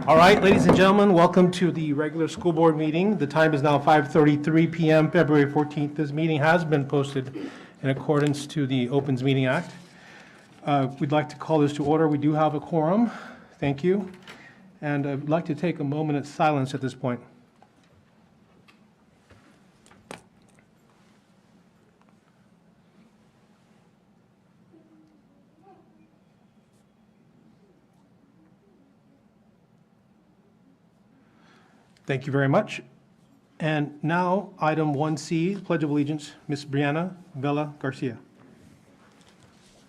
All right, ladies and gentlemen, welcome to the regular school board meeting. The time is now 5:33 p.m., February 14th. This meeting has been posted in accordance to the Opens Meeting Act. We'd like to call this to order. We do have a quorum. Thank you. And I'd like to take a moment of silence at this point. Thank you very much. And now, item 1C, Pledge of Allegiance, Ms. Brianna Vela Garcia.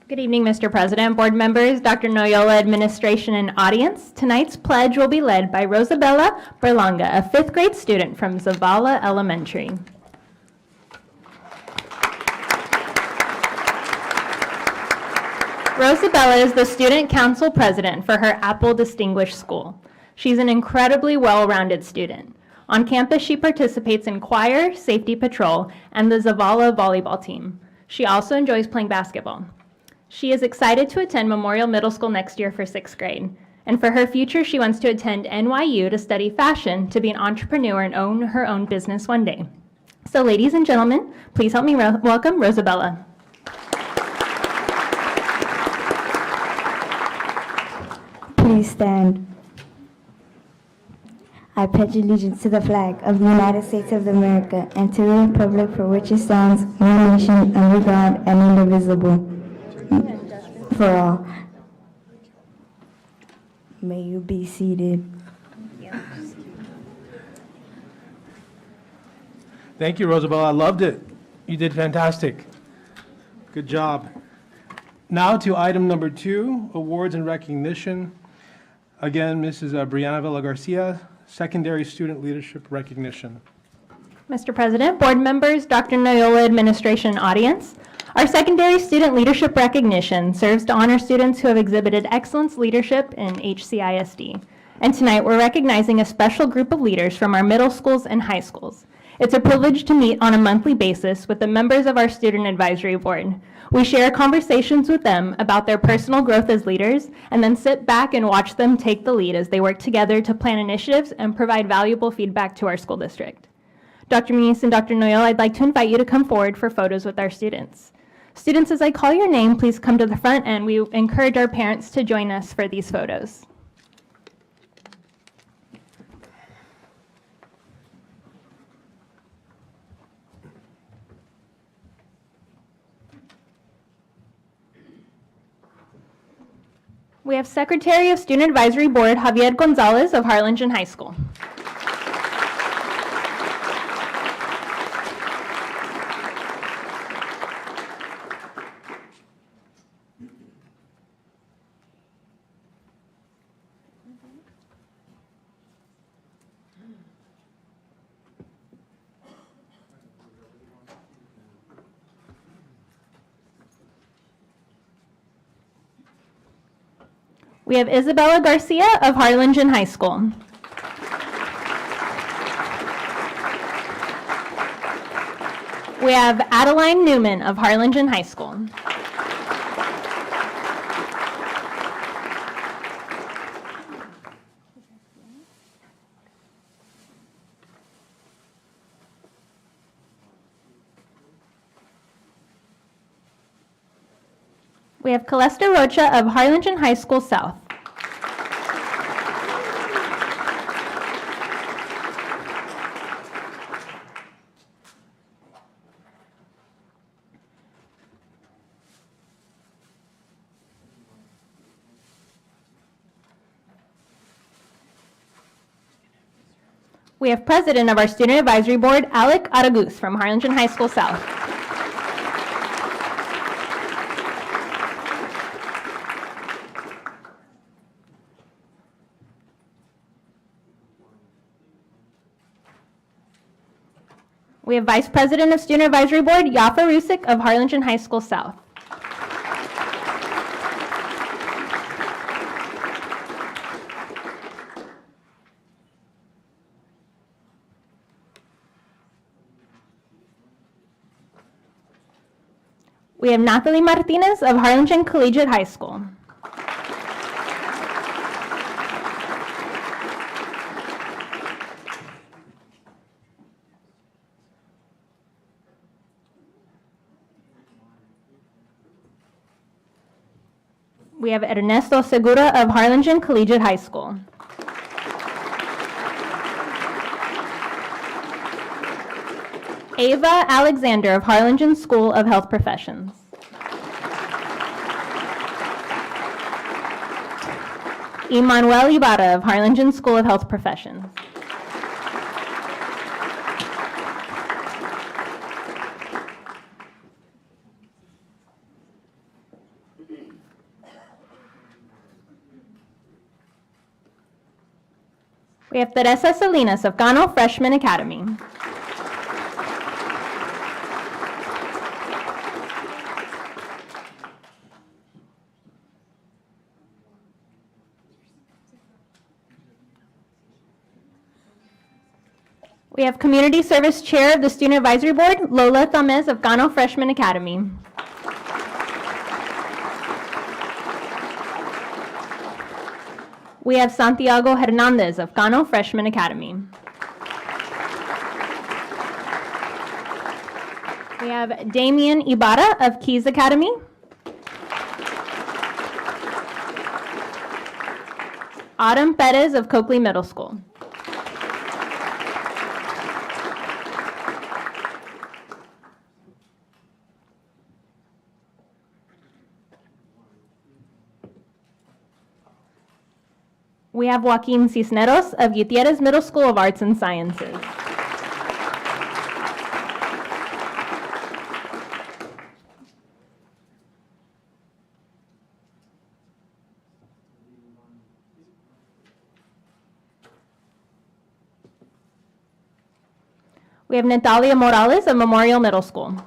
Good evening, Mr. President, board members, Dr. Noyola, administration, and audience. Tonight's pledge will be led by Rosabella Berlanga, a fifth grade student from Zavala Elementary. Rosabella is the student council president for her Apple Distinguished School. She's an incredibly well-rounded student. On campus, she participates in choir, safety patrol, and the Zavala volleyball team. She also enjoys playing basketball. She is excited to attend Memorial Middle School next year for sixth grade. And for her future, she wants to attend NYU to study fashion, to be an entrepreneur and own her own business one day. So ladies and gentlemen, please help me welcome Rosabella. Please stand. I pledge allegiance to the flag of the United States of America and to the republic for which it stands, one nation, under God, and indivisible, for all. May you be seated. Thank you, Rosabella. I loved it. You did fantastic. Good job. Now to item number 2, awards and recognition. Again, Mrs. Brianna Vela Garcia, Secondary Student Leadership Recognition. Mr. President, board members, Dr. Noyola, administration, and audience. Our Secondary Student Leadership Recognition serves to honor students who have exhibited excellence leadership in HCISD. And tonight, we're recognizing a special group of leaders from our middle schools and high schools. It's a privilege to meet on a monthly basis with the members of our Student Advisory Board. We share conversations with them about their personal growth as leaders, and then sit back and watch them take the lead as they work together to plan initiatives and provide valuable feedback to our school district. Dr. Muniz and Dr. Noyola, I'd like to invite you to come forward for photos with our students. Students, as I call your name, please come to the front, and we encourage our parents to join us for these photos. We have Secretary of Student Advisory Board, Javier Gonzalez of Harlingen High School. We have Isabella Garcia of Harlingen High School. We have Adeline Newman of Harlingen High School. We have Calesta Rocha of Harlingen High School South. We have President of our Student Advisory Board, Alec Aragus from Harlingen High School South. We have Vice President of Student Advisory Board, Yafa Rusik of Harlingen High School South. We have Natalie Martinez of Harlingen Collegiate High School. We have Ernesto Segura of Harlingen Collegiate High School. Ava Alexander of Harlingen School of Health Professions. Emmanuel Ibarra of Harlingen School of Health Professions. We have Teresa Salinas of Cano Freshman Academy. We have Community Service Chair of the Student Advisory Board, Lola Tamez of Cano Freshman Academy. We have Santiago Hernandez of Cano Freshman Academy. We have Damian Ibarra of Keys Academy. Autumn Perez of Copley Middle School. We have Joaquin Cisneros of Gutierrez Middle School of Arts and Sciences. We have Natalia Morales of Memorial Middle School.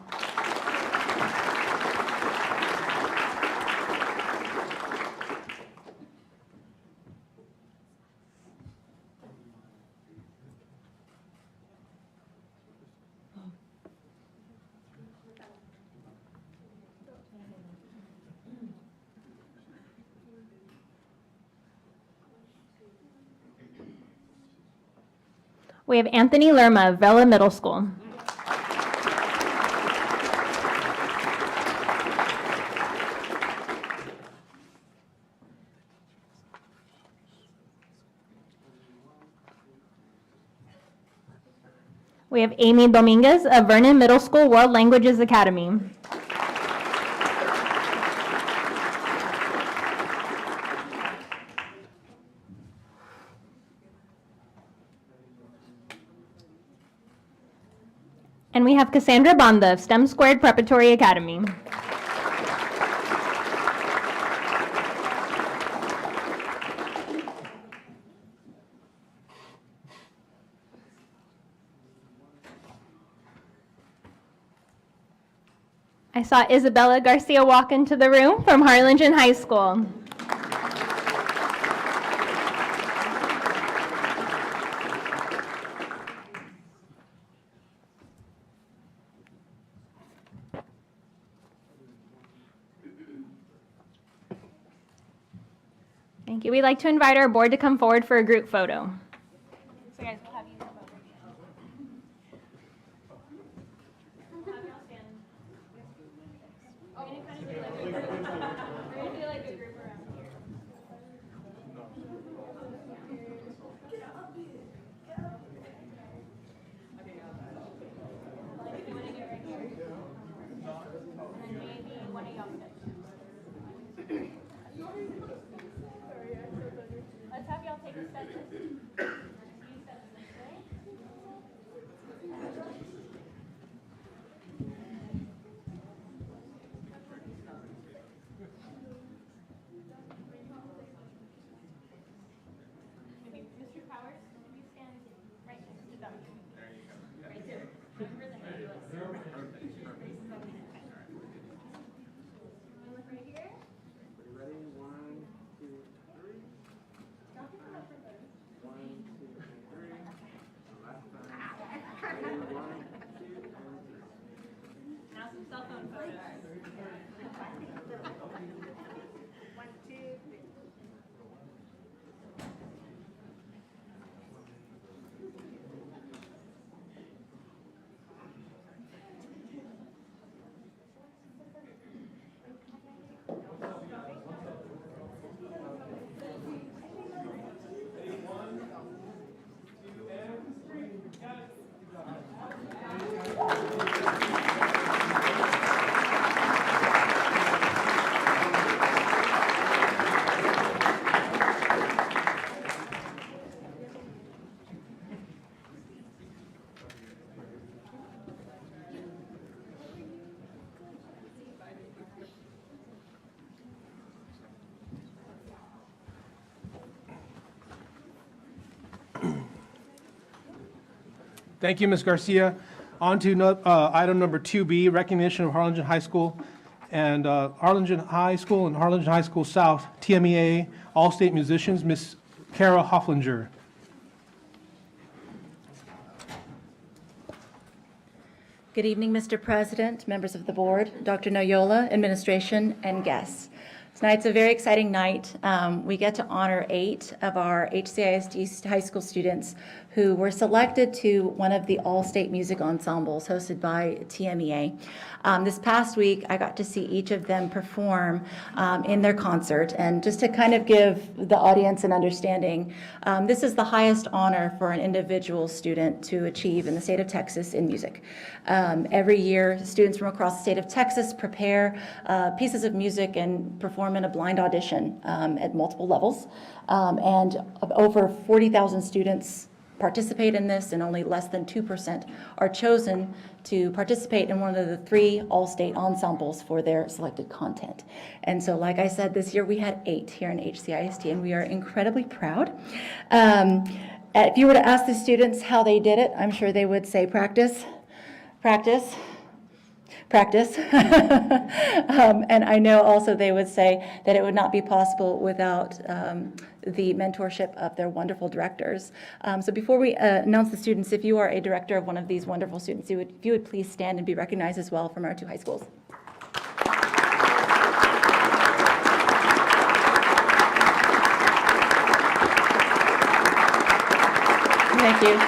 We have Anthony Lerma of Vela Middle School. We have Amy Dominguez of Vernon Middle School World Languages Academy. And we have Cassandra Banda of STEM Squared Preparatory Academy. I saw Isabella Garcia walk into the room from Harlingen High School. Thank you. We'd like to invite our board to come forward for a group photo. So guys, we'll have you come over here. We'll have y'all stand. We're gonna kind of do like a group around here. Like, if you wanna get right here. And then maybe one of y'all steps. Let's have y'all take a step this way. A few steps this way. Maybe Mr. Powers, maybe stand right next to them. Right there. Remember the head. Look right here. Ready? 1, 2, 3. 1, 2, 3. Last time. Ready? 1, 2, and 3. Now some cell phone photos. 1, 2, 3. Thank you, Ms. Garcia. On to item number 2B, recognition of Harlingen High School and Harlingen High School and Harlingen High School South, TMEA, All-State Musicians, Ms. Kara Hofflinger. Good evening, Mr. President, members of the board, Dr. Noyola, administration, and guests. Tonight's a very exciting night. We get to honor 8 of our HCISD high school students who were selected to one of the all-state music ensembles hosted by TMEA. This past week, I got to see each of them perform in their concert. And just to kind of give the audience an understanding, this is the highest honor for an individual student to achieve in the state of Texas in music. Every year, students from across the state of Texas prepare pieces of music and perform in a blind audition at multiple levels. And over 40,000 students participate in this, and only less than 2% are chosen to participate in one of the 3 all-state ensembles for their selected content. And so, like I said, this year we had 8 here in HCISD, and we are incredibly proud. If you were to ask the students how they did it, I'm sure they would say practice, practice, practice. And I know also they would say that it would not be possible without the mentorship of their wonderful directors. So before we announce the students, if you are a director of one of these wonderful students, if you would please stand and be recognized as well from our 2 high schools. Thank you.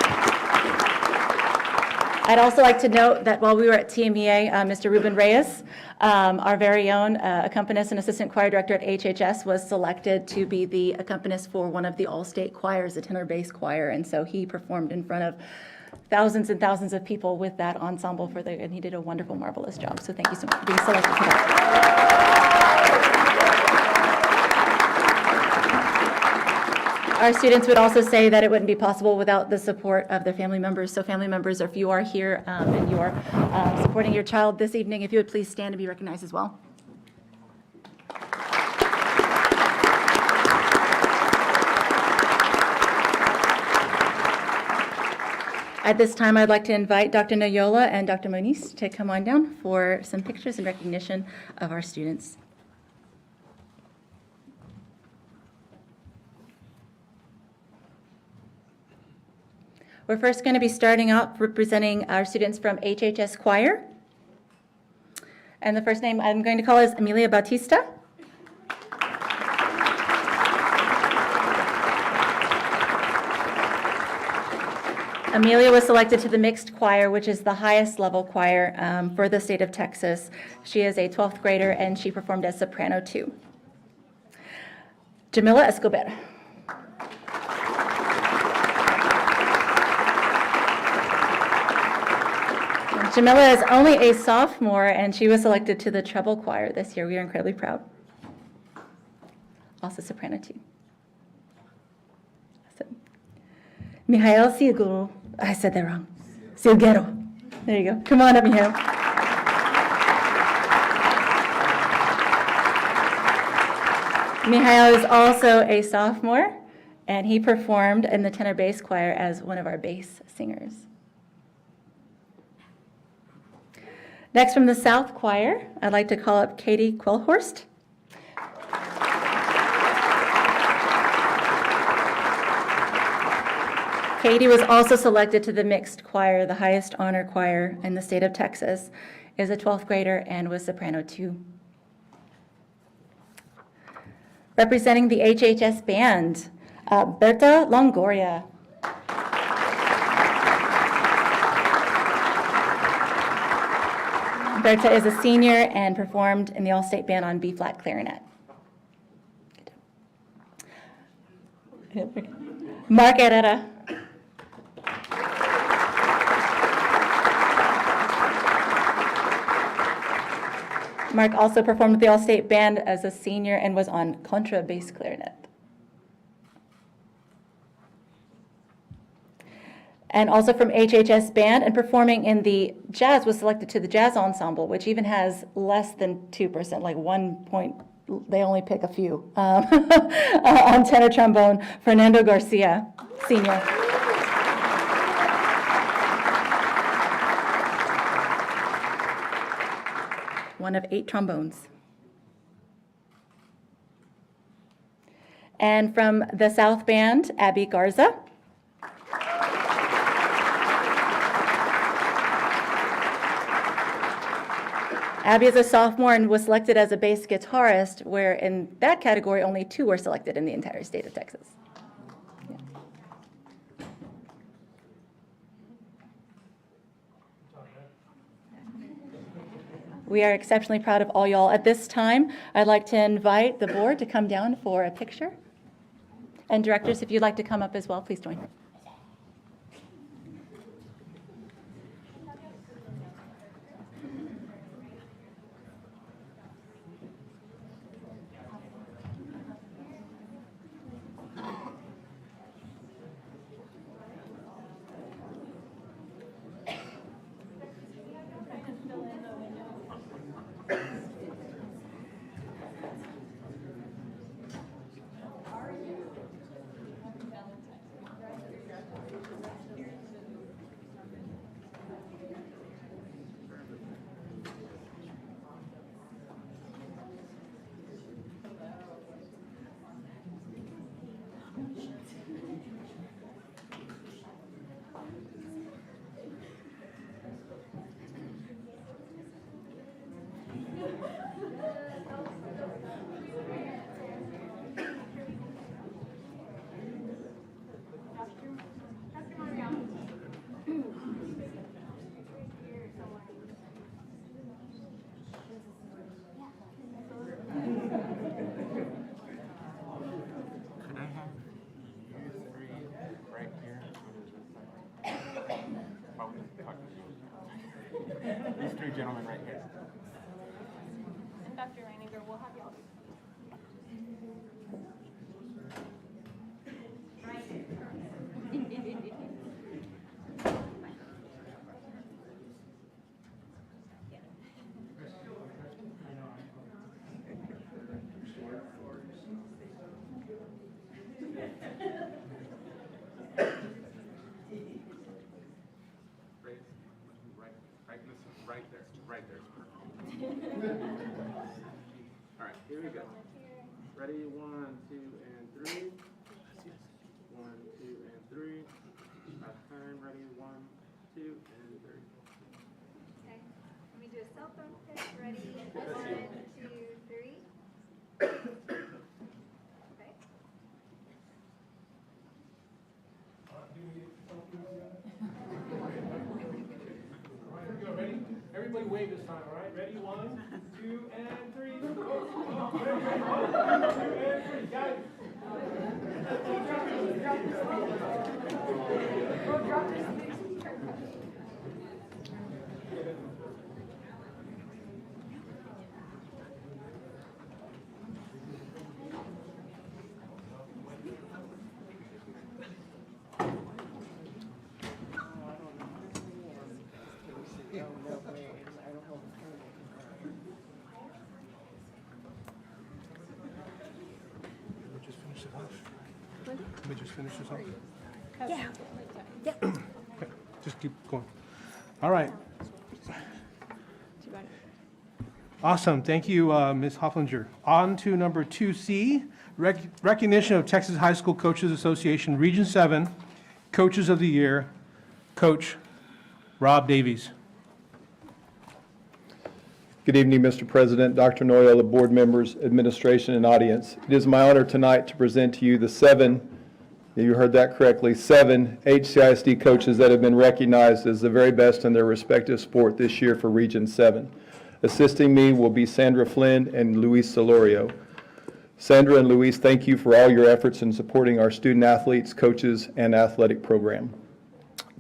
I'd also like to note that while we were at TMEA, Mr. Ruben Reyes, our very own accompanist and assistant choir director at HHS, was selected to be the accompanist for one of the all-state choirs, the tenor bass choir, and so he performed in front of thousands and thousands of people with that ensemble and he did a wonderful, marvelous job. So thank you so much for being selected for that. Our students would also say that it wouldn't be possible without the support of their family members. So family members, if you are here and you are supporting your child this evening, if you would please stand and be recognized as well. At this time, I'd like to invite Dr. Noyola and Dr. Moniz to come on down for some pictures in recognition of our students. We're first going to be starting out representing our students from HHS Choir. And the first name I'm going to call is Amelia Bautista. Amelia was selected to the mixed choir, which is the highest level choir for the state of Texas. She is a 12th grader and she performed as soprano 2. Jamila Escobar. Jamila is only a sophomore, and she was selected to the treble choir this year. We are incredibly proud. Also soprano 2. Mijael Silguero. I said that wrong. Silguero. There you go. Come on up, Mijael. Mijael is also a sophomore, and he performed in the tenor bass choir as one of our bass singers. Next, from the South Choir, I'd like to call up Katie Quellhorst. Katie was also selected to the mixed choir, the highest honor choir in the state of Texas, is a 12th grader and was soprano 2. Representing the HHS band, Berta Longoria. Berta is a senior and performed in the all-state band on B-flat clarinet. Mark Herrera. Mark also performed with the All-State Band as a senior and was on contrabass clarinet. And also from HHS Band and performing in the jazz, was selected to the jazz ensemble, which even has less than 2%, like 1 point, they only pick a few. On tenor trombone, Fernando Garcia, senior. One of 8 trombones. And from the South Band, Abby Garza. Abby is a sophomore and was selected as a bass guitarist, where in that category, only 2 were selected in the entire state of Texas. Yeah. We are exceptionally proud of all y'all. At this time, I'd like to invite the board to come down for a picture. And directors, if you'd like to come up as well, please join. Could I have you 3 right here? Oh, talk to you. These 3 gentlemen right here. And Dr. Reininger, we'll have y'all. Right there. Right there. All right, here we go. Ready? 1, 2, and 3. 1, 2, and 3. Last turn. Ready? 1, 2, and 3. Okay, let me do a cell phone pitch. Ready? 1, 2, 3. Okay. Ready? Everybody wave this time, all right? Ready? 1, 2, and 3. Oh, ready? 1, 2, and 3. Got it. Let me just finish this off. Yeah. Okay, just keep going. All right. Awesome. Thank you, Ms. Hofflinger. On to number 2C, recognition of Texas High School Coaches Association Region 7 Coaches of the Year, Coach Rob Davies. Good evening, Mr. President, Dr. Noyola, board members, administration, and audience. It is my honor tonight to present to you the 7, you heard that correctly, 7 HCISD coaches that have been recognized as the very best in their respective sport this year for Region 7. Assisting me will be Sandra Flynn and Luis Solorio. Sandra and Luis, thank you for all your efforts in supporting our student athletes, coaches, and athletic program.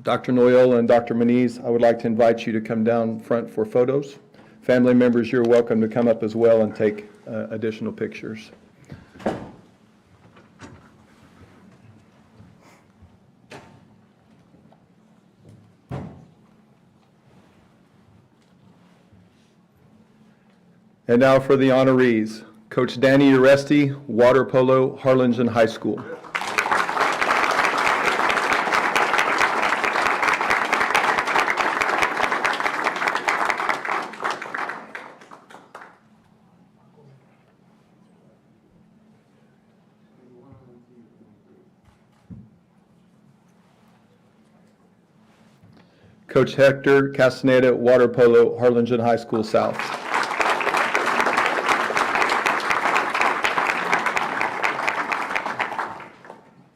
Dr. Noyola and Dr. Moniz, I would like to invite you to come down front for photos. Family members, you're welcome to come up as well and take additional pictures. And now for the honorees. Coach Danny Uresti, water polo, Harlingen High School. Coach Hector Castaneda, water polo, Harlingen High School South.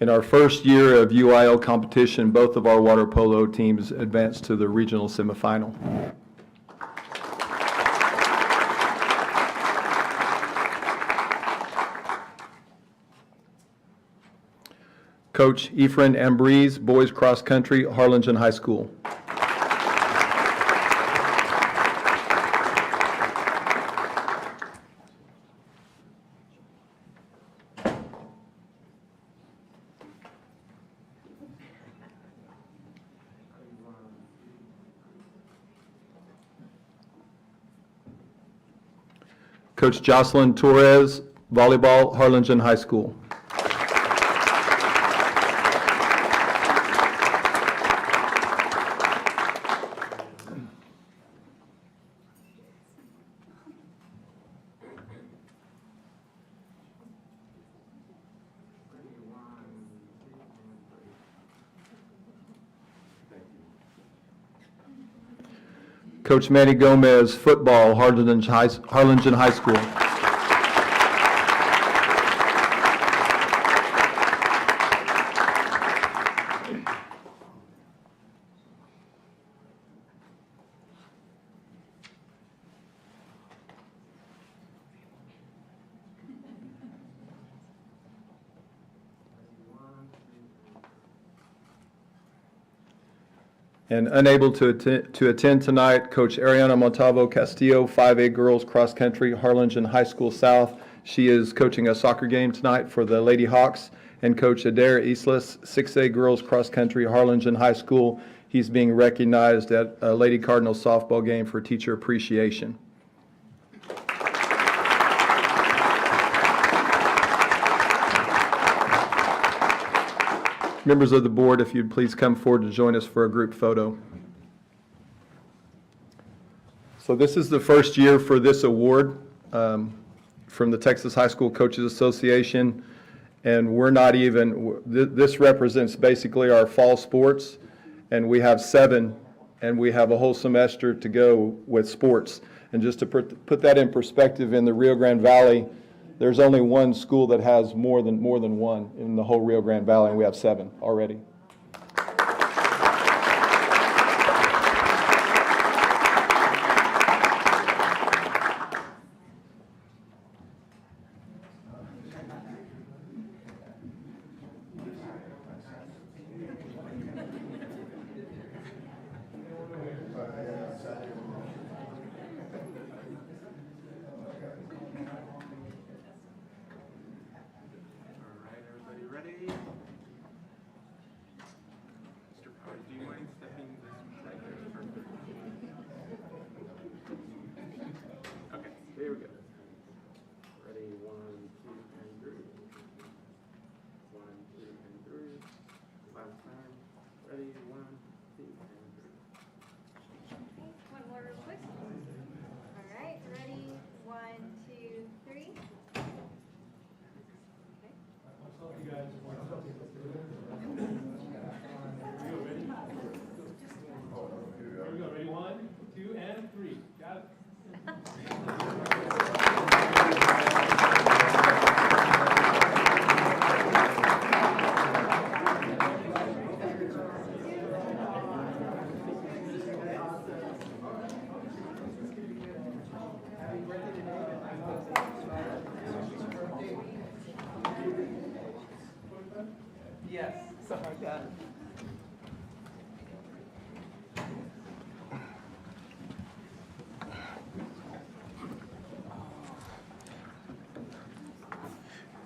In our first year of UIL competition, both of our water polo teams advanced to the regional semifinal. Coach Ephraim Ambriz, boys cross country, Harlingen High School. Coach Jocelyn Torres, volleyball, Harlingen High School. Coach Manny Gomez, football, Harlingen High School. And unable to attend tonight, Coach Ariana Montalvo Castillo, 5A girls cross country, Harlingen High School South. She is coaching a soccer game tonight for the Lady Hawks. And Coach Adair Islas, 6A girls cross country, Harlingen High School. He's being recognized at a Lady Cardinals softball game for teacher appreciation. Members of the board, if you'd please come forward to join us for a group photo. So this is the first year for this award from the Texas High School Coaches Association, and we're not even, this represents basically our fall sports, and we have 7, and we have a whole semester to go with sports. And just to put that in perspective, in the Rio Grande Valley, there's only one school that has more than one in the whole Rio Grande Valley, and we have 7 already.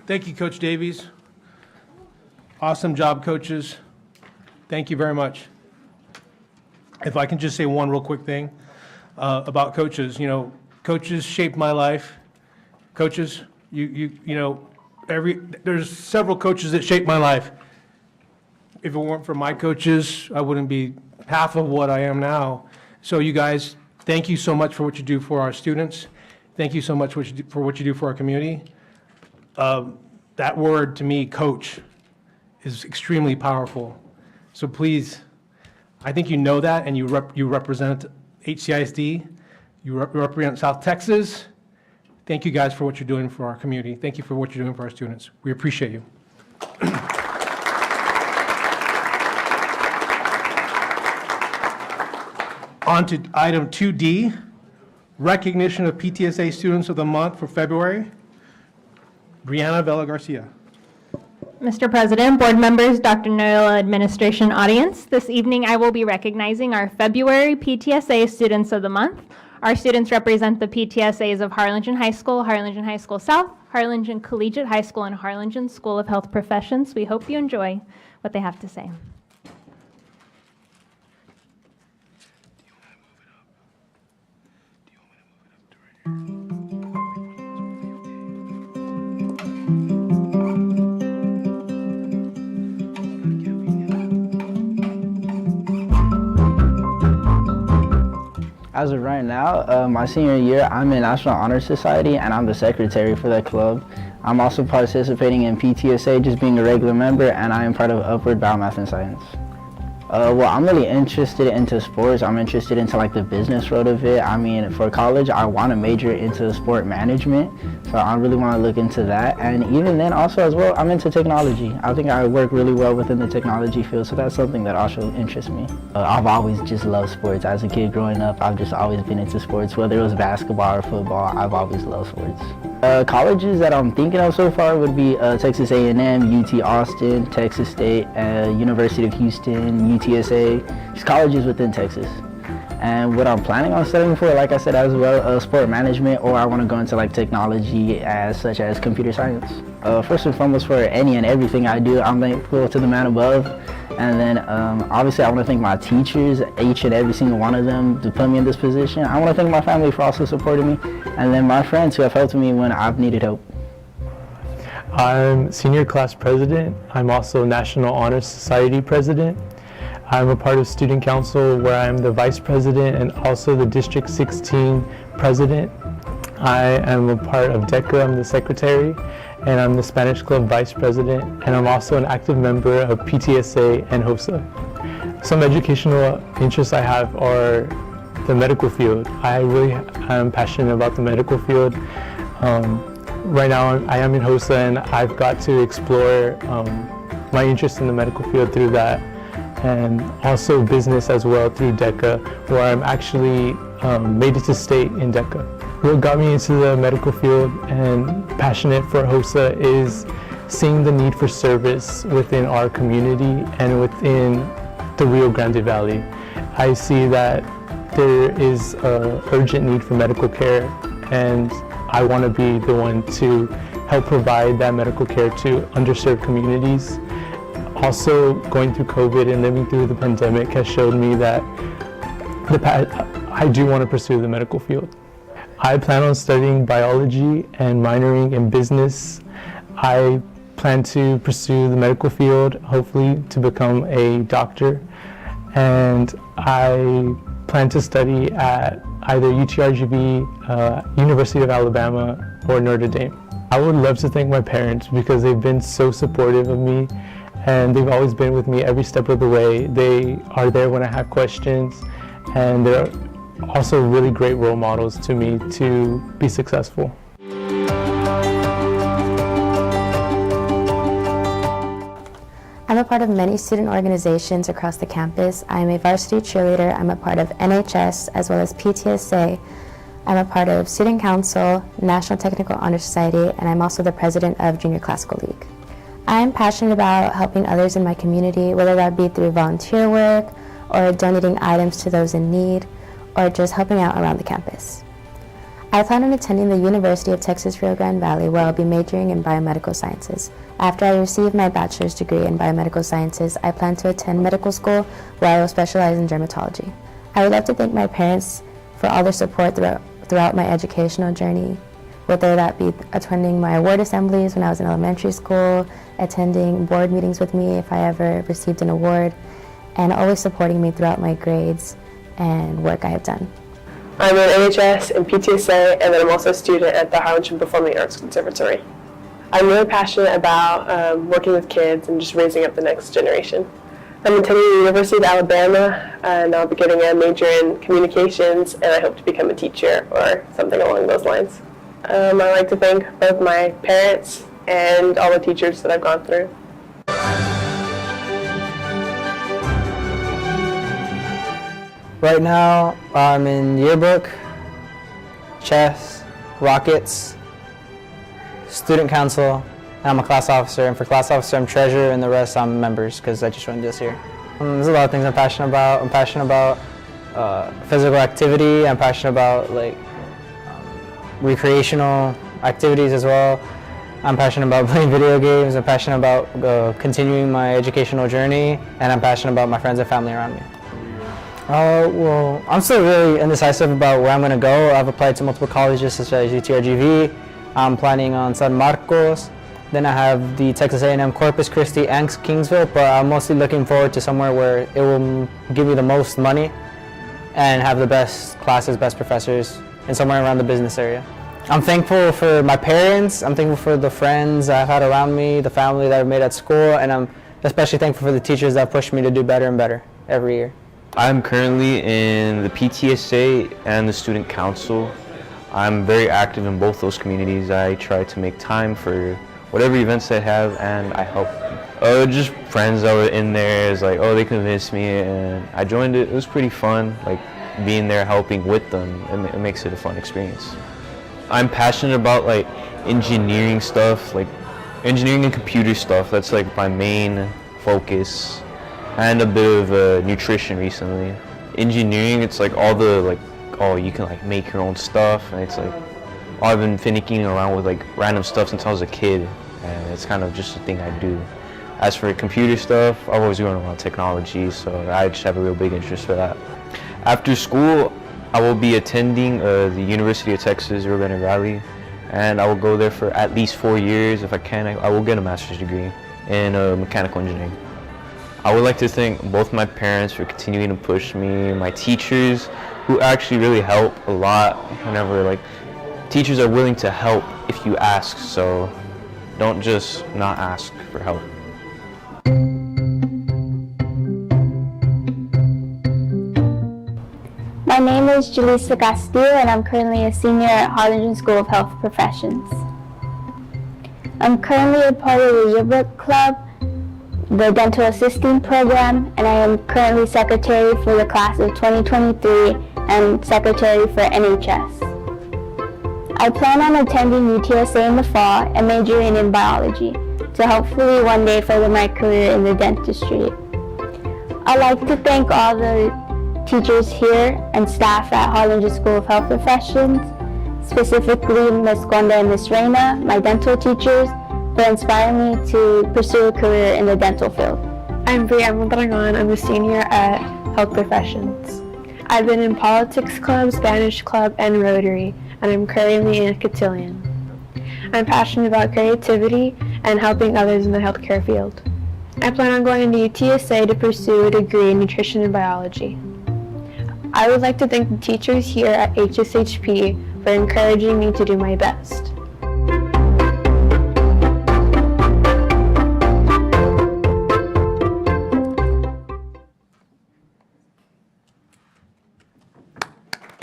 Thank you, Coach Davies. Awesome job, coaches. Thank you very much. If I can just say one real quick thing about coaches, coaches shaped my life. Coaches, there's several coaches that shaped my life. If it weren't for my coaches, I wouldn't be half of what I am now. So you guys, thank you so much for what you do for our students. Thank you so much for what you do for our community. That word to me, coach, is extremely powerful. So please, I think you know that, and you represent HCISD, you represent South Texas. Thank you guys for what you're doing for our community. Thank you for what you're doing for our students. We appreciate you. On to item 2D, recognition of PTSA Students of the Month for February. Brianna Vela Garcia. Mr. President, board members, Dr. Noyola administration audience, this evening I will be recognizing our February PTSA Students of the Month. Our students represent the PTSAs of Harlingen High School, Harlingen High School South, Harlingen Collegiate High School, and Harlingen School of Health Professions. We hope you enjoy what they have to say. As of right now, my senior year, I'm in National Honor Society and I'm the secretary for that club. I'm also participating in PTSA, just being a regular member, and I am part of Upward Bound Math and Science. Well, I'm really interested into sports. I'm interested into like the business road of it. I mean, for college, I want to major into sport management, so I really want to look into that. And even then, also as well, I'm into technology. I think I work really well within the technology field, so that's something that also interests me. I've always just loved sports. As a kid growing up, I've just always been into sports, whether it was basketball or football. I've always loved sports. Colleges that I'm thinking of so far would be Texas A&M, UT Austin, Texas State, University of Houston, UTSA, just colleges within Texas. And what I'm planning on studying for, like I said as well, sport management, or I want to go into like technology such as computer science. First and foremost, for any and everything I do, I'm thankful to the man above. And then obviously I want to thank my teachers, each and every single one of them, to put me in this position. I want to thank my family for also supporting me, and then my friends who have helped me when I've needed help. I'm senior class president. I'm also National Honor Society president. I'm a part of student council where I'm the vice president and also the District 16 president. I am a part of DECA, I'm the secretary, and I'm the Spanish Club vice president, and I'm also an active member of PTSA and HOSA. Some educational interests I have are the medical field. I really am passionate about the medical field. Right now I am in HOSA, and I've got to explore my interest in the medical field through that, and also business as well through DECA, where I'm actually made it to state in DECA. What got me into the medical field and passionate for HOSA is seeing the need for service within our community and within the Rio Grande Valley. I see that there is an urgent need for medical care, and I want to be the one to help provide that medical care to underserved communities. Also, going through COVID and living through the pandemic has showed me that I do want to pursue the medical field. I plan on studying biology and minoring in business. I plan to pursue the medical field, hopefully to become a doctor. And I plan to study at either UTRGV, University of Alabama, or Notre Dame. I would love to thank my parents because they've been so supportive of me, and they've always been with me every step of the way. They are there when I have questions, and they're also really great role models to me to be successful. I'm a part of many student organizations across the campus. I'm a varsity cheerleader. I'm a part of NHS as well as PTSA. I'm a part of Student Council, National Technical Honor Society, and I'm also the president of Junior Classical League. I'm passionate about helping others in my community, whether that be through volunteer work or donating items to those in need, or just helping out around the campus. I plan on attending the University of Texas Rio Grande Valley, where I'll be majoring in biomedical sciences. After I receive my bachelor's degree in biomedical sciences, I plan to attend medical school where I will specialize in dermatology. I would like to thank my parents for all their support throughout my educational journey, whether that be attending my award assemblies when I was in elementary school, attending board meetings with me if I ever received an award, and always supporting me throughout my grades and work I have done. I'm an NHS and PTSA, and then I'm also a student at the Harlingen Performing Arts Conservatory. I'm really passionate about working with kids and just raising up the next generation. I'm attending the University of Alabama, and I'll be getting a major in communications, and I hope to become a teacher or something along those lines. I'd like to thank both my parents and all the teachers that I've gone through. Right now, I'm in yearbook, chess, rockets, student council, and I'm a class officer. And for class officer, I'm treasurer, and the rest I'm members because I just joined this year. There's a lot of things I'm passionate about. I'm passionate about physical activity. I'm passionate about recreational activities as well. I'm passionate about playing video games. I'm passionate about continuing my educational journey, and I'm passionate about my friends and family around me. Well, I'm still really indecisive about where I'm going to go. I've applied to multiple colleges such as UTRGV. I'm planning on San Marcos. Then I have the Texas A&M Corpus Christi and Kingsville, but I'm mostly looking forward to somewhere where it will give me the most money and have the best classes, best professors, and somewhere around the business area. I'm thankful for my parents. I'm thankful for the friends I've had around me, the family that I've made at school, and I'm especially thankful for the teachers that pushed me to do better and better every year. I'm currently in the PTSA and the Student Council. I'm very active in both those communities. I try to make time for whatever events they have, and I help. Just friends that were in there, it's like, oh, they convinced me, and I joined it. It was pretty fun, like being there helping with them. It makes it a fun experience. I'm passionate about like engineering stuff, like engineering and computer stuff. That's like my main focus. And a bit of nutrition recently. Engineering, it's like all the you can like make your own stuff, and it's like I've been finicking around with like random stuff since I was a kid, and it's kind of just a thing I do. As for computer stuff, I've always grown around technology, so I just have a real big interest for that. After school, I will be attending the University of Texas Rio Grande Valley, and I will go there for at least 4 years. If I can, I will get a master's degree in mechanical engineering. I would like to thank both my parents for continuing to push me, my teachers who actually really help a lot whenever teachers are willing to help if you ask, so don't just not ask for help. My name is Julissa Castillo, and I'm currently a senior at Harlingen School of Health Professions. I'm currently a part of the yearbook club, the dental assisting program, and I am currently secretary for the class of 2023 and secretary for NHS. I plan on attending UTSA in the fall and majoring in biology to hopefully one day further my career in the dentistry. I'd like to thank all the teachers here and staff at Harlingen School of Health Professions, specifically Ms. Gwanda and Ms. Reina, my dental teachers, for inspiring me to pursue a career in the dental field. I'm Brianna Mondragon. I'm a senior at Health Professions. I've been in Politics Club, Spanish Club, and Rotary, and I'm currently in a cotillion. I'm passionate about creativity and helping others in the healthcare field. I plan on going to UTSA to pursue a degree in nutrition and biology. I would like to thank the teachers here at HSHP for encouraging me to do my best.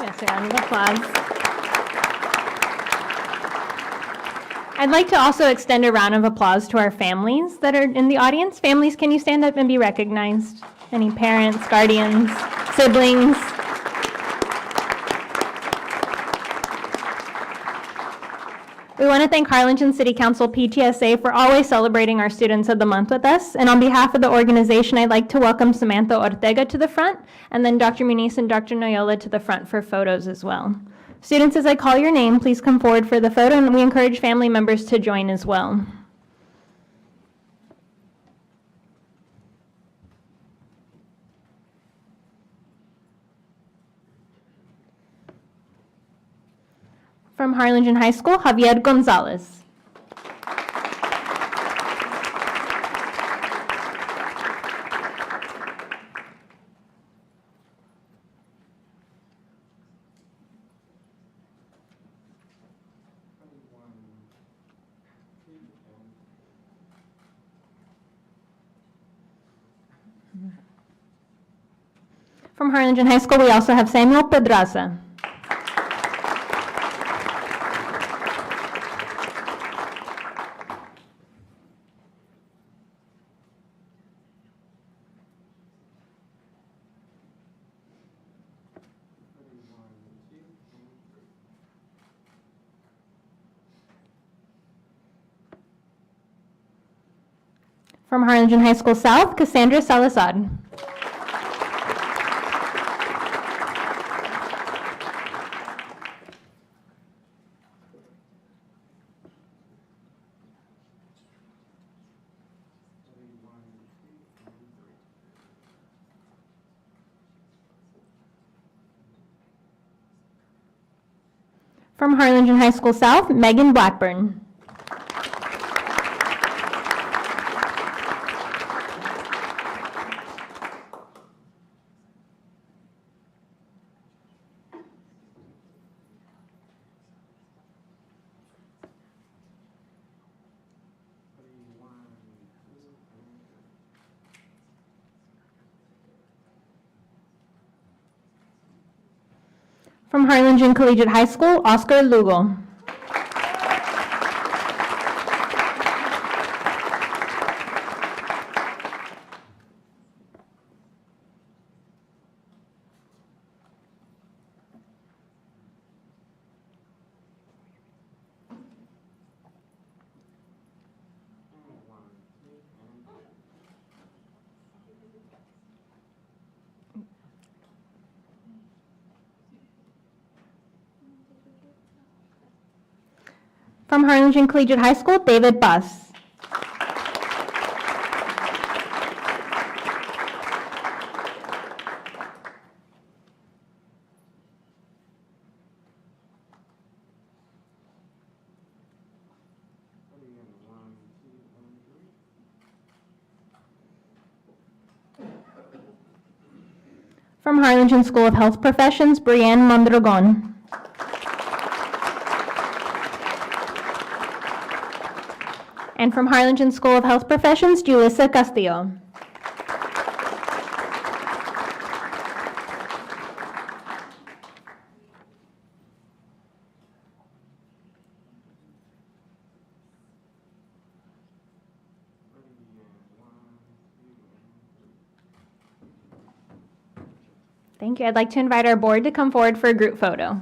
Yes, a round of applause. I'd like to also extend a round of applause to our families that are in the audience. Families, can you stand up and be recognized? Any parents, guardians, siblings? We want to thank Harlingen City Council PTSA for always celebrating our Students of the Month with us. And on behalf of the organization, I'd like to welcome Samantha Ortega to the front, and then Dr. Muniz and Dr. Noyola to the front for photos as well. Students, as I call your name, please come forward for the photo, and we encourage family members to join as well. From Harlingen High School, Javier Gonzalez. From Harlingen High School, we also have Samuel Pedraza. From Harlingen High School South, Cassandra Salazar. From Harlingen High School South, Megan Blackburn. From Harlingen Collegiate High School, Oscar Lugo. From Harlingen Collegiate High School, David Buss. From Harlingen School of Health Professions, Brianne Mondragon. And from Harlingen School of Health Professions, Julissa Castillo. Thank you. I'd like to invite our board to come forward for a group photo.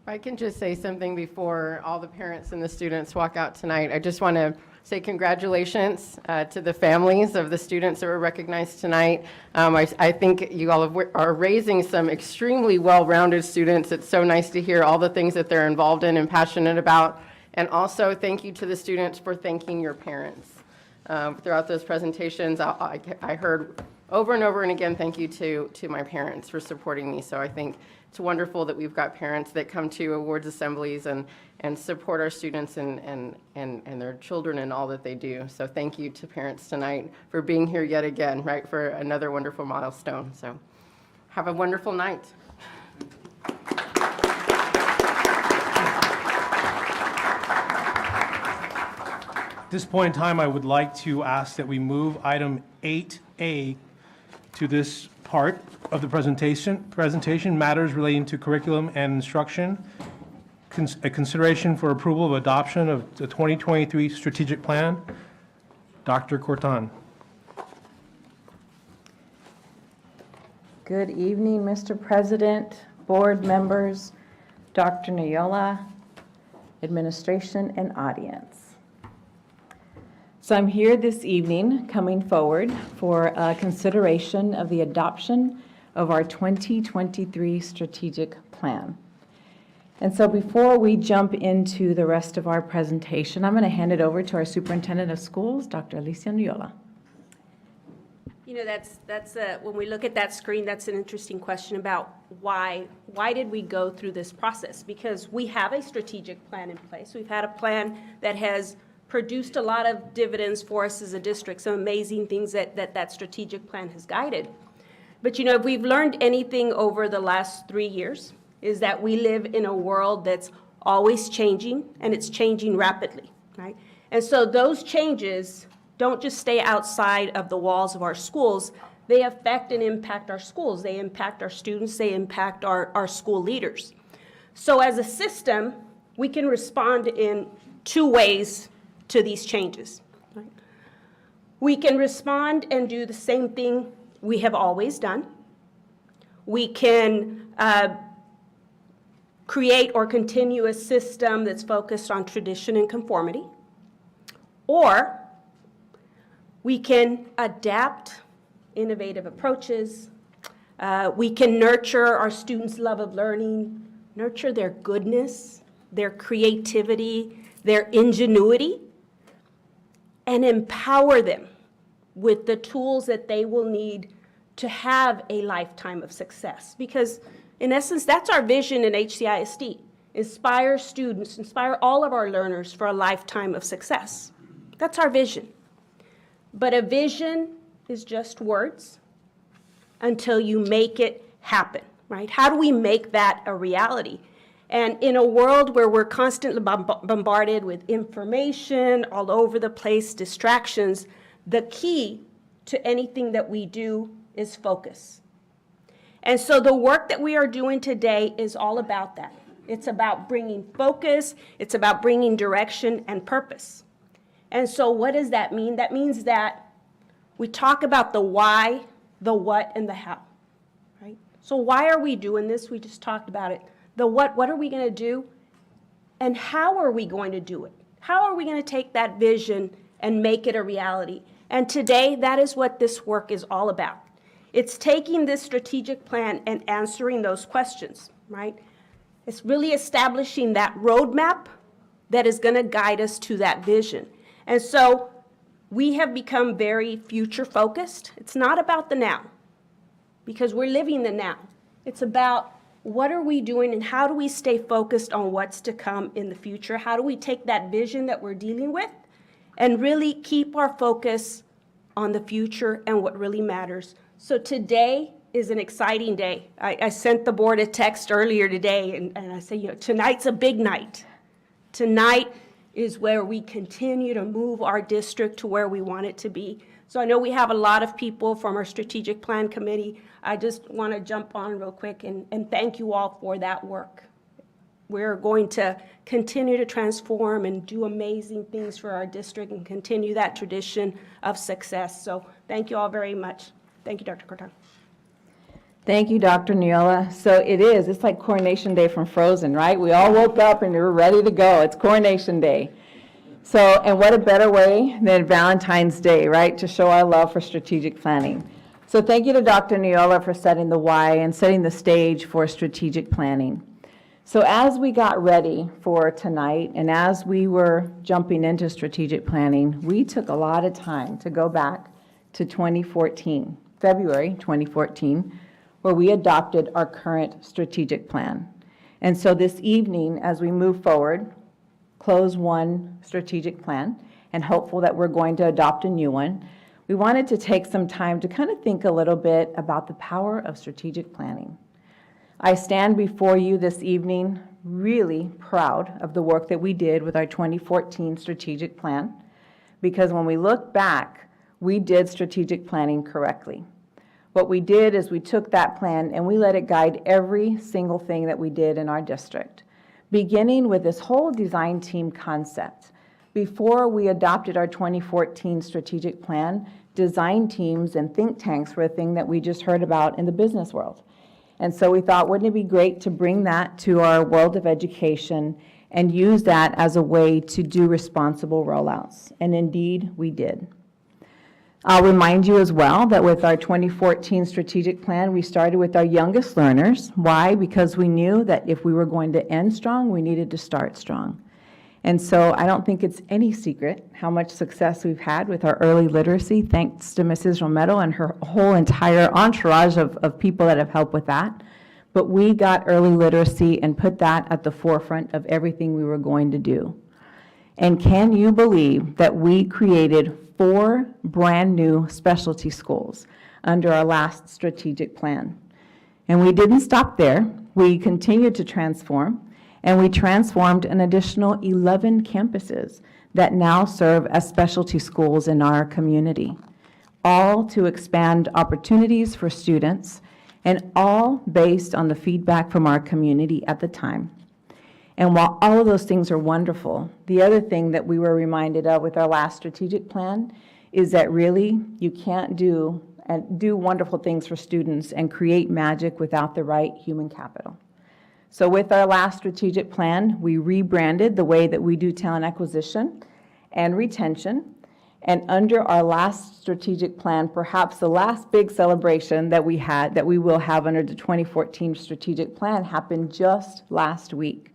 If I can just say something before all the parents and the students walk out tonight, I just want to say congratulations to the families of the students that were recognized tonight. I think you all are raising some extremely well-rounded students. It's so nice to hear all the things that they're involved in and passionate about. And also, thank you to the students for thanking your parents. Throughout those presentations, I heard over and over and again, thank you to my parents for supporting me. So I think it's wonderful that we've got parents that come to awards assemblies and support our students and their children and all that they do. So thank you to parents tonight for being here yet again, right, for another wonderful milestone. So have a wonderful night. At this point in time, I would like to ask that we move item 8A to this part of the presentation, matters relating to curriculum and instruction, a consideration for approval of adoption of the 2023 strategic plan. Dr. Corton. Good evening, Mr. President, board members, Dr. Noyola, administration, and audience. So I'm here this evening coming forward for a consideration of the adoption of our 2023 strategic plan. And so before we jump into the rest of our presentation, I'm going to hand it over to our superintendent of schools, Dr. Alicia Noyola. You know, that's when we look at that screen, that's an interesting question about why did we go through this process? Because we have a strategic plan in place. We've had a plan that has produced a lot of dividends for us as a district, some amazing things that strategic plan has guided. But you know, if we've learned anything over the last 3 years, is that we live in a world that's always changing, and it's changing rapidly, right? And so those changes don't just stay outside of the walls of our schools, they affect and impact our schools, they impact our students, they impact our school leaders. So as a system, we can respond in 2 ways to these changes. Right? We can respond and do the same thing we have always done. We can create or continue a system that's focused on tradition and conformity. Or we can adapt innovative approaches. We can nurture our students' love of learning, nurture their goodness, their creativity, their ingenuity, and empower them with the tools that they will need to have a lifetime of success. Because in essence, that's our vision in HCISD. Inspire students, inspire all of our learners for a lifetime of success. That's our vision. But a vision is just words until you make it happen, right? How do we make that a reality? And in a world where we're constantly bombarded with information all over the place, distractions, the key to anything that we do is focus. And so the work that we are doing today is all about that. It's about bringing focus, it's about bringing direction and purpose. And so what does that mean? That means that we talk about the why, the what, and the how, right? So why are we doing this? We just talked about it. The what are we going to do? And how are we going to do it? How are we going to take that vision and make it a reality? And today, that is what this work is all about. It's taking this strategic plan and answering those questions, right? It's really establishing that roadmap that is going to guide us to that vision. And so we have become very future focused. It's not about the now, because we're living the now. It's about what are we doing and how do we stay focused on what's to come in the future? How do we take that vision that we're dealing with and really keep our focus on the future and what really matters? So today is an exciting day. I sent the board a text earlier today, and I said, you know, tonight's a big night. Tonight is where we continue to move our district to where we want it to be. So I know we have a lot of people from our strategic plan committee. I just want to jump on real quick and thank you all for that work. We're going to continue to transform and do amazing things for our district and continue that tradition of success. So thank you all very much. Thank you, Dr. Corton. Thank you, Dr. Neola. So it's like Coronation Day from Frozen, right? We all woke up and we're ready to go. It's Coronation Day. So, and what a better way than Valentine's Day, right, to show our love for strategic planning. So thank you to Dr. Neola for setting the why and setting the stage for strategic planning. So as we got ready for tonight and as we were jumping into strategic planning, we took a lot of time to go back to 2014, February 2014, where we adopted our current strategic plan. And so this evening, as we move forward, close one strategic plan, and hopeful that we're going to adopt a new one, we wanted to take some time to kind of think a little bit about the power of strategic planning. I stand before you this evening really proud of the work that we did with our 2014 strategic plan, because when we look back, we did strategic planning correctly. What we did is we took that plan and we let it guide every single thing that we did in our district, beginning with this whole design team concept. Before we adopted our 2014 strategic plan, design teams and think tanks were a thing that we just heard about in the business world. And so we thought, wouldn't it be great to bring that to our world of education and use that as a way to do responsible rollouts? And indeed, we did. I'll remind you as well that with our 2014 strategic plan, we started with our youngest learners. Why? Because we knew that if we were going to end strong, we needed to start strong. And so I don't think it's any secret how much success we've had with our early literacy, thanks to Mrs. Romero and her whole entire entourage of people that have helped with that. But we got early literacy and put that at the forefront of everything we were going to do. And can you believe that we created 4 brand new specialty schools under our last strategic plan? And we didn't stop there. We continued to transform, and we transformed an additional 11 campuses that now serve as specialty schools in our community, all to expand opportunities for students, and all based on the feedback from our community at the time. And while all of those things are wonderful, the other thing that we were reminded of with our last strategic plan is that really you can't do wonderful things for students and create magic without the right human capital. So with our last strategic plan, we rebranded the way that we do talent acquisition and retention. And under our last strategic plan, perhaps the last big celebration that we will have under the 2014 strategic plan happened just last week,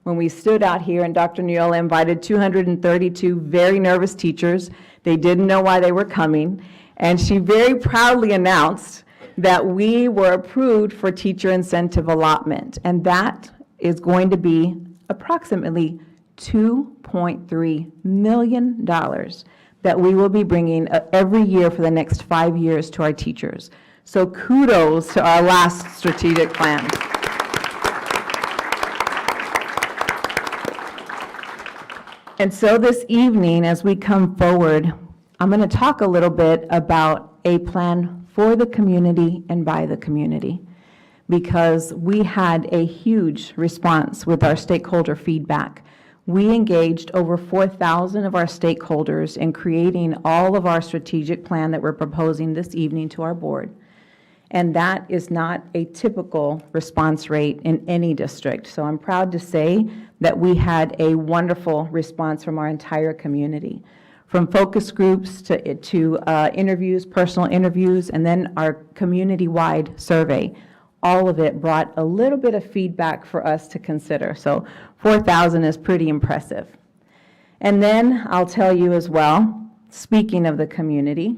when we stood out here and Dr. Neola invited 232 very nervous teachers. They didn't know why they were coming. And she very proudly announced that we were approved for teacher incentive allotment. And that is going to be approximately $2.3 million that we will be bringing every year for the next 5 years to our teachers. So kudos to our last strategic plan. And so this evening, as we come forward, I'm going to talk a little bit about a plan for the community and by the community, because we had a huge response with our stakeholder feedback. We engaged over 4,000 of our stakeholders in creating all of our strategic plan that we're proposing this evening to our board. And that is not a typical response rate in any district. So I'm proud to say that we had a wonderful response from our entire community, from focus groups to interviews, personal interviews, and then our community-wide survey. All of it brought a little bit of feedback for us to consider. So 4,000 is pretty impressive. And then I'll tell you as well, speaking of the community,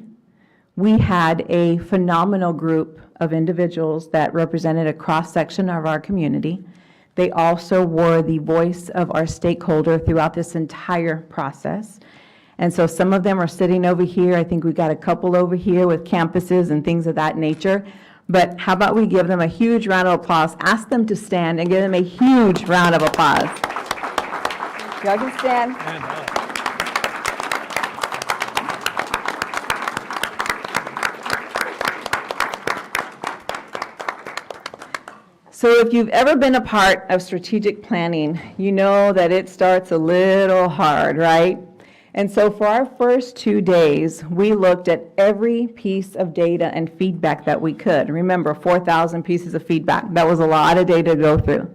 we had a phenomenal group of individuals that represented a cross-section of our community. They also were the voice of our stakeholder throughout this entire process. And so some of them are sitting over here. I think we got a couple over here with campuses and things of that nature. But how about we give them a huge round of applause, ask them to stand and give them a huge round of applause. Y'all can stand. So if you've ever been a part of strategic planning, you know that it starts a little hard, right? And so for our first 2 days, we looked at every piece of data and feedback that we could. Remember, 4,000 pieces of feedback. That was a lot of data to go through.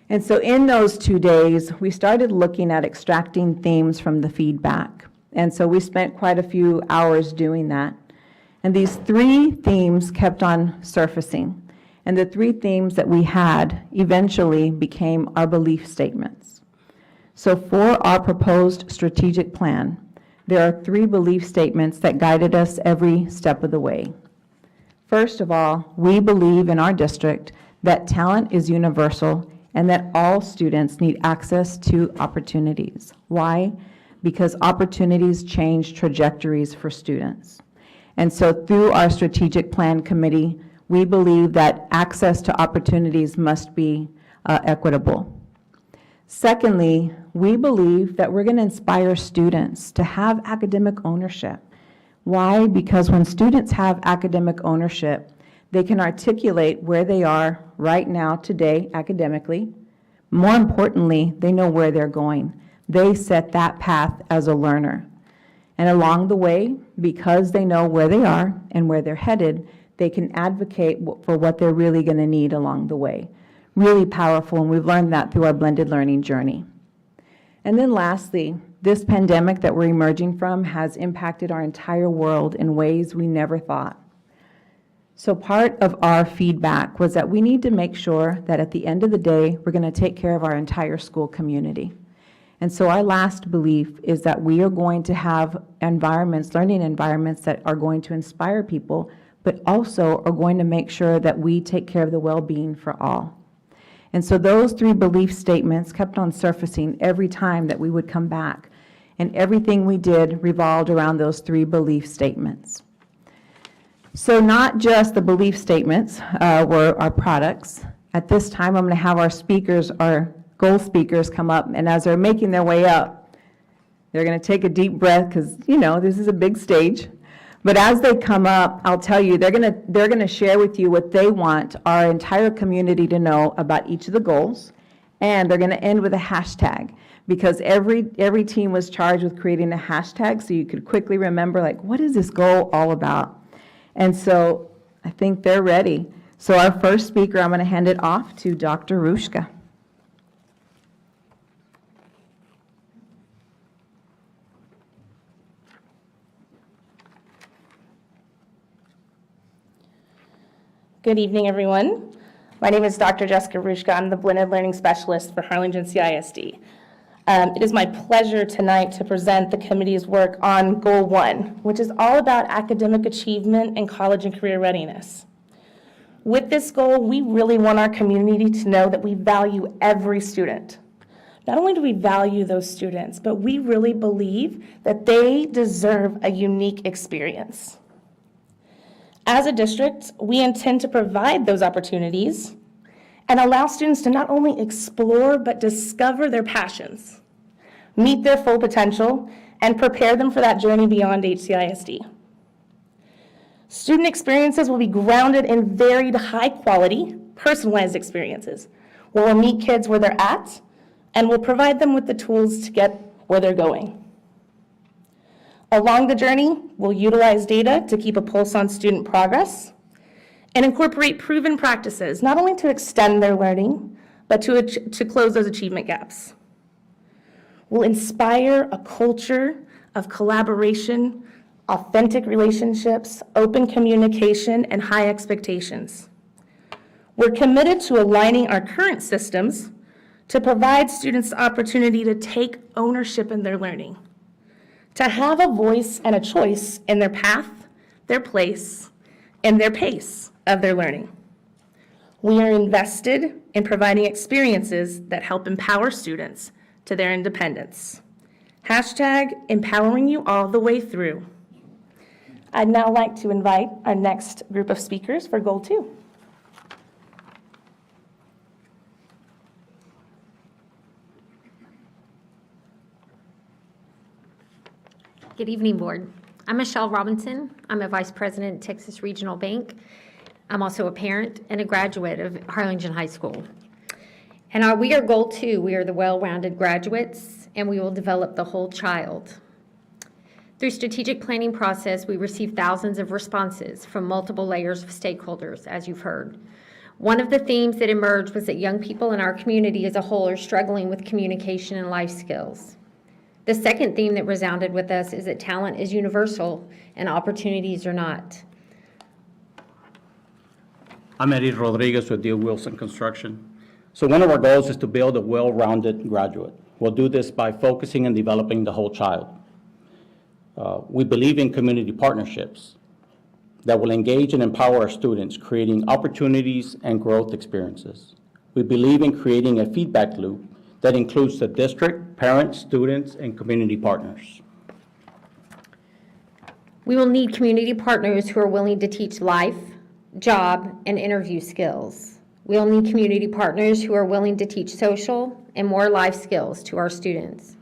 And so in those 2 days, we started looking at extracting themes from the feedback. And so we spent quite a few hours doing that. And these 3 themes kept on surfacing. And the 3 themes that we had eventually became our belief statements. So for our proposed strategic plan, there are 3 belief statements that guided us every step of the way. First of all, we believe in our district that talent is universal and that all students need access to opportunities. Why? Because opportunities change trajectories for students. And so through our strategic plan committee, we believe that access to opportunities must be equitable. Secondly, we believe that we're going to inspire students to have academic ownership. Why? Because when students have academic ownership, they can articulate where they are right now, today, academically. More importantly, they know where they're going. They set that path as a learner. And along the way, because they know where they are and where they're headed, they can advocate for what they're really going to need along the way. Really powerful, and we've learned that through our blended learning journey. And then lastly, this pandemic that we're emerging from has impacted our entire world in ways we never thought. So part of our feedback was that we need to make sure that at the end of the day, we're going to take care of our entire school community. And so our last belief is that we are going to have environments, learning environments that are going to inspire people, but also are going to make sure that we take care of the well-being for all. And so those 3 belief statements kept on surfacing every time that we would come back. And everything we did revolved around those 3 belief statements. So not just the belief statements were our products. At this time, I'm going to have our speakers, our goal speakers, come up. And as they're making their way up, they're going to take a deep breath because, you know, this is a big stage. But as they come up, I'll tell you, they're going to share with you what they want our entire community to know about each of the goals, and they're going to end with a hashtag, because every team was charged with creating a hashtag so you could quickly remember, like, what is this goal all about? And so I think they're ready. So our first speaker, I'm going to hand it off to Dr. Rushka. Good evening, everyone. My name is Dr. Jessica Rushka. I'm the Blended Learning Specialist for Harlingen CISD. It is my pleasure tonight to present the committee's work on Goal 1, which is all about academic achievement and college and career readiness. With this goal, we really want our community to know that we value every student. Not only do we value those students, but we really believe that they deserve a unique experience. As a district, we intend to provide those opportunities and allow students to not only explore but discover their passions, meet their full potential, and prepare them for that journey beyond HCISD. Student experiences will be grounded in varied, high-quality, personalized experiences, where we'll meet kids where they're at and we'll provide them with the tools to get where they're going. Along the journey, we'll utilize data to keep a pulse on student progress and incorporate proven practices, not only to extend their learning, but to close those achievement gaps. We'll inspire a culture of collaboration, authentic relationships, open communication, and high expectations. We're committed to aligning our current systems to provide students the opportunity to take ownership in their learning, to have a voice and a choice in their path, their place, and their pace of their learning. We are invested in providing experiences that help empower students to their independence. Hashtag empowering you all the way through. I'd now like to invite our next group of speakers for Goal 2. Good evening, Board. I'm Michelle Robinson. I'm a Vice President at Texas Regional Bank. I'm also a parent and a graduate of Harlingen High School. And we are goal 2. We are the well-rounded graduates, and we will develop the whole child. Through strategic planning process, we receive thousands of responses from multiple layers of stakeholders, as you've heard. One of the themes that emerged was that young people in our community as a whole are struggling with communication and life skills. The second theme that resounded with us is that talent is universal and opportunities are not. I'm Eddie Rodriguez with D.O. Wilson Construction. So one of our goals is to build a well-rounded graduate. We'll do this by focusing and developing the whole child. We believe in community partnerships that will engage and empower our students, creating opportunities and growth experiences. We believe in creating a feedback loop that includes the district, parents, students, and community partners. We will need community partners who are willing to teach life, job, and interview skills. We'll need community partners who are willing to teach social and more life skills to our students.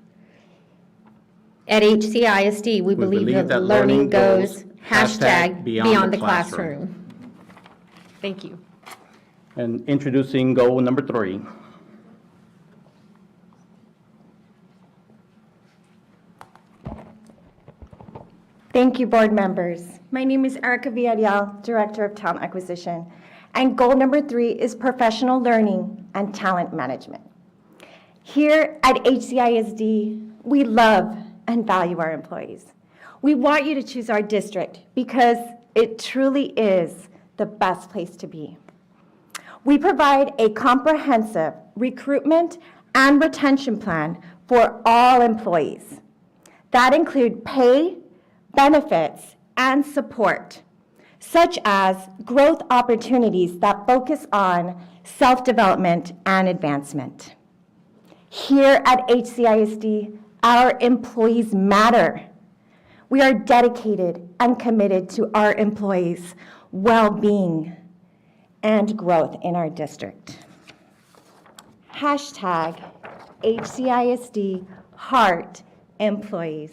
At HCISD, we believe that learning goes #beyond the classroom. Thank you. And introducing goal number 3. Thank you, board members. My name is Erica Villarreal, Director of Talent Acquisition, and goal number 3 is professional learning and talent management. Here at HCISD, we love and value our employees. We want you to choose our district because it truly is the best place to be. We provide a comprehensive recruitment and retention plan for all employees. That include pay, benefits, and support, such as growth opportunities that focus on self-development and advancement. Here at HCISD, our employees matter. We are dedicated and committed to our employees' well-being and growth in our district. #HCISD Heart Employees.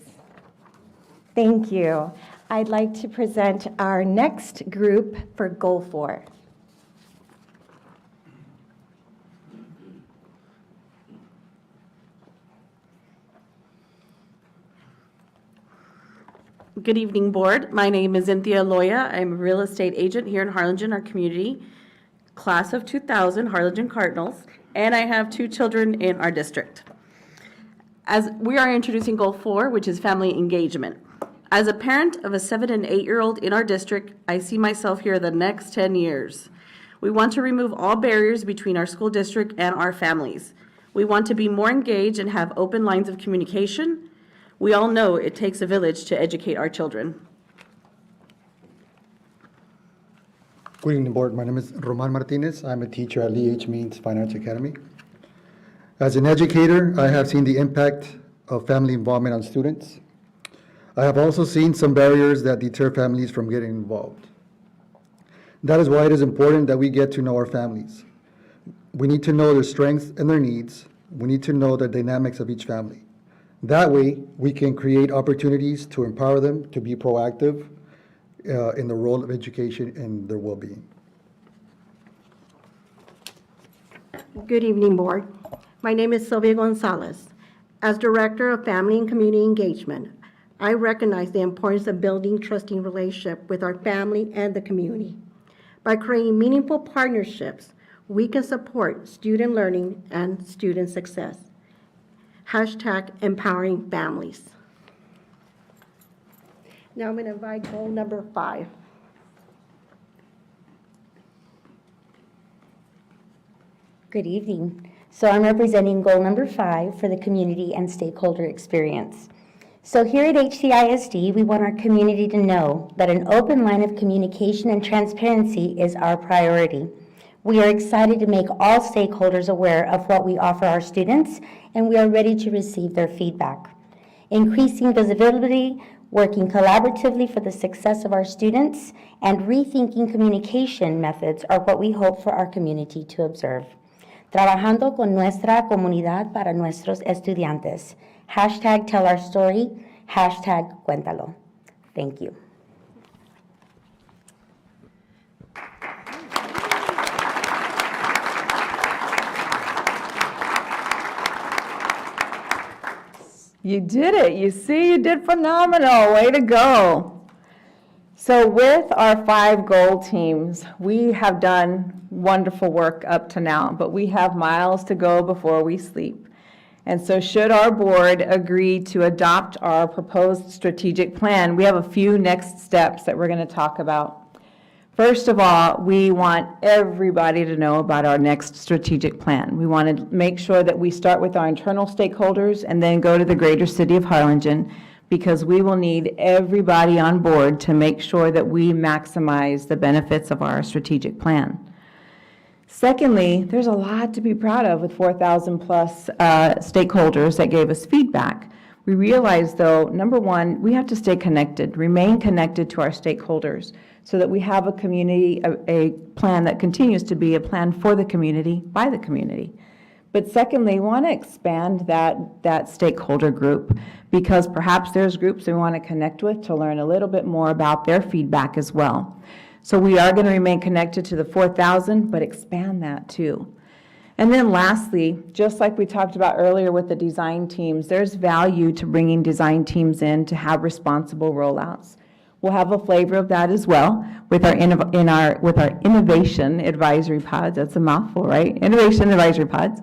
Thank you. I'd like to present our next group for Goal 4. Good evening, board. My name is Cynthia Loya. I'm a real estate agent here in Harlingen, our community, class of 2000, Harlingen Cardinals, and I have 2 children in our district. As we are introducing Goal 4, which is family engagement. As a parent of a 7- and 8-year-old in our district, I see myself here the next 10 years. We want to remove all barriers between our school district and our families. We want to be more engaged and have open lines of communication. We all know it takes a village to educate our children. Good evening, board. My name is Roman Martinez. I'm a teacher at Lee H. Means Fine Arts Academy. As an educator, I have seen the impact of family involvement on students. I have also seen some barriers that deter families from getting involved. That is why it is important that we get to know our families. We need to know their strengths and their needs. We need to know the dynamics of each family. That way, we can create opportunities to empower them to be proactive in the role of education and their well-being. Good evening, board. My name is Sylvia Gonzalez. As Director of Family and Community Engagement, I recognize the importance of building trusting relationship with our family and the community. By creating meaningful partnerships, we can support student learning and student success. #empowering families. Now I'm going to invite goal number 5. Good evening. So I'm representing goal number 5 for the community and stakeholder experience. So here at HCISD, we want our community to know that an open line of communication and transparency is our priority. We are excited to make all stakeholders aware of what we offer our students, and we are ready to receive their feedback. Increasing visibility, working collaboratively for the success of our students, and rethinking communication methods are what we hope for our community to observe. Trabajando con nuestra comunidad para nuestros estudiantes. #tell our story, #cuéntalo. Thank you. You did it. You see, you did phenomenal. Way to go. So with our 5 goal teams, we have done wonderful work up to now, but we have miles to go before we sleep. And so should our board agree to adopt our proposed strategic plan, we have a few next steps that we're going to talk about. First of all, we want everybody to know about our next strategic plan. We want to make sure that we start with our internal stakeholders and then go to the greater city of Harlingen, because we will need everybody on board to make sure that we maximize the benefits of our strategic plan. Secondly, there's a lot to be proud of with 4,000 plus stakeholders that gave us feedback. We realize, though, number one, we have to stay connected, remain connected to our stakeholders so that we have a community, a plan that continues to be a plan for the community, by the community. But secondly, we want to expand that stakeholder group, because perhaps there's groups we want to connect with to learn a little bit more about their feedback as well. So we are going to remain connected to the 4,000, but expand that too. And then lastly, just like we talked about earlier with the design teams, there's value to bringing design teams in to have responsible rollouts. We'll have a flavor of that as well with our innovation advisory pods. That's a mouthful, right? Innovation advisory pods.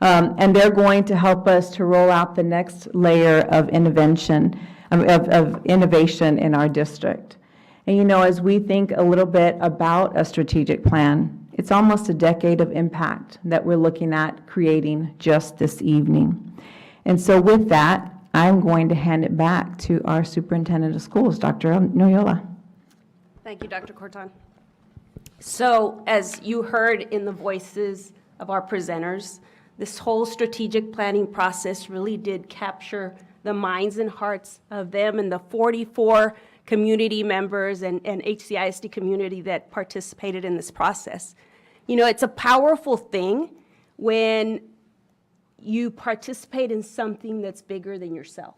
And they're going to help us to roll out the next layer of innovation in our district. And you know, as we think a little bit about a strategic plan, it's almost a decade of impact that we're looking at creating just this evening. And so with that, I'm going to hand it back to our superintendent of schools, Dr. Noyola. Thank you, Dr. Corton. So as you heard in the voices of our presenters, this whole strategic planning process really did capture the minds and hearts of them and the 44 community members and HCISD community that participated in this process. You know, it's a powerful thing when you participate in something that's bigger than yourself.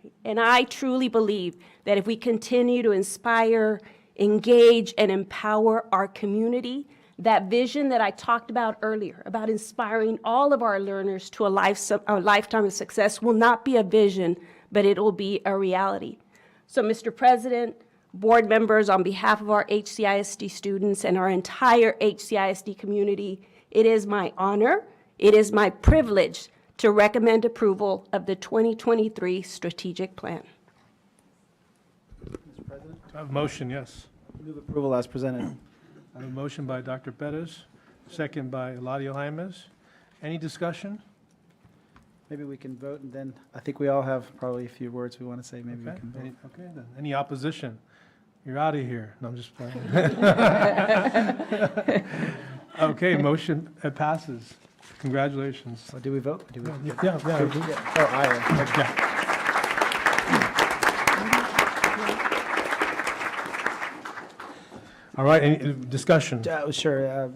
Right? And I truly believe that if we continue to inspire, engage, and empower our community, that vision that I talked about earlier, about inspiring all of our learners to a lifetime of success, will not be a vision, but it will be a reality. So, Mr. President, board members, on behalf of our HCISD students and our entire HCISD community, it is my honor, it is my privilege to recommend approval of the 2023 strategic plan. Mr. President? I have a motion, yes. Move approval as presented. I have a motion by Dr. Perez, second by Eladio Jaimes. Any discussion? Maybe we can vote, and then I think we all have probably a few words we want to say. Maybe we can vote. Okay, then. Any opposition? You're out of here. No, I'm just playing. Okay, motion passes. Congratulations. So do we vote? Do we? Yeah. Oh, aye. Yeah. All right, any discussion? Sure.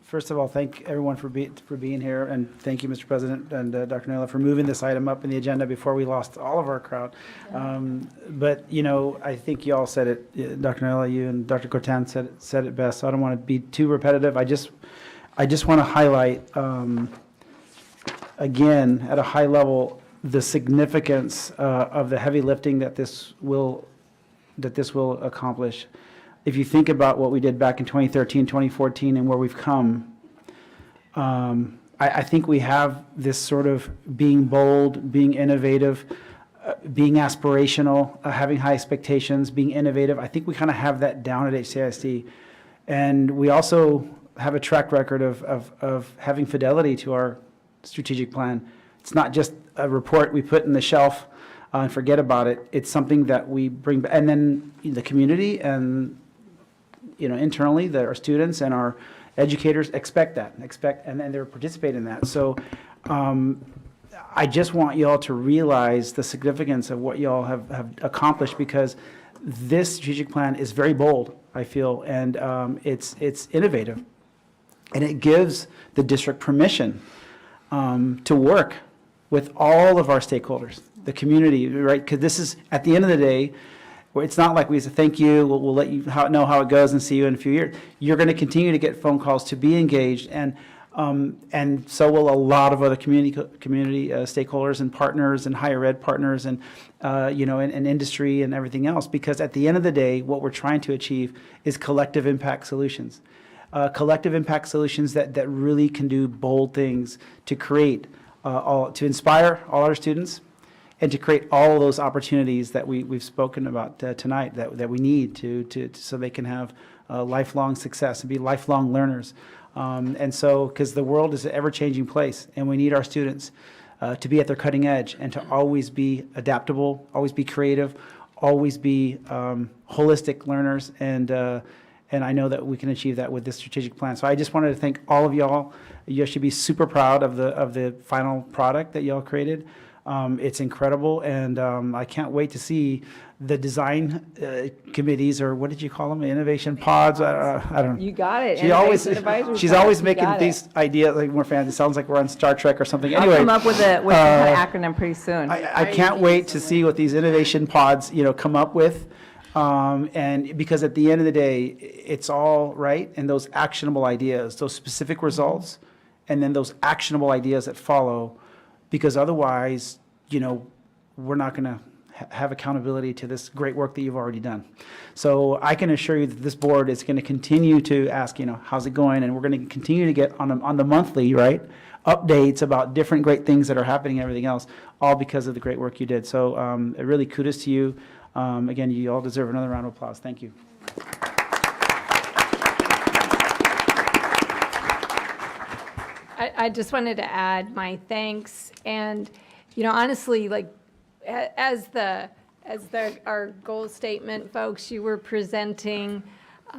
First of all, thank everyone for being here, and thank you, Mr. President and Dr. Noyola, for moving this item up in the agenda before we lost all of our crowd. But, you know, I think you all said it, Dr. Noyola, you and Dr. Cortan said it best, so I don't want to be too repetitive. I just want to highlight, again, at a high level, the significance of the heavy lifting that this will accomplish. If you think about what we did back in 2013, 2014, and where we've come, I think we have this sort of being bold, being innovative, being aspirational, having high expectations, being innovative. I think we kind of have that down at HCISD. And we also have a track record of having fidelity to our strategic plan. It's not just a report we put in the shelf and forget about it. It's something that we bring, and then the community and internally, our students and our educators expect that, and then they participate in that. So I just want you all to realize the significance of what you all have accomplished, because this strategic plan is very bold, I feel, and it's innovative, and it gives the district permission to work with all of our stakeholders, the community, right? Because this is, at the end of the day, it's not like we say, thank you, we'll let you know how it goes and see you in a few years. You're going to continue to get phone calls to be engaged. And And so will a lot of other community stakeholders and partners and higher ed partners and, and industry and everything else. Because at the end of the day, what we're trying to achieve is collective impact solutions. Collective impact solutions that really can do bold things to create, to inspire all our students and to create all those opportunities that we've spoken about tonight that we need so they can have lifelong success and be lifelong learners. And so, because the world is an ever-changing place, and we need our students to be at their cutting edge and to always be adaptable, always be creative, always be holistic learners, and I know that we can achieve that with this strategic plan. So I just wanted to thank all of y'all. You should be super proud of the final product that y'all created. It's incredible, and I can't wait to see the design committees, or what did you call them, innovation pods? I don't know. You got it. She's Innovation always pods. making these ideas like more fancy. It sounds like we're on Star Trek or something. I'll Anyway, come up with a acronym pretty soon. I can't wait to see what these innovation pods, come up with. And because at the end of the day, it's all right, and those actionable ideas, those specific results, and then those actionable ideas that follow, because otherwise, we're not going to have accountability to this great work that you've already done. So I can assure you that this board is going to continue to ask, how's it going? And we're going to continue to get on the monthly, right, updates about different great things that are happening and everything else, all because of the great work you did. So really kudos to you. Again, you all deserve another round of applause. Thank you. I just wanted to add my thanks, and honestly, like as our goal statement folks you were presenting,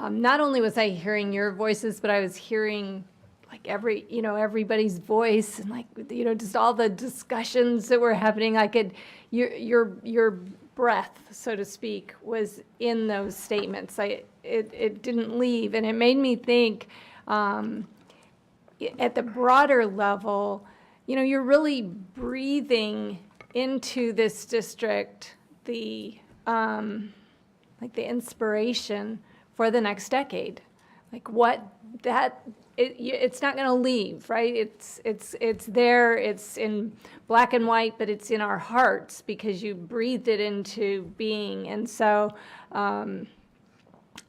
not only was I hearing your voices, but I was hearing like everybody's voice, and like just all the discussions that were happening. I could your breath, so to speak, was in those statements. It didn't leave, and it made me think at the broader level, you're really breathing into this district the inspiration for the next decade. Like it's not going to leave, right? It's there. It's in black and white, but it's in our hearts because you breathed it into being. And so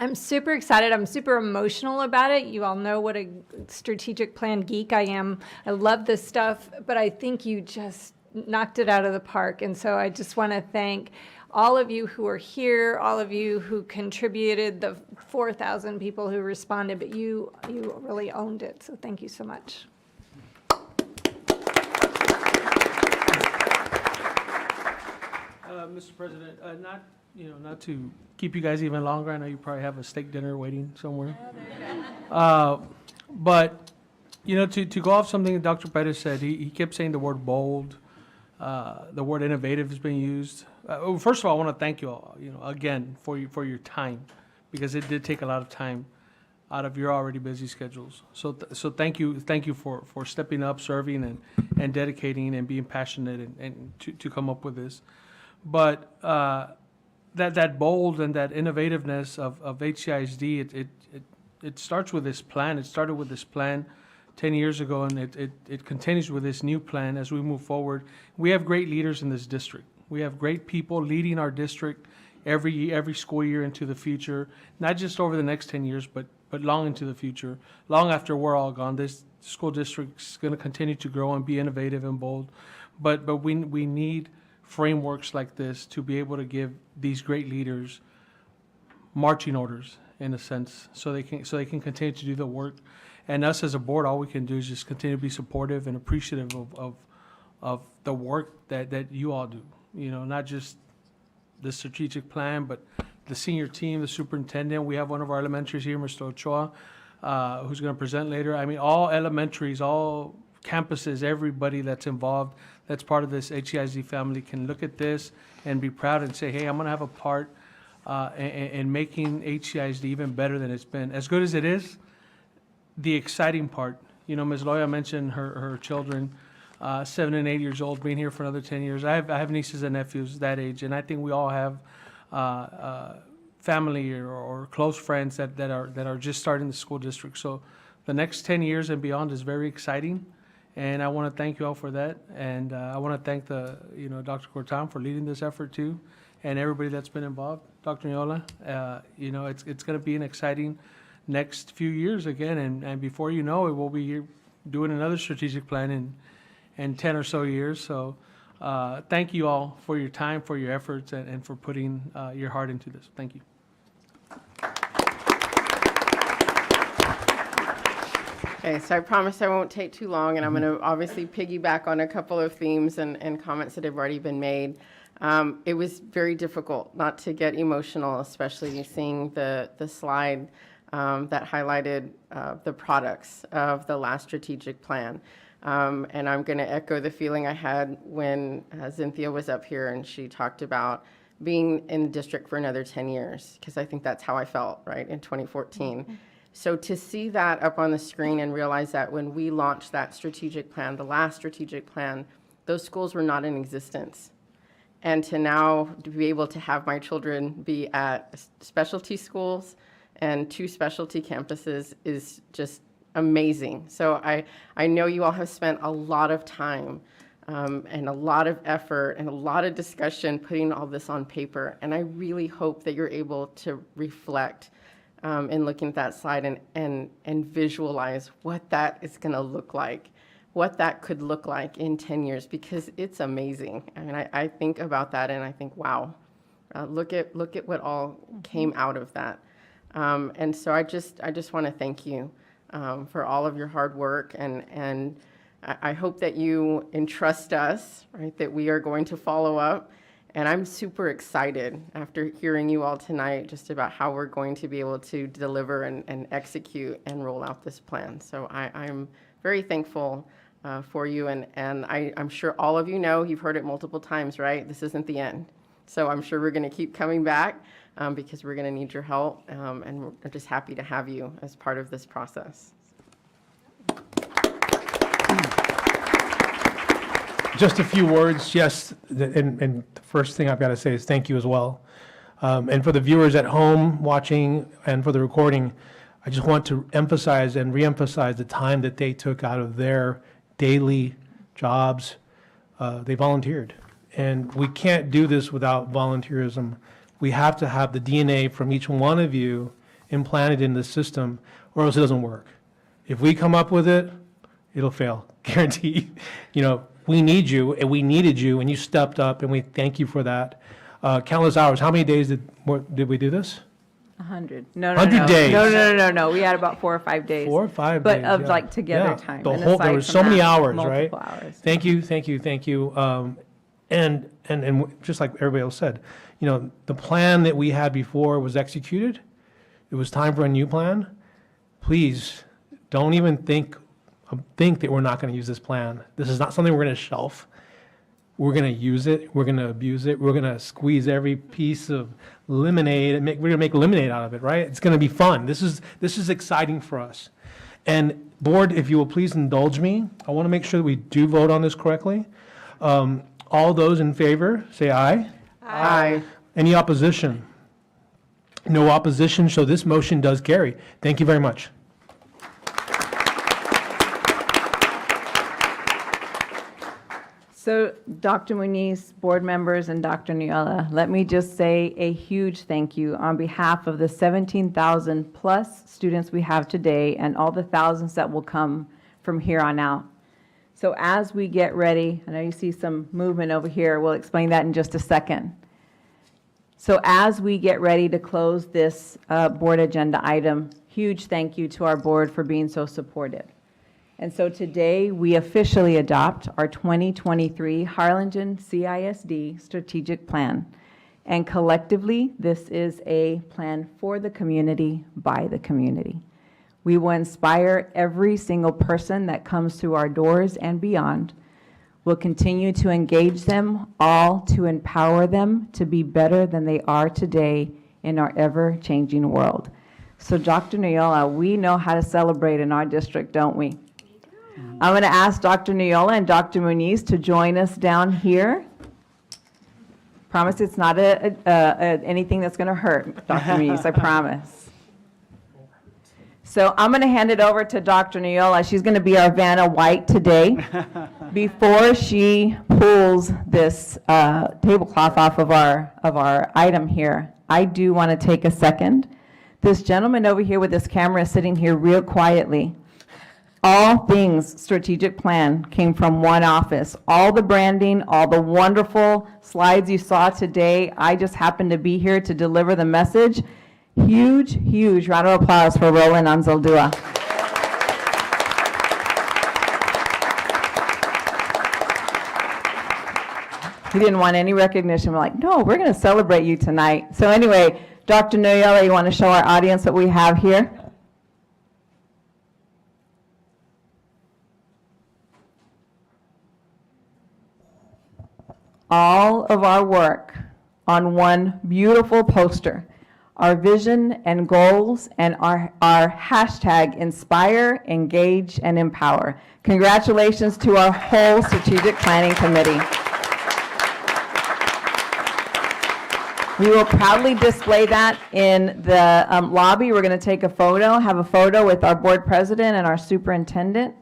I'm super excited. I'm super emotional about it. You all know what a strategic plan geek I am. I love this stuff, but I think you just knocked it out of the park. And so I just want to thank all of you who are here, all of you who contributed, the 4,000 people who responded, but you really owned it. So thank you so much. Mr. President, not to keep you guys even longer. I know you probably have a steak dinner waiting somewhere. But, to go off something that Dr. Pettis said, he kept saying the word bold, the word innovative has been used. First of all, I want to thank you all, again, for your time, because it did take a lot of time out of your already busy schedules. So thank you for stepping up, serving, and dedicating and being passionate and to come up with this. But that bold and that innovativeness of HCISD, it starts with this plan. It started with this plan 10 years ago, and it continues with this new plan as we move forward. We have great leaders in this district. We have great people leading our district every school year into the future, not just over the next 10 years, but long into the future, long after we're all gone. This school district is going to continue to grow and be innovative and bold. But we need frameworks like this to be able to give these great leaders marching orders, in a sense, so they can continue to do the work. And us as a board, all we can do is just continue to be supportive and appreciative of the work that you all do. Not just the strategic plan, but the senior team, the superintendent. We have one of our elementaries here, Mr. Ochoa, who's going to present later. I mean, all elementaries, all campuses, everybody that's involved, that's part of this HCISD family can look at this and be proud and say, hey, I'm going to have a part in making HCISD even better than it's been. As good as it is, the exciting part, Ms. Loya mentioned her children, 7 and 8 years old, being here for another 10 years. I have nieces and nephews that age, and I think we all have family or close friends that are just starting the school district. So the next 10 years and beyond is very exciting, and I want to thank you all for that. And I want to thank Dr. Cortan for leading this effort too, and everybody that's been involved. Dr. Niola, it's going to be an exciting next few years again, and before you know it, we'll be here doing another strategic plan in 10 or so years. So thank you all for your time, for your efforts, and for putting your heart into this. Thank you. Okay, so I promise I won't take too long, and I'm going to obviously piggyback on a couple of themes and comments that have already been made. It was very difficult not to get emotional, especially seeing the slide that highlighted the products of the last strategic plan. And I'm going to echo the feeling I had when Cynthia was up here and she talked about being in the district for another 10 years, because I think that's how I felt, right, in 2014. So to see that up on the screen and realize that when we launched that strategic plan, the last strategic plan, those schools were not in existence. And to now to be able to have my children be at specialty schools and 2 specialty campuses is just amazing. So I know you all have spent a lot of time and a lot of effort and a lot of discussion putting all this on paper. And I really hope that you're able to reflect in looking at that slide and visualize what that is going to look like, what that could look like in 10 years, because it's amazing. I mean, I think about that and I think, wow, look at what all came out of that. And so I just want to thank you for all of your hard work, and I hope that you entrust us, right, that we are going to follow up. And I'm super excited after hearing you all tonight just about how we're going to be able to deliver and execute and roll out this plan. So I'm very thankful for you, and I'm sure all of you know, you've heard it multiple times, right? This isn't the end. So I'm sure we're going to keep coming back because we're going to need your help, and we're just happy to have you as part of this process. Just a few words, yes, and the first thing I've got to say is thank you as well. And for the viewers at home watching and for the recording, I just want to emphasize and reemphasize the time that they took out of their daily jobs. They volunteered. And we can't do this without volunteerism. We have to have the DNA from each one of you implanted in the system, or else it doesn't work. If we come up with it, it'll fail, guaranteed. We need you, and we needed you, and you stepped up, and we thank you for that. Countless hours. How many days did we do this? 100. No, 100 days. No. We had about 4 or 5 days. 4 or 5 but days. But of yeah. like together Yeah. time. The And whole, aside there was from so many that, hours, right? multiple hours. Thank you. And just like everybody else said, the plan that we had before was executed. It was time for a new plan. Please don't even think that we're not going to use this plan. This is not something we're going to shelf. We're going to use it. We're going to abuse it. We're going to squeeze every piece of lemonade and we're going to make lemonade out of it, right? It's going to be fun. This is exciting for us. And board, if you will please indulge me, I want to make sure that we do vote on this correctly. All those in favor, say aye. Aye. Any opposition? No opposition, so this motion does carry. Thank you very much. So Dr. Muniz, board members, and Dr. Niola, let me just say a huge thank you on behalf of the 17,000 plus students we have today and all the thousands that will come from here on out. So as we get ready, I know you see some movement over here, we'll explain that in just a second. So as we get ready to close this board agenda item, huge thank you to our board for being so supportive. And so today, we officially adopt our 2023 Harlingen CISD Strategic Plan. And collectively, this is a plan for the community, by the community. We will inspire every single person that comes through our doors and beyond. We'll continue to engage them all to empower them to be better than they are today in our ever-changing world. So Dr. Niola, we know how to celebrate in our district, don't we? I'm going to ask Dr. Niola and Dr. Muniz to join us down here. Promise it's not anything that's going to hurt, Dr. Muniz, I promise. So I'm going to hand it over to Dr. Neola. She's going to be our Vanna White today. Before she pulls this tablecloth off of our item here, I do want to take a second. This gentleman over here with this camera is sitting here real quietly. All things strategic plan came from one office. All the branding, all the wonderful slides you saw today, I just happened to be here to deliver the message. Huge, huge round of applause for Roland Anzaldúa. He didn't want any recognition. We're like, no, we're going to celebrate you tonight. So anyway, Dr. Noyola, you want to show our audience what we have here? All of our work on one beautiful poster. Our vision and goals and our hashtag inspire, engage, and empower. Congratulations to our whole strategic planning committee. We will proudly display that in the lobby. We're going to take a photo, have a photo with our board president and our superintendent.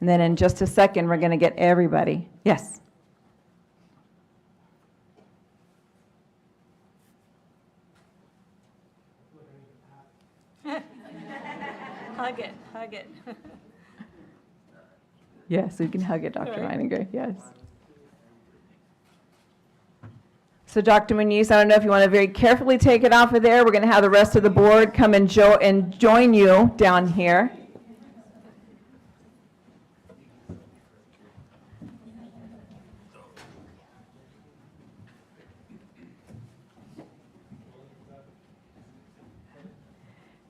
And then in just a second, we're going to get everybody. Yes. Hug it, hug it. Yes, we can hug it, Dr. Meininger, yes. So Dr. Muniz, I don't know if you want to very carefully take it off of there. We're going to have the rest of the board come and join you down here.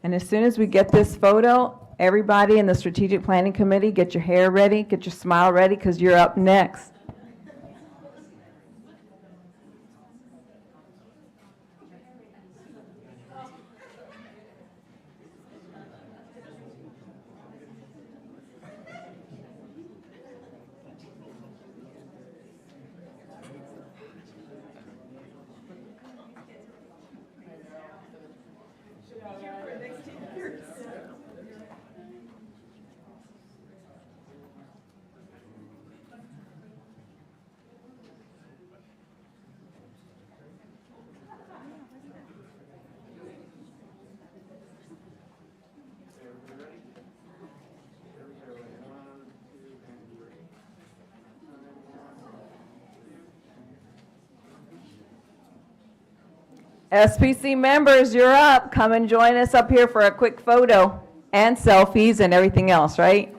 And as soon as we get this photo, everybody in the Strategic Planning Committee, get your hair ready, get your smile ready, because you're up next. SPC members, you're up. Come and join us up here for a quick photo and selfies and everything else, right?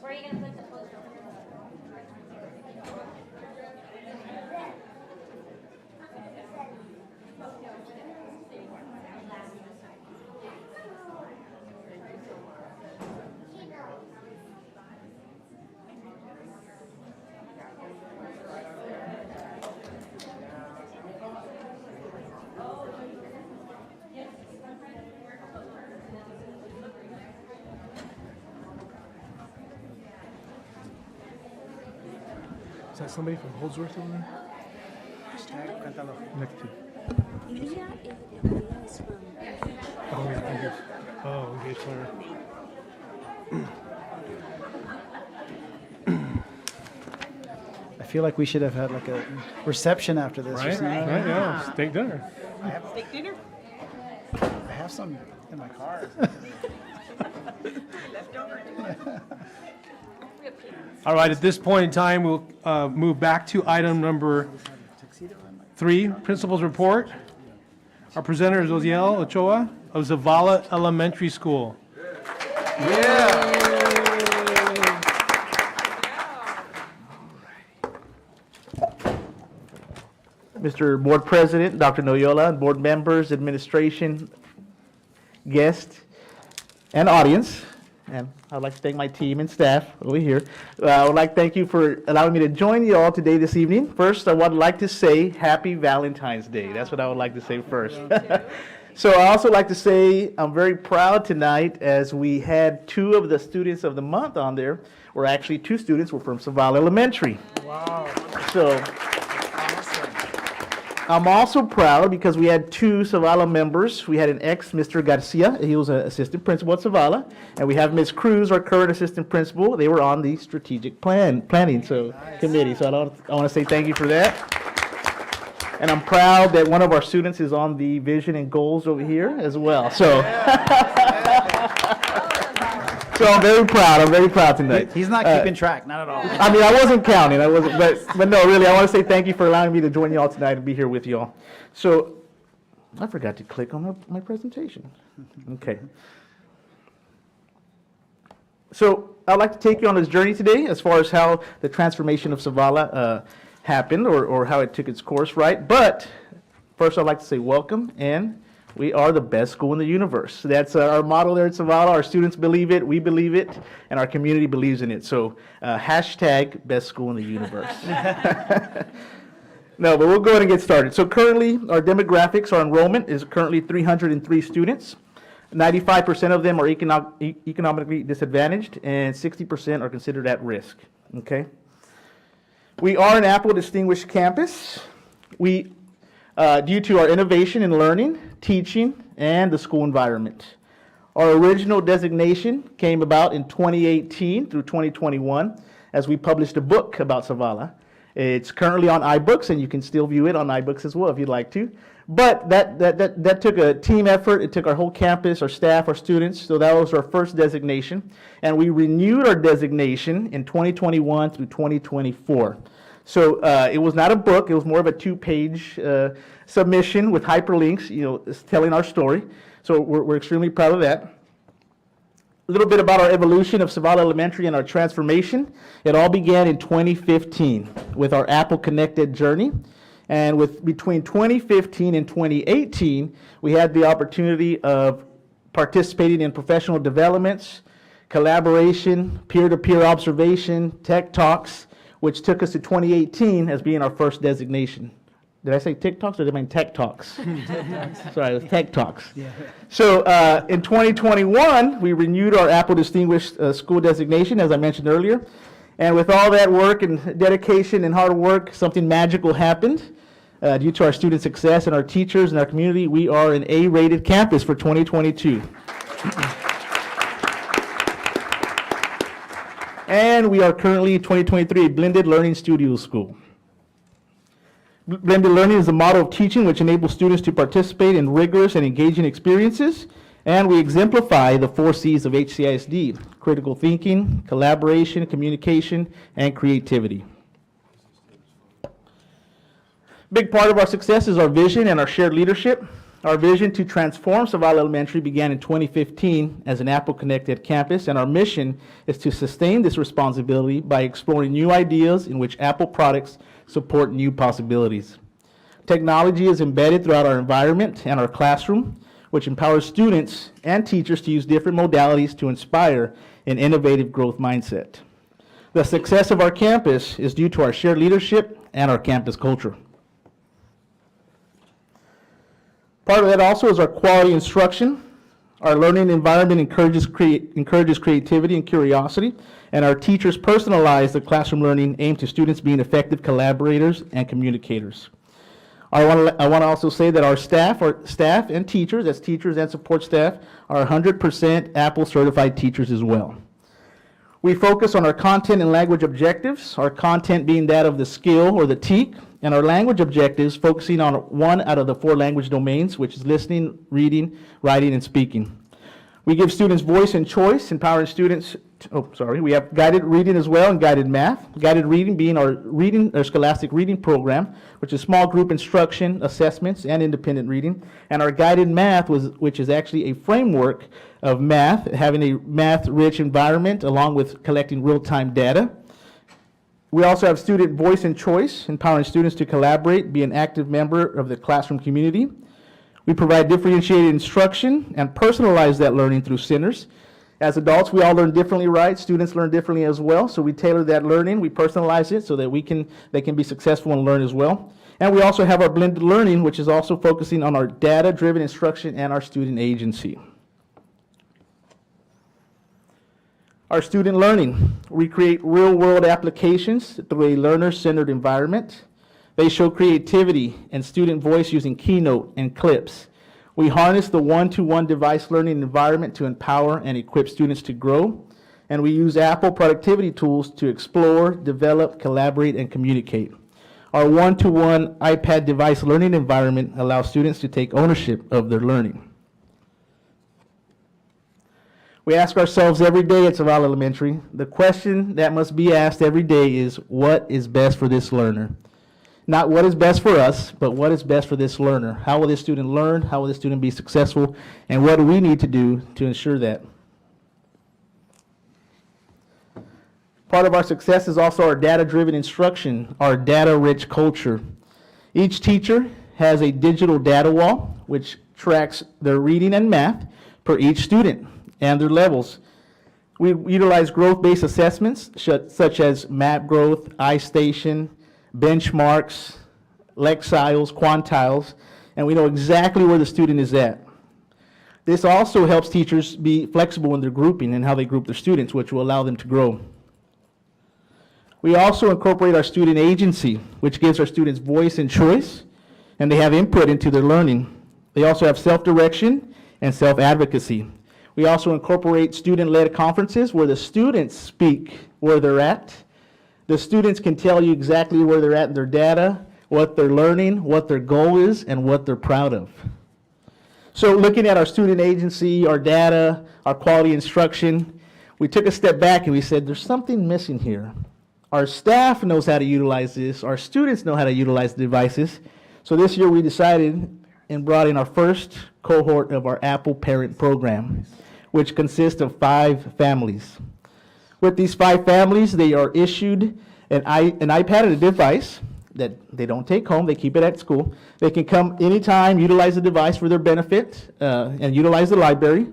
Where are you going to put the poster? Is that somebody from Holdsworth over there? Next to. Oh, yeah, I guess. Oh, okay, sorry. I feel like we should have had like a reception after this. or Right? something. Right, yeah, steak dinner. Steak dinner? I have some in my car. All right, at this point in time, we'll move back to item number 3, Principal's Report. Our presenter is Oziel Ochoa of Zavala Elementary School. Mr. Board President, Dr. Noyola, board members, administration, guests, and audience. And I'd like to thank my team and staff over here. I would like to thank you for allowing me to join you all today this evening. First, I would like to say Happy Valentine's Day. That's what I would like to say first. So I also like to say I'm very proud tonight as we had 2 of the students of the month on there. Or actually 2 students were from Zavala Elementary. Wow. So I'm also proud because we had 2 Zavala members. We had an Mr. Garcia, he was an assistant principal at Zavala, and we have Ms. Cruz, our current assistant principal. They were on the strategic planning committee. So I want to say thank you for that. And I'm proud that one of our students is on the vision and goals over here as well. So, so I'm very proud. I'm very proud tonight. He's not keeping track, not at all. I mean, I wasn't counting. But no, really, I want to say thank you for allowing me to join you all tonight and be here with you all. So, I forgot to click on my presentation. Okay. So, I'd like to take you on this journey today as far as how the transformation of Zavala happened or how it took its course, right? But first, I'd like to say welcome, and we are the best school in the universe. That's our motto there at Zavala. Our students believe it, we believe it, and our community believes in it. So hashtag best school in the universe. No, but we'll go ahead and get started. So currently, our demographics, our enrollment is currently 303 students. 95% of them are economically disadvantaged, and 60% are considered at risk. Okay? We are an Apple Distinguished Campus. We, due to our innovation in learning, teaching, and the school environment. Our original designation came about in 2018 through 2021 as we published a book about Zavala. It's currently on iBooks, and you can still view it on iBooks as well if you'd like to. But that took a team effort. It took our whole campus, our staff, our students. So that was our first designation. And we renewed our designation in 2021 through 2024. So it was not a book. It was more of a 2-page submission with hyperlinks, telling our story. So we're extremely proud of that. A little bit about our evolution of Zavala Elementary and our transformation. It all began in 2015 with our Apple Connected journey. And between 2015 and 2018, we had the opportunity of participating in professional developments, collaboration, peer-to-peer observation, tech talks, which took us to 2018 as being our first designation. Did I say TikToks or did I mean Tech Talks? Sorry, it was Tech Talks. So in 2021, we renewed our Apple Distinguished School designation, as I mentioned earlier. And with all that work and dedication and hard work, something magical happened. Due to our student success and our teachers and our community, we are an A-rated campus for 2022. And we are currently 2023 a blended learning studio school. Blended learning is a model of teaching which enables students to participate in rigorous and engaging experiences, and we exemplify the 4 C's of HCISD: critical thinking, collaboration, communication, and creativity. Big part of our success is our vision and our shared leadership. Our vision to transform Zavala Elementary began in 2015 as an Apple Connected campus, and our mission is to sustain this responsibility by exploring new ideas in which Apple products support new possibilities. Technology is embedded throughout our environment and our classroom, which empowers students and teachers to use different modalities to inspire an innovative growth mindset. The success of our campus is due to our shared leadership and our campus culture. Part of that also is our quality instruction. Our learning environment encourages creativity and curiosity, and our teachers personalize the classroom learning aimed to students being effective collaborators and communicators. I want to also say that our staff and teachers, as teachers and support staff, are 100% Apple certified teachers as well. We focus on our content and language objectives, our content being that of the skill or the TEAC, and our language objectives focusing on 1 out of the 4 language domains, which is listening, reading, writing, and speaking. We give students voice and choice, empowering students. We have guided reading as well and guided math. Guided reading being our scholastic reading program, which is small group instruction, assessments, and independent reading. And our guided math, which is actually a framework of math, having a math-rich environment along with collecting real-time data. We also have student voice and choice, empowering students to collaborate, be an active member of the classroom community. We provide differentiated instruction and personalize that learning through centers. As adults, we all learn differently, right? Students learn differently as well. So we tailor that learning, we personalize it so that they can be successful and learn as well. And we also have our blended learning, which is also focusing on our data-driven instruction and our student agency. Our student learning. We create real-world applications through a learner-centered environment. They show creativity and student voice using Keynote and Clips. We harness the one-to-one device learning environment to empower and equip students to grow. And we use Apple productivity tools to explore, develop, collaborate, and communicate. Our one-to-one iPad device learning environment allows students to take ownership of their learning. We ask ourselves every day at Zavala Elementary, the question that must be asked every day is, what is best for this learner? Not what is best for us, but what is best for this learner. How will this student learn? How will this student be successful? And what do we need to do to ensure that? Part of our success is also our data-driven instruction, our data-rich culture. Each teacher has a digital data wall, which tracks their reading and math per each student and their levels. We utilize growth-based assessments such as map growth, iStation, benchmarks, Lexiles, quantiles, and we know exactly where the student is at. This also helps teachers be flexible in their grouping and how they group their students, which will allow them to grow. We also incorporate our student agency, which gives our students voice and choice, and they have input into their learning. They also have self-direction and self-advocacy. We also incorporate student-led conferences where the students speak where they're at. The students can tell you exactly where they're at in their data, what they're learning, what their goal is, and what they're proud of. So looking at our student agency, our data, our quality instruction, we took a step back and we said, there's something missing here. Our staff knows how to utilize this. Our students know how to utilize the devices. So this year we decided and brought in our first cohort of our Apple Parent Program, which consists of 5 families. With these 5 families, they are issued an iPad and a device that they don't take home, they keep it at school. They can come anytime, utilize the device for their benefit, and utilize the library.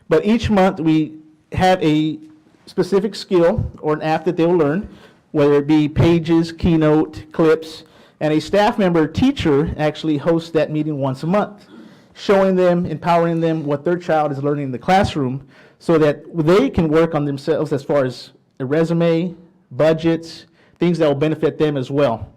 But each month we have a specific skill or an app that they'll learn, whether it be Pages, Keynote, Clips, And a staff member or teacher actually hosts that meeting once a month, showing them, empowering them what their child is learning in the classroom so that they can work on themselves as far as a resume, budgets, things that will benefit them as well.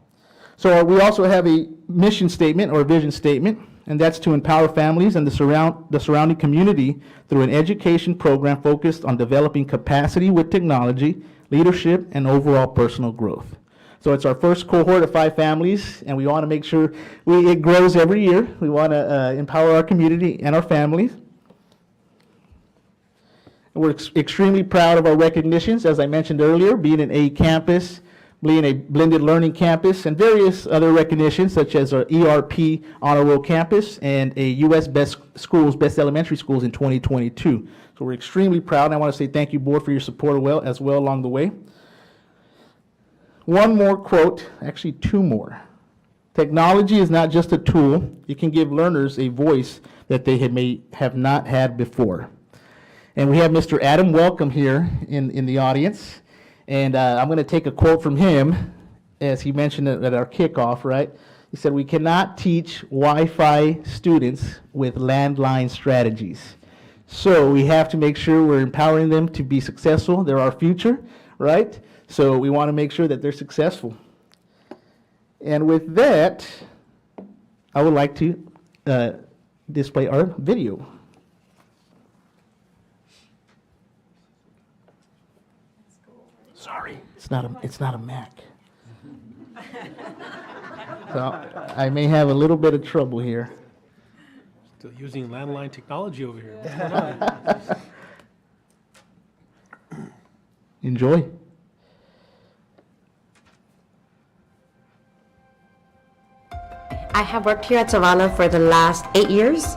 So we also have a mission statement or a vision statement, and that's to empower families and the surrounding community through an education program focused on developing capacity with technology, leadership, and overall personal growth. So it's our first cohort of 5 families, and we want to make sure it grows every year. We want to empower our community and our families. We're extremely proud of our recognitions, as I mentioned earlier, being an A campus, being a blended learning campus, and various other recognitions such as our ERP Honor Roll campus and a U.S. Best Elementary Schools in 2022. So we're extremely proud, and I want to say thank you, board, for your support as well along the way. One more quote, actually 2 more. Technology is not just a tool. It can give learners a voice that they may have not had before. And we have Mr. Adam Welcome here in the audience. And I'm going to take a quote from him, as he mentioned at our kickoff, right? He said, "We cannot teach Wi-Fi students with landline strategies." So we have to make sure we're empowering them to be successful. They're our future, right? So we want to make sure that they're successful. And with that, I would like to display our video. Sorry, it's not a Mac. So I may have a little bit of trouble here. Still using landline technology over here. What's going on? Enjoy. I have worked here at Zavala for the last 8 years,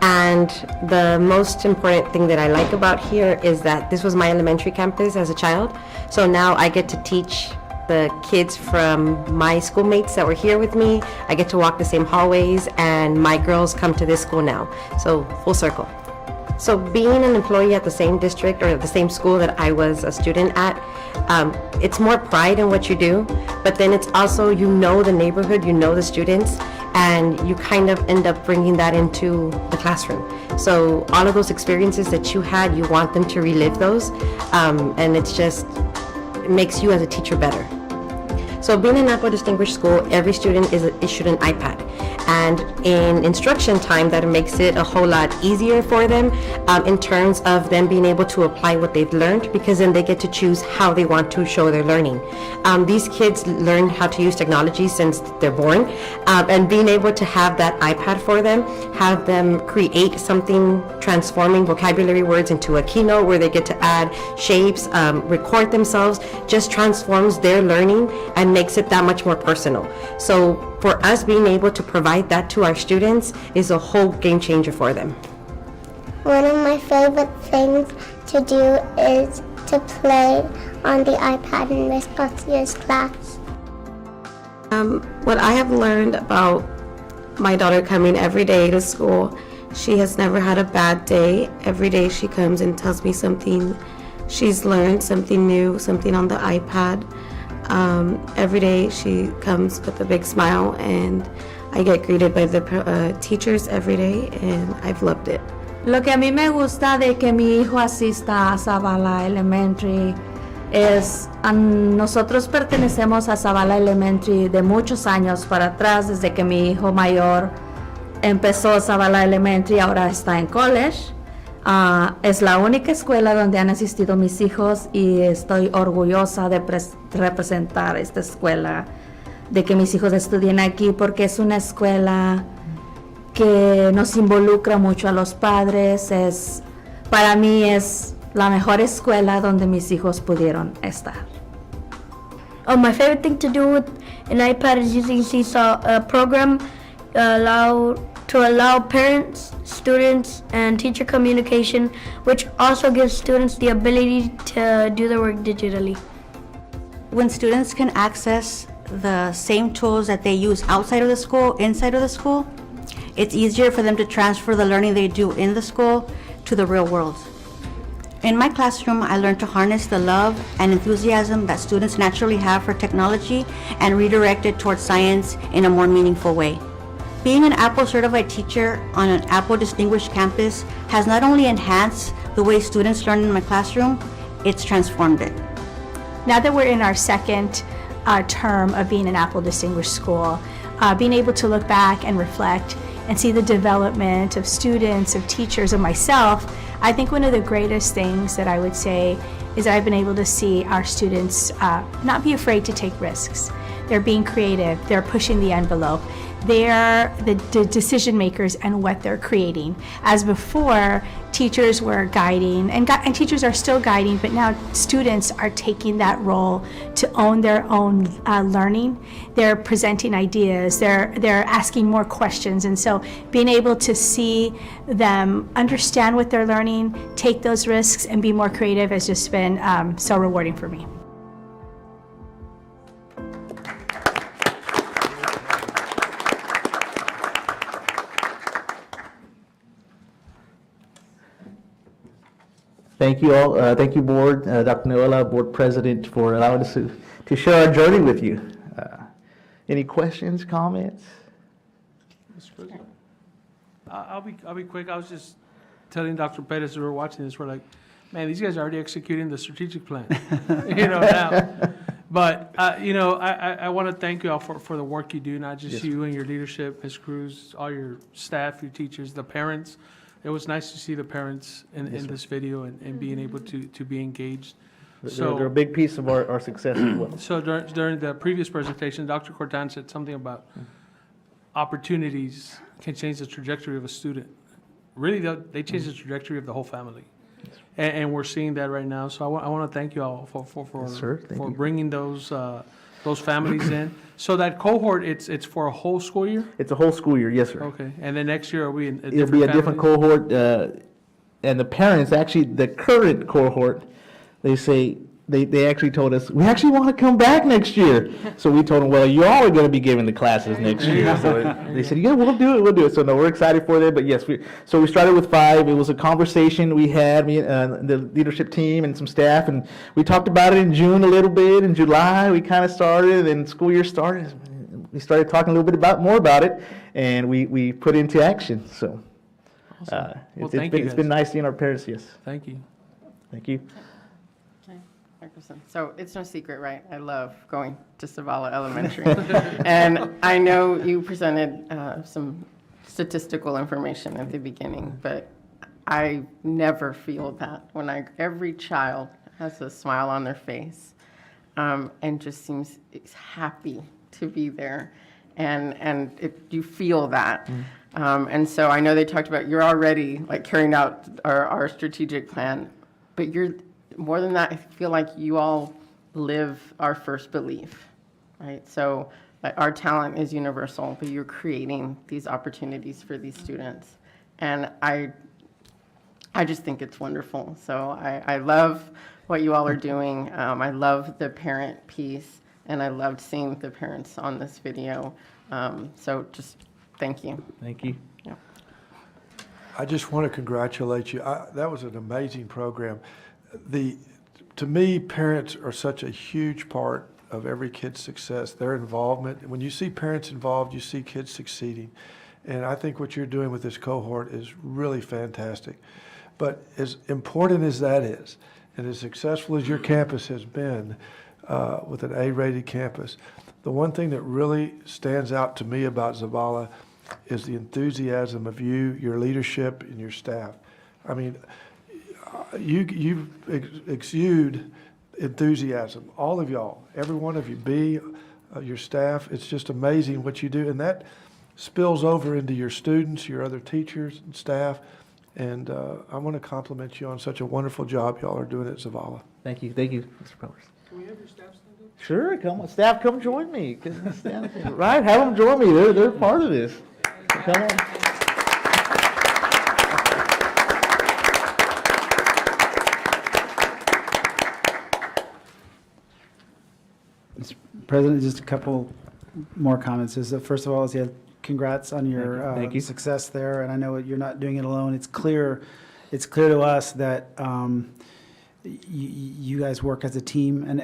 and the most important thing that I like about here is that this was my elementary campus as a child, so now I get to teach the kids from my schoolmates that were here with me. I get to walk the same hallways, and my girls come to this school now, so full circle. So being an employee at the same district or the same school that I was a student at, it's more pride in what you do, but then it's also, you know the neighborhood, you know the students, and you kind of end up bringing that into the classroom. So all of those experiences that you had, you want them to relive those, and it makes you as a teacher better. So being an Apple Distinguished School, every student is issued an iPad. And in instruction time, that makes it a whole lot easier for them in terms of them being able to apply what they've learned, because then they get to choose how they want to show their learning. These kids learn how to use technology since they're born, and being able to have that iPad for them, have them create something, transforming vocabulary words into a keynote where they get to add shapes, record themselves, just transforms their learning and makes it that much more personal. So for us, being able to provide that to our students is a whole game changer for them. One of my favorite things to do is to play on the iPad in Miss Garcia's class. What I have learned about my daughter coming every day to school, she has never had a bad day. Every day she comes and tells me something she's learned, something new, something on the iPad. Every day she comes with a big smile, and I get greeted by the teachers every day, and I've loved it. Lo que a mí me gusta de que mi hijo asista a Zavala Elementary es, nosotros pertenecemos a Zavala Elementary de muchos años para atrás, desde que mi hijo mayor empezó Zavala Elementary, ahora está en college. Es la única escuela donde han asistido mis hijos y estoy orgullosa de representar esta escuela, de que mis hijos estudien aquí, porque es una escuela que nos involucra mucho a los padres. Para mí es la mejor escuela donde mis hijos pudieron estar. My favorite thing to do with an iPad is using Seesaw program to allow parents, students, and teacher communication, which also gives students the ability to do their work digitally. When students can access the same tools that they use outside of the school, inside of the school, it's easier for them to transfer the learning they do in the school to the real world. In my classroom, I learned to harness the love and enthusiasm that students naturally have for technology and redirect it towards science in a more meaningful way. Being an Apple certified teacher on an Apple distinguished campus has not only enhanced the way students learn in my classroom, it's transformed it. Now that we're in our second term of being an Apple Distinguished School, being able to look back and reflect and see the development of students, of teachers, of myself, I think one of the greatest things that I would say is that I've been able to see our students not be afraid to take risks. They're being creative, they're pushing the envelope. They're the decision makers and what they're creating. As before, teachers were guiding, and teachers are still guiding, but now students are taking that role to own their own learning. They're presenting ideas, they're asking more questions, and so being able to see them understand what they're learning, take those risks, and be more creative has just been so rewarding for me. Thank you all. Thank you, Board, Dr. Noella, Board President, for allowing us to share our journey with you. Any questions, comments? Mr. President? I'll be quick. I was just telling Dr. Pettis as we were watching this, we're like, man, these guys are already executing the strategic plan, now. But, I want to thank you all for the work you do, not just you and your leadership, Ms. Cruz, all your staff, your teachers, the parents. It was nice to see the parents in this video and being able to be engaged. They're a big piece of our success as well. So during the previous presentation, Dr. Cortan said something about opportunities can change the trajectory of a student. Really, they change the trajectory of the whole family. And we're seeing that right now. So I want to thank you all for bringing those families in. So that cohort, it's for a whole school year? It's a whole school year, yes, sir. Okay, and then next year, are we in a different It'll be a different families? cohort, and the parents, actually, the current cohort, they actually told us, we actually want to come back next year. So we told them, well, you all are going to be giving the classes next year. So they said, yeah, we'll do it. So no, we're excited for that. But yes, so we started with 5. It was a conversation we had, the leadership team and some staff, and we talked about it in June a little bit. In July, we kind of started, and school year started. We started talking a little bit more about it, and we put into action. So Awesome. it's been nice seeing our parents, yes. Thank you. Thank you. So it's no secret, right? I love going to Zavala Elementary. And I know you presented some statistical information at the beginning, but I never feel that when every child has a smile on their face and just seems happy to be there. And you feel that. And so I know they talked about you're already carrying out our strategic plan, but more than that, I feel like you all live our first belief, right? So our talent is universal, but you're creating these opportunities for these students. And I just think it's wonderful. So I love what you all are doing. I love the parent piece, and I loved seeing the parents on this video. So just thank you. Thank you. Yeah. I just want to congratulate you. That was an amazing program. To me, parents are such a huge part of every kid's success, their involvement. When you see parents involved, you see kids succeeding. And I think what you're doing with this cohort is really fantastic. But as important as that is, and as successful as your campus has been with an A-rated campus, the one thing that really stands out to me about Zavala is the enthusiasm of you, your leadership, and your staff. I mean, you exude enthusiasm, all of y'all, every one of you, your staff. It's just amazing what you do, and that spills over into your students, your other teachers and staff, and I want to compliment you on such a wonderful job y'all are doing at Zavala. Thank you, Mr. Powers. Can we have your staff stand up? Sure, come on, staff, come join me. Right, have them join me. They're part of this. Come on. Mr. President, just a couple more comments. First of all, congrats on your Thank you. success there, and I know you're not doing it alone. It's clear to us that you guys work as a team, and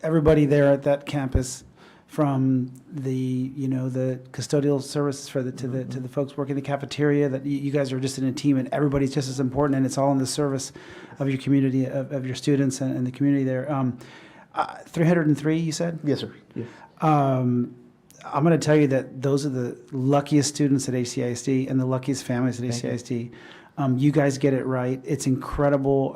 everybody there at that campus, from the the custodial services to the folks working in the cafeteria, that you guys are just in a team, and everybody's just as important, and it's all in the service of your community, of your students and the community there. 303, you said? Yes, sir. Yes. I'm going to tell you that those are the luckiest students at ACISD and the luckiest families at ACISD. You guys get it right. It's incredible.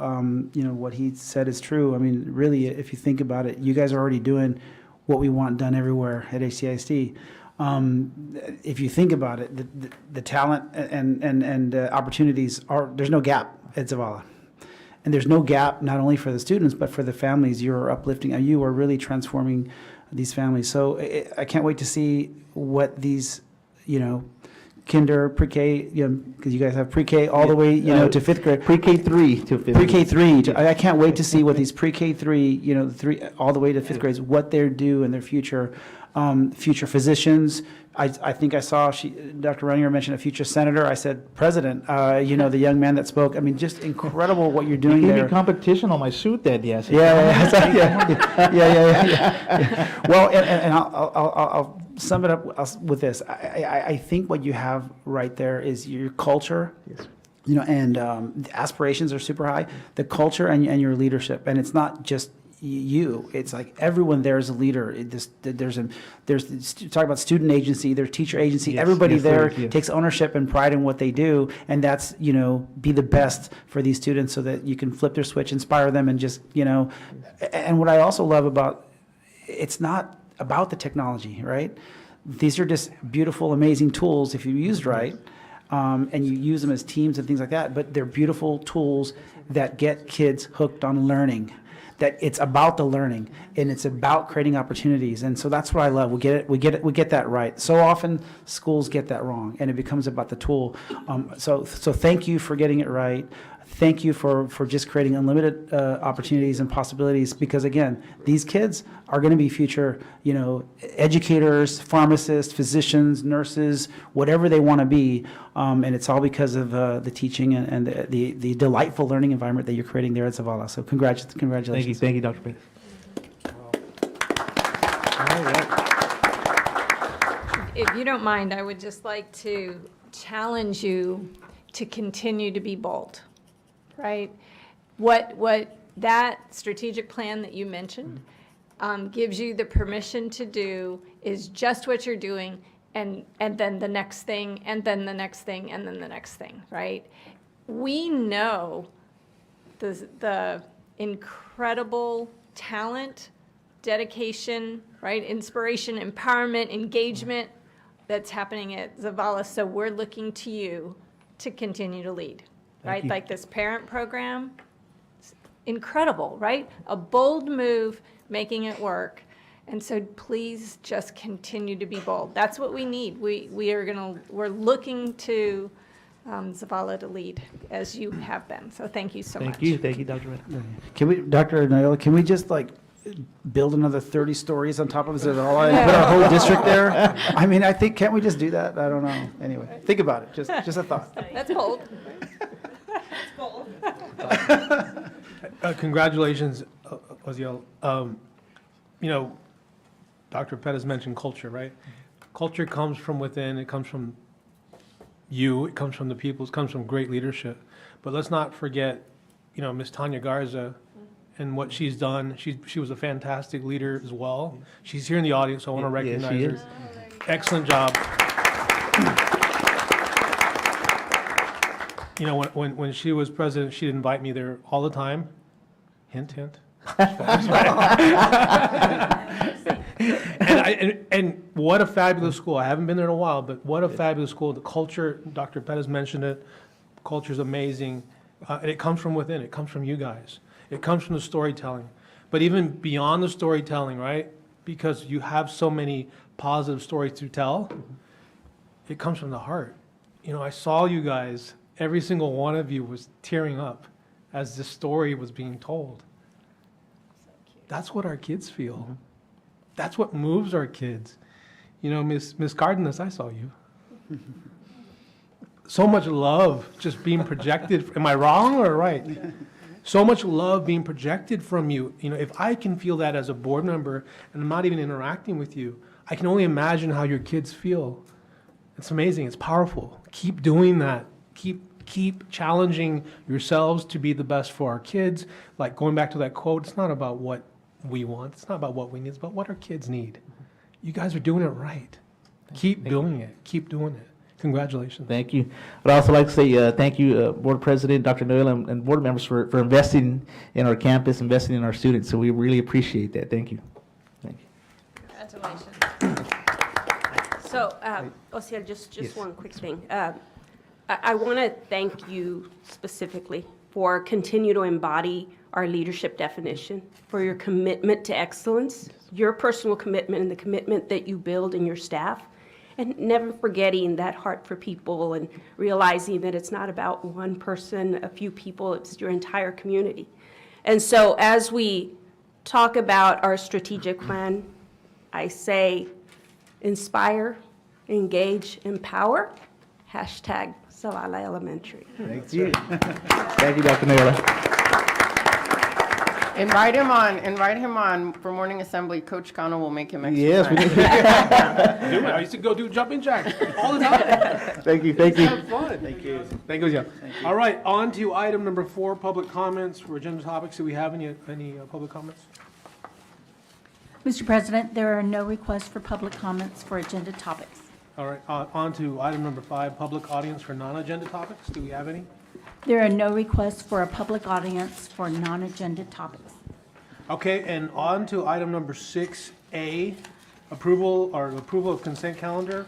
What he said is true. I mean, really, if you think about it, you guys are already doing what we want done everywhere at ACISD. If you think about it, the talent and opportunities there's no gap at Zavala. And there's no gap not only for the students, but for the families. You're uplifting, you are really transforming these families. So I can't wait to see what these, kinder, pre-K, because you guys have pre-K all the way, to fifth grade. Pre-K 3 to fifth. Pre-K 3. I can't wait to see what these pre-K 3, all the way to fifth grades, what they're due in their future. Future physicians. I think I saw Dr. Runninger mentioned a future senator. I said president. The young man that spoke. I mean, just incredible what you're doing You gave there. me competition on my suit that day. I said, Yeah. Well, and I'll sum it up with this. I think what you have right there is your culture. Yes. And the aspirations are super high. The culture and your leadership, and it's not just you. It's like everyone there is a leader. There's talk about student agency, there's teacher agency. Yes, everybody yes, there yes. takes ownership and pride in what they do, and that's be the best for these students so that you can flip their switch, inspire them, and just And what I also love about it's not about the technology, right? These are just beautiful, amazing tools if you used right. And you use them as teams and things like that, but they're beautiful tools that get kids hooked on learning. That it's about the learning and it's about creating opportunities, and so that's what I love. We get that right. So often schools get that wrong, and it becomes about the tool. So thank you for getting it right. Thank you for just creating unlimited opportunities and possibilities, because again, these kids are going to be future, educators, pharmacists, physicians, nurses, whatever they want to be, and it's all because of the teaching and the delightful learning environment that you're creating there at Zavala. So congratulations. Thank you, Dr. Perez. If you don't mind, I would just like to challenge you to continue to be bold, right? What that strategic plan that you mentioned gives you the permission to do is just what you're doing, and then the next thing, and then the next thing, and then the next thing, right? We know the incredible talent, dedication, right? Inspiration, empowerment, engagement that's happening at Zavala. So we're looking to you to continue to lead, right? you. Like this parent program, it's incredible, right? A bold move, making it work. And so please just continue to be bold. That's what we need. We're looking to Zavala to lead as you have been. So thank you so much. Thank you, Dr. Perez. Can we, Dr. Nayola, can we just build another 30 stories on top of Zavala and put our whole district there? I mean, can't we just do that? I don't know. Anyway, think about it. Just a thought. That's bold. Congratulations, Oziel. Dr. Pettis mentioned culture, right? Culture comes from within. It comes from you. It comes from the people. It comes from great leadership. But let's not forget, Ms. Tanya Garza and what she's done. She was a fantastic leader as well. She's here in the audience, so I want to recognize she her. is. Excellent job. When she was president, she'd invite me there all the time. Hint, hint. And what a fabulous school. I haven't been there in a while, but what a fabulous school. The culture, Dr. Pettis mentioned it, culture's amazing. And it comes from within. It comes from you guys. It comes from the storytelling. But even beyond the storytelling, right? Because you have so many positive stories to tell, it comes from the heart. I saw you guys, every single one of you was tearing up as this story was being told. That's what our kids feel. That's what moves our kids. Miss Cardenas, I saw you. So much love just being projected. Am I wrong or right? so much love being projected from you. You know, if I can feel that as a board member and I'm not even interacting with you, I can only imagine how your kids feel. It's amazing. It's powerful. Keep doing that. Keep challenging yourselves to be the best for our kids. Like going back to that quote, it's not about what we want. It's not about what we need. It's about what our kids need. You guys are doing it right. Keep doing it. Keep doing it. Congratulations. Thank you. I'd also like to say thank you, Board President, Dr. Noel, and board members for investing in our campus, investing in our students. So we really appreciate that. Thank you. Thank you. Congratulations. So, Osiel, just Yes. one quick thing. I want to thank you specifically for continue to embody our leadership definition, for your commitment to excellence, your personal commitment and the commitment that you build in your staff, and never forgetting that heart for people and realizing that it's not about one person, a few people, it's your entire community. And so as we talk about our strategic plan, I say inspire, engage, empower, hashtag Zavala Elementary. Thank you. Thank you, Dr. Noel. Invite him on for morning assembly. Coach Cano will make him extra Yes, we time. did. Do it. I used to go do jumping jacks all the time. Thank you. Thank you. Have fun. Thank you. Thank you. All right, on to item number 4, public comments for agenda topics. Do we have any public comments? Mr. President, there are no requests for public comments for agenda topics. All right, on to item number 5, public audience for non-agenda topics. Do we have any? There are no requests for a public audience for non-agenda topics. Okay, and on to item number 6A, approval of consent calendar.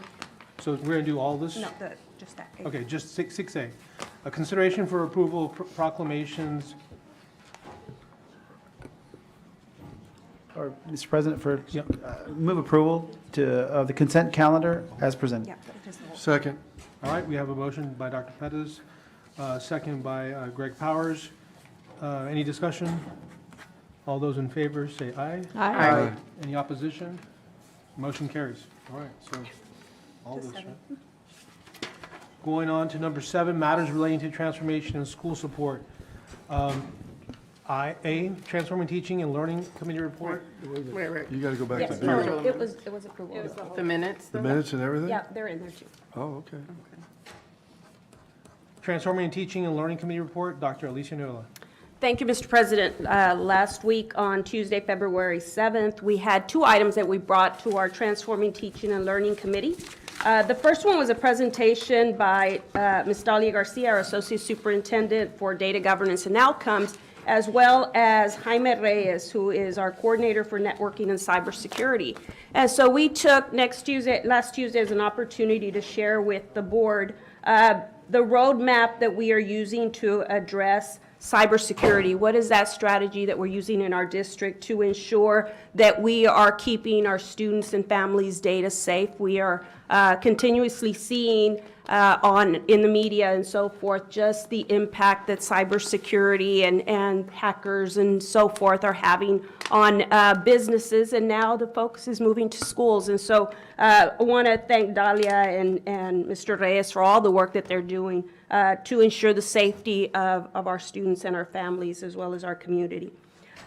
So we're going to do all this? No, just that. Okay, just 6A. A consideration for approval of proclamations. Or, Mr. President, for, Yep. move approval of the consent calendar as presented. Second. All right, we have a motion by Dr. Pettis, second by Greg Powers. Any discussion? All those in favor say aye. Aye. Any opposition? Motion carries. All right, so all this, right? Going on to number 7, matters relating to transformation and school support. Transforming Teaching and Learning Committee report. Wait. You got to go back Yes, to no, B. no, it was approval. The minutes? The minutes and everything? Yeah, they're in there too. Oh, okay. Transforming Teaching and Learning Committee report, Dr. Alicia Nola. Thank you, Mr. President. Last week on Tuesday, February 7th, we had 2 items that we brought to our Transforming Teaching and Learning Committee. The first one was a presentation by Ms. Dalia Garcia, our Associate Superintendent for Data Governance and Outcomes, as well as Jaime Reyes, who is our Coordinator for Networking and Cybersecurity. And so we took last Tuesday as an opportunity to share with the board the roadmap that we are using to address cybersecurity. What is that strategy that we're using in our district to ensure that we are keeping our students' and families' data safe? We are continuously seeing in the media and so forth just the impact that cybersecurity and hackers and so forth are having on businesses, and now the focus is moving to schools. And so I want to thank Dalia and Mr. Reyes for all the work that they're doing to ensure the safety of our students and our families as well as our community.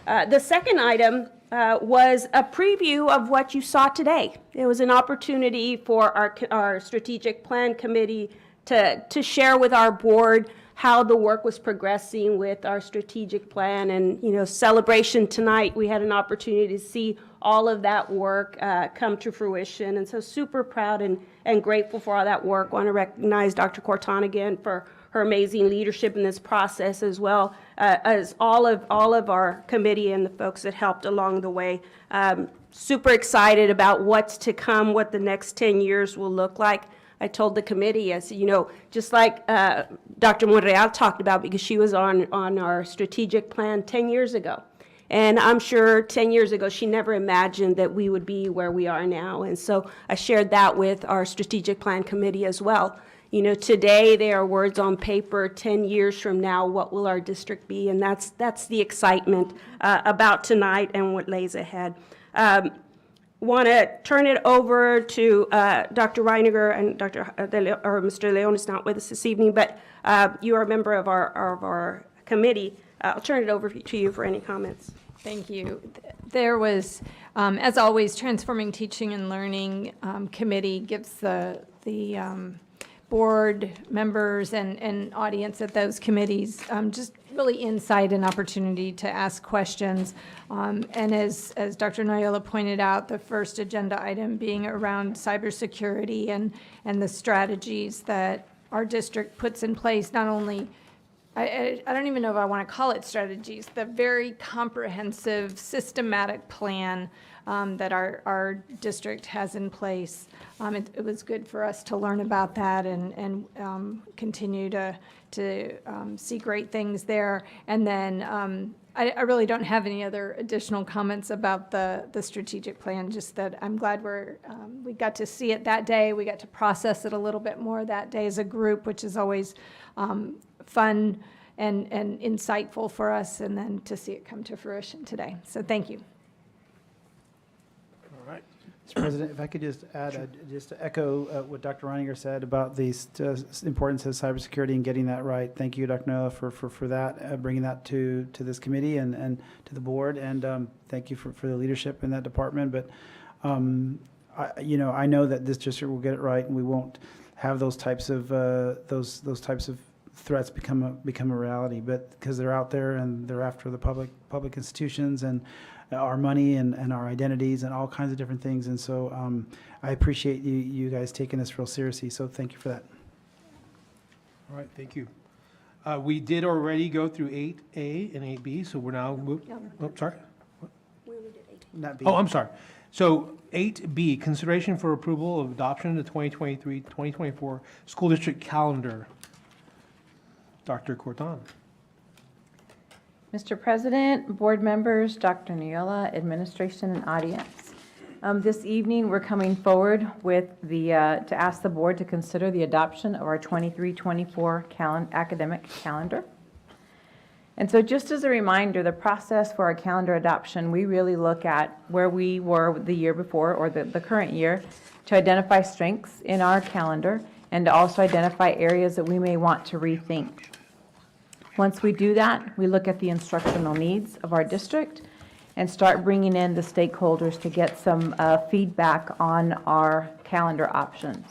The second item was a preview of what you saw today. It was an opportunity for our strategic plan committee to share with our board how the work was progressing with our strategic plan. And, celebration tonight, we had an opportunity to see all of that work come to fruition. And so super proud and grateful for all that work. Want to recognize Dr. Corton again for her amazing leadership in this process, as well as all of our committee and the folks that helped along the way. Super excited about what's to come, what the next 10 years will look like. I told the committee, just like Dr. Monreal talked about, because she was on our strategic plan 10 years ago. And I'm sure 10 years ago, she never imagined that we would be where we are now. And so I shared that with our strategic plan committee as well. Today they are words on paper. 10 years from now, what will our district be? And that's the excitement about tonight and what lays ahead. Want to turn it over to Dr. Reiniger, and Mr. Leon is not with us this evening, but you are a member of our committee. I'll turn it over to you for any comments. Thank you. There was, as always, Transforming Teaching and Learning Committee gives the board members and audience at those committees just really insight and opportunity to ask questions. And as Dr. Noyola pointed out, the first agenda item being around cybersecurity and the strategies that our district puts in place, not only I don't even know if I want to call it strategies, the very comprehensive, systematic plan that our district has in place. It was good for us to learn about that and continue to see great things there. And then I really don't have any other additional comments about the strategic plan, just that I'm glad we got to see it that day. We got to process it a little bit more that day as a group, which is always fun and insightful for us, and then to see it come to fruition today. So thank you. All right. Mr. President, if I could just add, just to echo what Dr. Reininger said about the importance of cybersecurity and getting that right. Thank you, Dr. Noah, for that, bringing that to this committee and to the board, and thank you for the leadership in that department. But I know that this district will get it right, and we won't have those types of threats become a reality. But because they're out there and they're after the public institutions and our money and our identities and all kinds of different things. And so I appreciate you guys taking this real seriously. So thank you for that. All right, thank you. We did already go through 8A and 8B, so we're now sorry? Not B. Oh, I'm sorry. So 8B, consideration for approval of adoption of the 2023-2024 school district calendar. Dr. Corton. Mr. President, board members, Dr. Noyola, administration, and audience. This evening, we're coming forward with to ask the board to consider the adoption of our 23-24 academic calendar. And so just as a reminder, the process for our calendar adoption, we really look at where we were the year before or the current year to identify strengths in our calendar and to also identify areas that we may want to rethink. Once we do that, we look at the instructional needs of our district and start bringing in the stakeholders to get some feedback on our calendar options.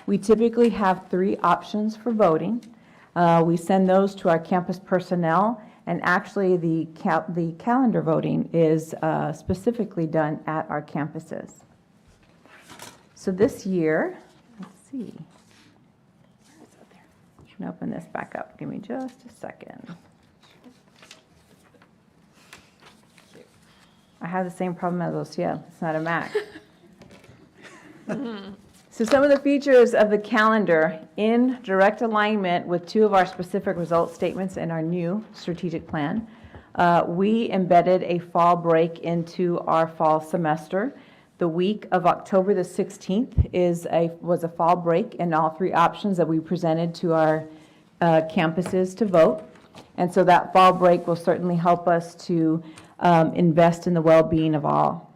We typically have 3 options for voting. We send those to our campus personnel, and actually the calendar voting is specifically done at our campuses. So this year, let's see. I can open this back up. Give me just a second. I have the same problem as Lucia. It's not a Mac. So some of the features of the calendar in direct alignment with 2 of our specific result statements in our new strategic plan. We embedded a fall break into our fall semester. The week of October the 16th was a fall break in all 3 options that we presented to our campuses to vote. And so that fall break will certainly help us to invest in the well-being of all.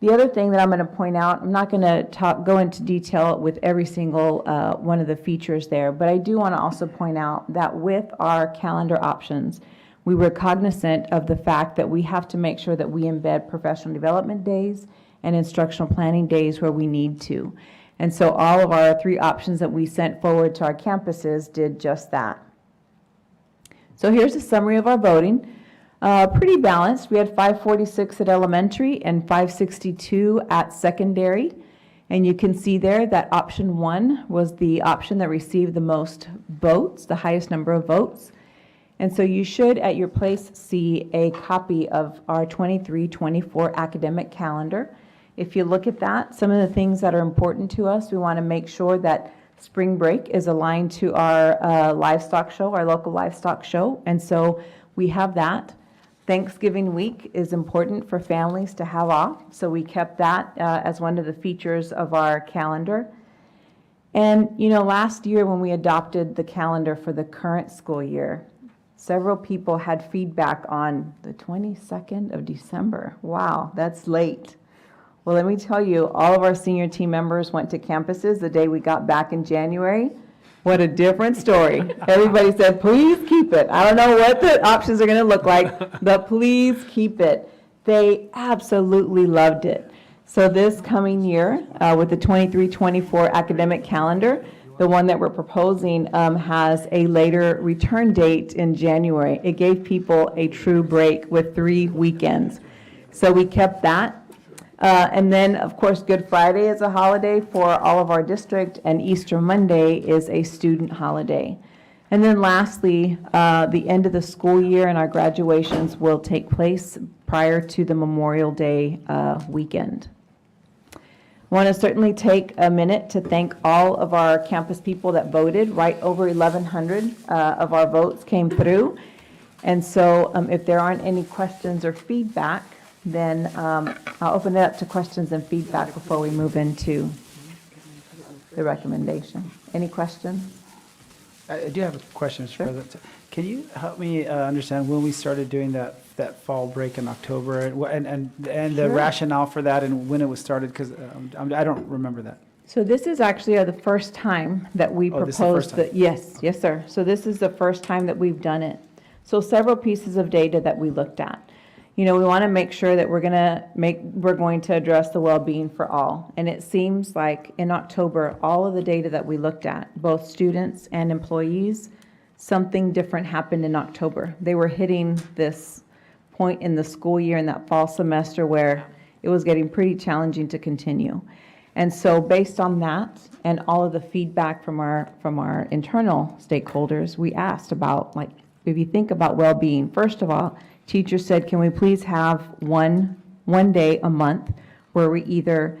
The other thing that I'm going to point out, I'm not going to go into detail with every single one of the features there, but I do want to also point out that with our calendar options, we were cognizant of the fact that we have to make sure that we embed professional development days and instructional planning days where we need to. And so all of our 3 options that we sent forward to our campuses did just that. So here's a summary of our voting. Pretty balanced. We had 546 at elementary and 562 at secondary. And you can see there that option 1 was the option that received the most votes, the highest number of votes. And so you should at your place see a copy of our 23-24 academic calendar. If you look at that, some of the things that are important to us, we want to make sure that spring break is aligned to our livestock show, our local livestock show. And so we have that. Thanksgiving week is important for families to have off. So we kept that as one of the features of our calendar. And, last year when we adopted the calendar for the current school year, several people had feedback on the 22nd of December. Wow, that's late. Well, let me tell you, all of our senior team members went to campuses the day we got back in January. What a different story. Everybody said, please keep it. I don't know what the options are going to look like, but please keep it. They absolutely loved it. So this coming year, with the 23-24 academic calendar, the one that we're proposing has a later return date in January. It gave people a true break with 3 weekends. So we kept that. And then, of course, Good Friday is a holiday for all of our district, and Easter Monday is a student holiday. And then lastly, the end of the school year and our graduations will take place prior to the Memorial Day weekend. I want to certainly take a minute to thank all of our campus people that voted. Right over 1,100 of our votes came through. And so if there aren't any questions or feedback, then I'll open it up to questions and feedback before we move into the recommendation. Any questions? I do have a question, Mr. President. Can you help me understand when we started doing that fall break in October and the Sure. rationale for that and when it was started? Because I don't remember that. So this is actually the first time that we Oh, this is the first proposed that, yes, sir. So this is the first time that we've done it. So several pieces of data that we looked at. You know, we want to make sure that we're going to address the well-being for all. And it seems like in October, all of the data that we looked at, both students and employees, something different happened in October. They were hitting this point in the school year in that fall semester where it was getting pretty challenging to continue. And so based on that and all of the feedback from our internal stakeholders, we asked about, like, if you think about well-being, first of all, teachers said, can we please have one day a month where we either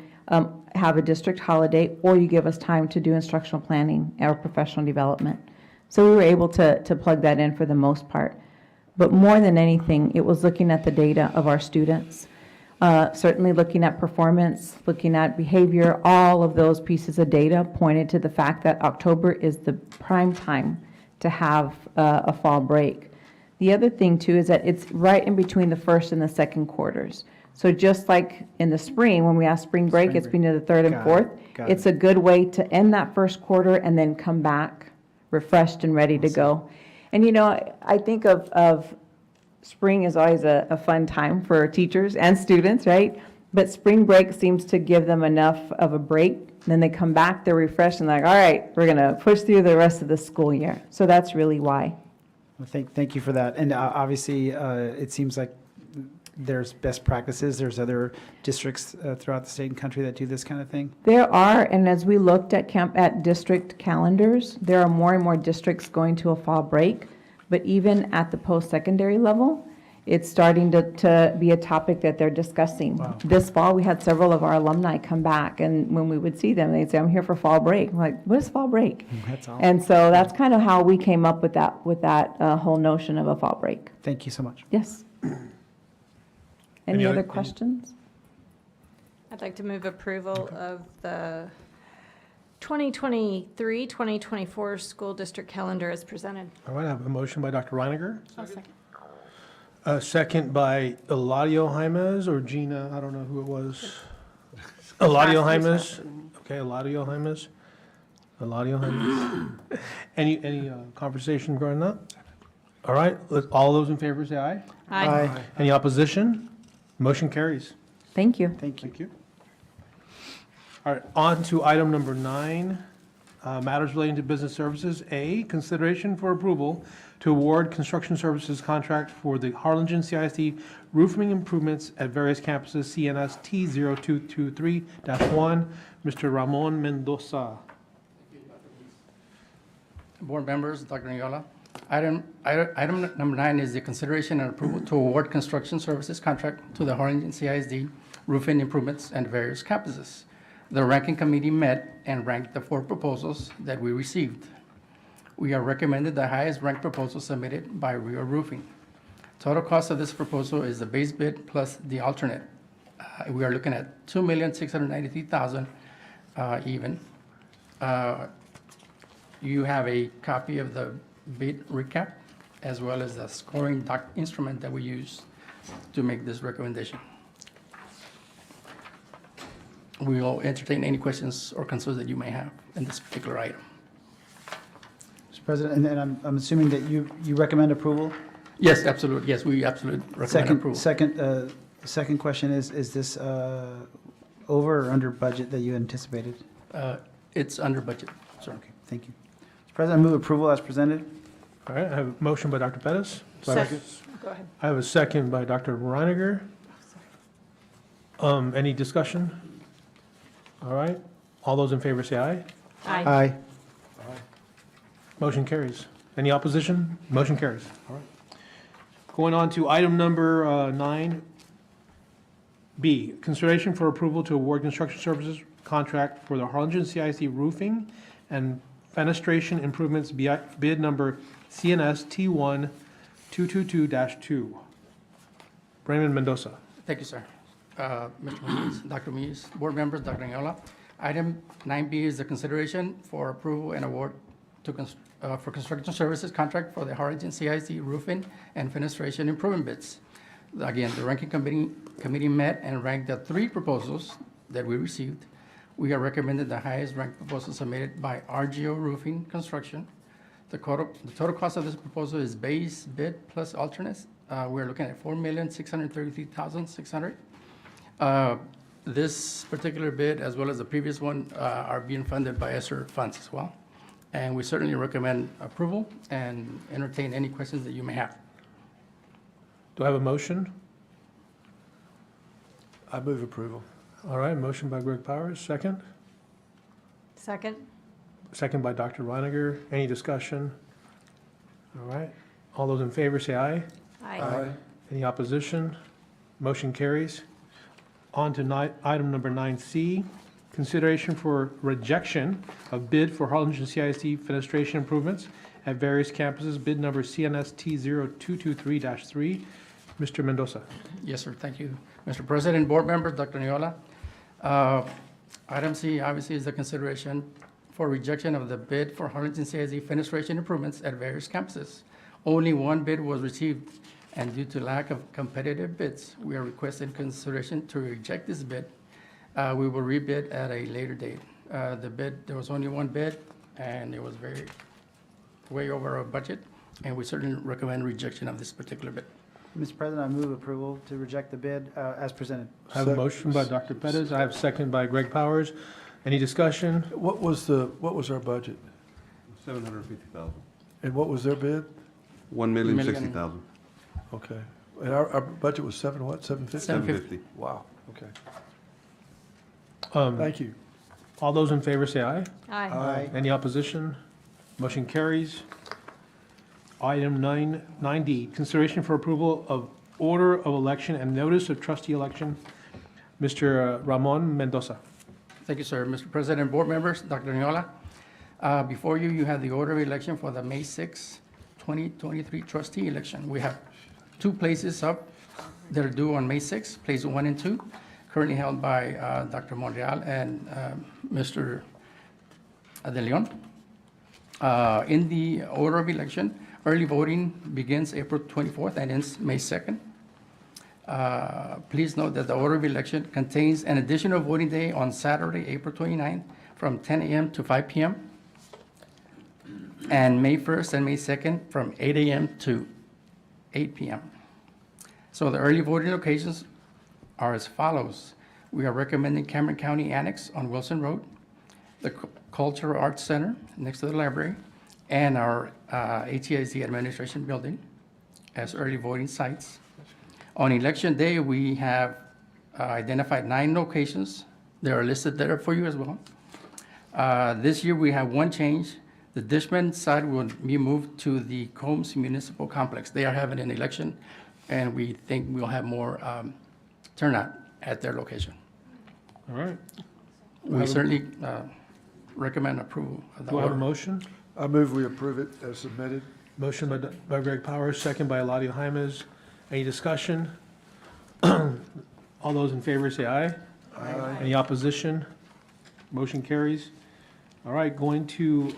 have a district holiday or you give us time to do instructional planning or professional development. So we were able to plug that in for the most part. But more than anything, it was looking at the data of our students, certainly looking at performance, looking at behavior. All of those pieces of data pointed to the fact that October is the prime time to have a fall break. The other thing too is that it's right in between the first and the second quarters. So just like in the spring, when we have spring break, it's between the third and fourth. It's a good way to end that first quarter and then come back refreshed and ready to go. And you know, I think of spring is always a fun time for teachers and students, right? But spring break seems to give them enough of a break. Then they come back, they're refreshed and like, all right, we're going to push through the rest of the school year. So that's really why. Well, thank you for that. And obviously, it seems like there's best practices. There's other districts throughout the state and country that do this kind of thing. There are, and as we looked at district calendars, there are more and more districts going to a fall break. But even at the post-secondary level, it's starting to be a topic that they're discussing. Wow. This fall, we had several of our alumni come back, and when we would see them, they'd say, I'm here for fall break. I'm like, what is fall break? That's all. And so that's kind of how we came up with that whole notion of a fall break. Thank you so much. Yes. Any other questions? I'd like to move approval of the 2023-2024 school district calendar as presented. All right, I have a motion by Dr. Reiniger. I'll second. A second by Eladio Jaimes or Gina, I don't know who it was. Eladio Jaimes. Okay, Eladio Jaimes. Eladio Jaimes. Any conversation regarding that? All right, all those in favor say aye. Aye. Any opposition? Motion carries. Thank you. Thank you. Thank you. All right, on to item number 9, matters relating to business services. A, consideration for approval to award construction services contract for the Harlingen CISD roofing improvements at various campuses, CNS T0223-1. Mr. Ramon Mendoza. Board members, Dr. Niola. Item number 9 is the consideration and approval to award construction services contract to the Harlingen CISD roofing improvements and various campuses. The ranking committee met and ranked the 4 proposals that we received. We are recommended the highest ranked proposal submitted by Rio Roofing. Total cost of this proposal is the base bid plus the alternate. We are looking at $2,693,000 even. You have a copy of the bid recap as well as the scoring instrument that we use to make this recommendation. We will entertain any questions or concerns that you may have in this particular item. Mr. President, and I'm assuming that you recommend approval? Yes, absolutely. Yes, we absolutely recommend approval. Second question is this over or under budget that you anticipated? It's under budget, sir. Okay, thank you. Mr. President, I move approval as presented. All right, I have a motion by Dr. Pettis. Second. Go ahead. I have a second by Dr. Reiniger. Any discussion? All right, all those in favor say aye. Aye. Motion carries. Any opposition? Motion carries. All right. Going on to item number 9B, consideration for approval to award construction services contract for the Harlingen CIC roofing and fenestration improvements bid number CNS T1 222-2. Raymond Mendoza. Thank you, sir. Mr. Muniz, Dr. Muniz, board members, Dr. Niola. Item 9B is the consideration for approval and award for construction services contract for the Harlingen CIC roofing and fenestration improvement bids. Again, the ranking committee met and ranked the 3 proposals that we received. We are recommending the highest ranked proposal submitted by RGO Roofing Construction. The total cost of this proposal is base bid plus alternates. We're looking at $4,633,600. This particular bid, as well as the previous one, are being funded by ESSER funds as well. And we certainly recommend approval and entertain any questions that you may have. Do I have a motion? I move approval. All right, motion by Greg Powers, second. Second? Second by Dr. Reiniger. Any discussion? All right, all those in favor say aye. Aye. Any opposition? Motion carries. On to item number 9C, consideration for rejection of bid for Harlingen CIC fenestration improvements at various campuses, bid number CNS T0223-3. Mr. Mendoza. Yes, sir. Thank you. Mr. President, board members, Dr. Niola. Item C obviously is the consideration for rejection of the bid for Harlingen CIC fenestration improvements at various campuses. Only one bid was received, and due to lack of competitive bids, we are requesting consideration to reject this bid. We will rebid at a later date. There was only one bid, and it was way over our budget, and we certainly recommend rejection of this particular bid. Mr. President, I move approval to reject the bid as presented. I have a motion by Dr. Pettis. I have a second by Greg Powers. Any discussion? What was our budget? $750,000. And what was their bid? $1,060,000. Okay. And our budget was 750? $750,000. Wow, okay. Um, Thank you. All those in favor say aye. Aye. Any opposition? Motion carries. Item 9D, consideration for approval of order of election and notice of trustee election. Mr. Ramon Mendoza. Thank you, sir. Mr. President, board members, Dr. Niola. Before you, you have the order of election for the May 6, 2023 trustee election. We have 2 places up that are due on May 6, place 1 and 2, currently held by Dr. Monreal and Mr. De Leon. In the order of election, early voting begins April 24th and ends May 2nd. Please note that the order of election contains an additional voting day on Saturday, April 29th, from 10 a.m. to 5 p.m., and May 1st and May 2nd from 8 a.m. to 8 p.m. So the early voting locations are as follows. We are recommending Cameron County Annex on Wilson Road, the Cultural Arts Center next to the library, and our ATIZ Administration Building as early voting sites. On election day, we have identified 9 locations. They are listed there for you as well. This year, we have one change. The Dishman side will be moved to the Combs Municipal Complex. They are having an election, and we think we'll have more turnout at their location. All right. We certainly recommend approval of the Do I have a order. motion? I move we approve it as submitted. Motion by Greg Powers, second by Eladio Jaimes. Any discussion? All those in favor say aye. Aye. Any opposition? Motion carries. All right, going to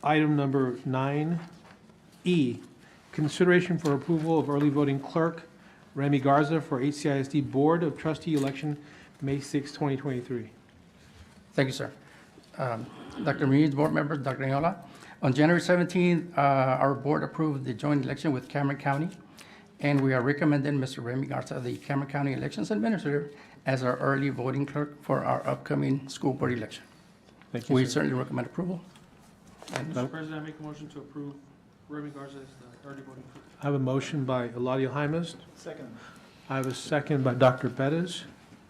item number 9E, consideration for approval of early voting clerk Remy Garza for HCISD Board of Trustee election, May 6, 2023. Thank you, sir. Dr. Muniz, board members, Dr. Niola. On January 17th, our board approved the joint election with Cameron County, and we are recommending Mr. Remy Garza, the Cameron County Elections Administrator, as our early voting clerk for our upcoming school board election. Thank you, We sir. certainly recommend approval. Mr. President, I make a motion to approve Remy Garza as the early voting clerk. I have a motion by Eladio Jaimes. Second. I have a second by Dr. Bettis.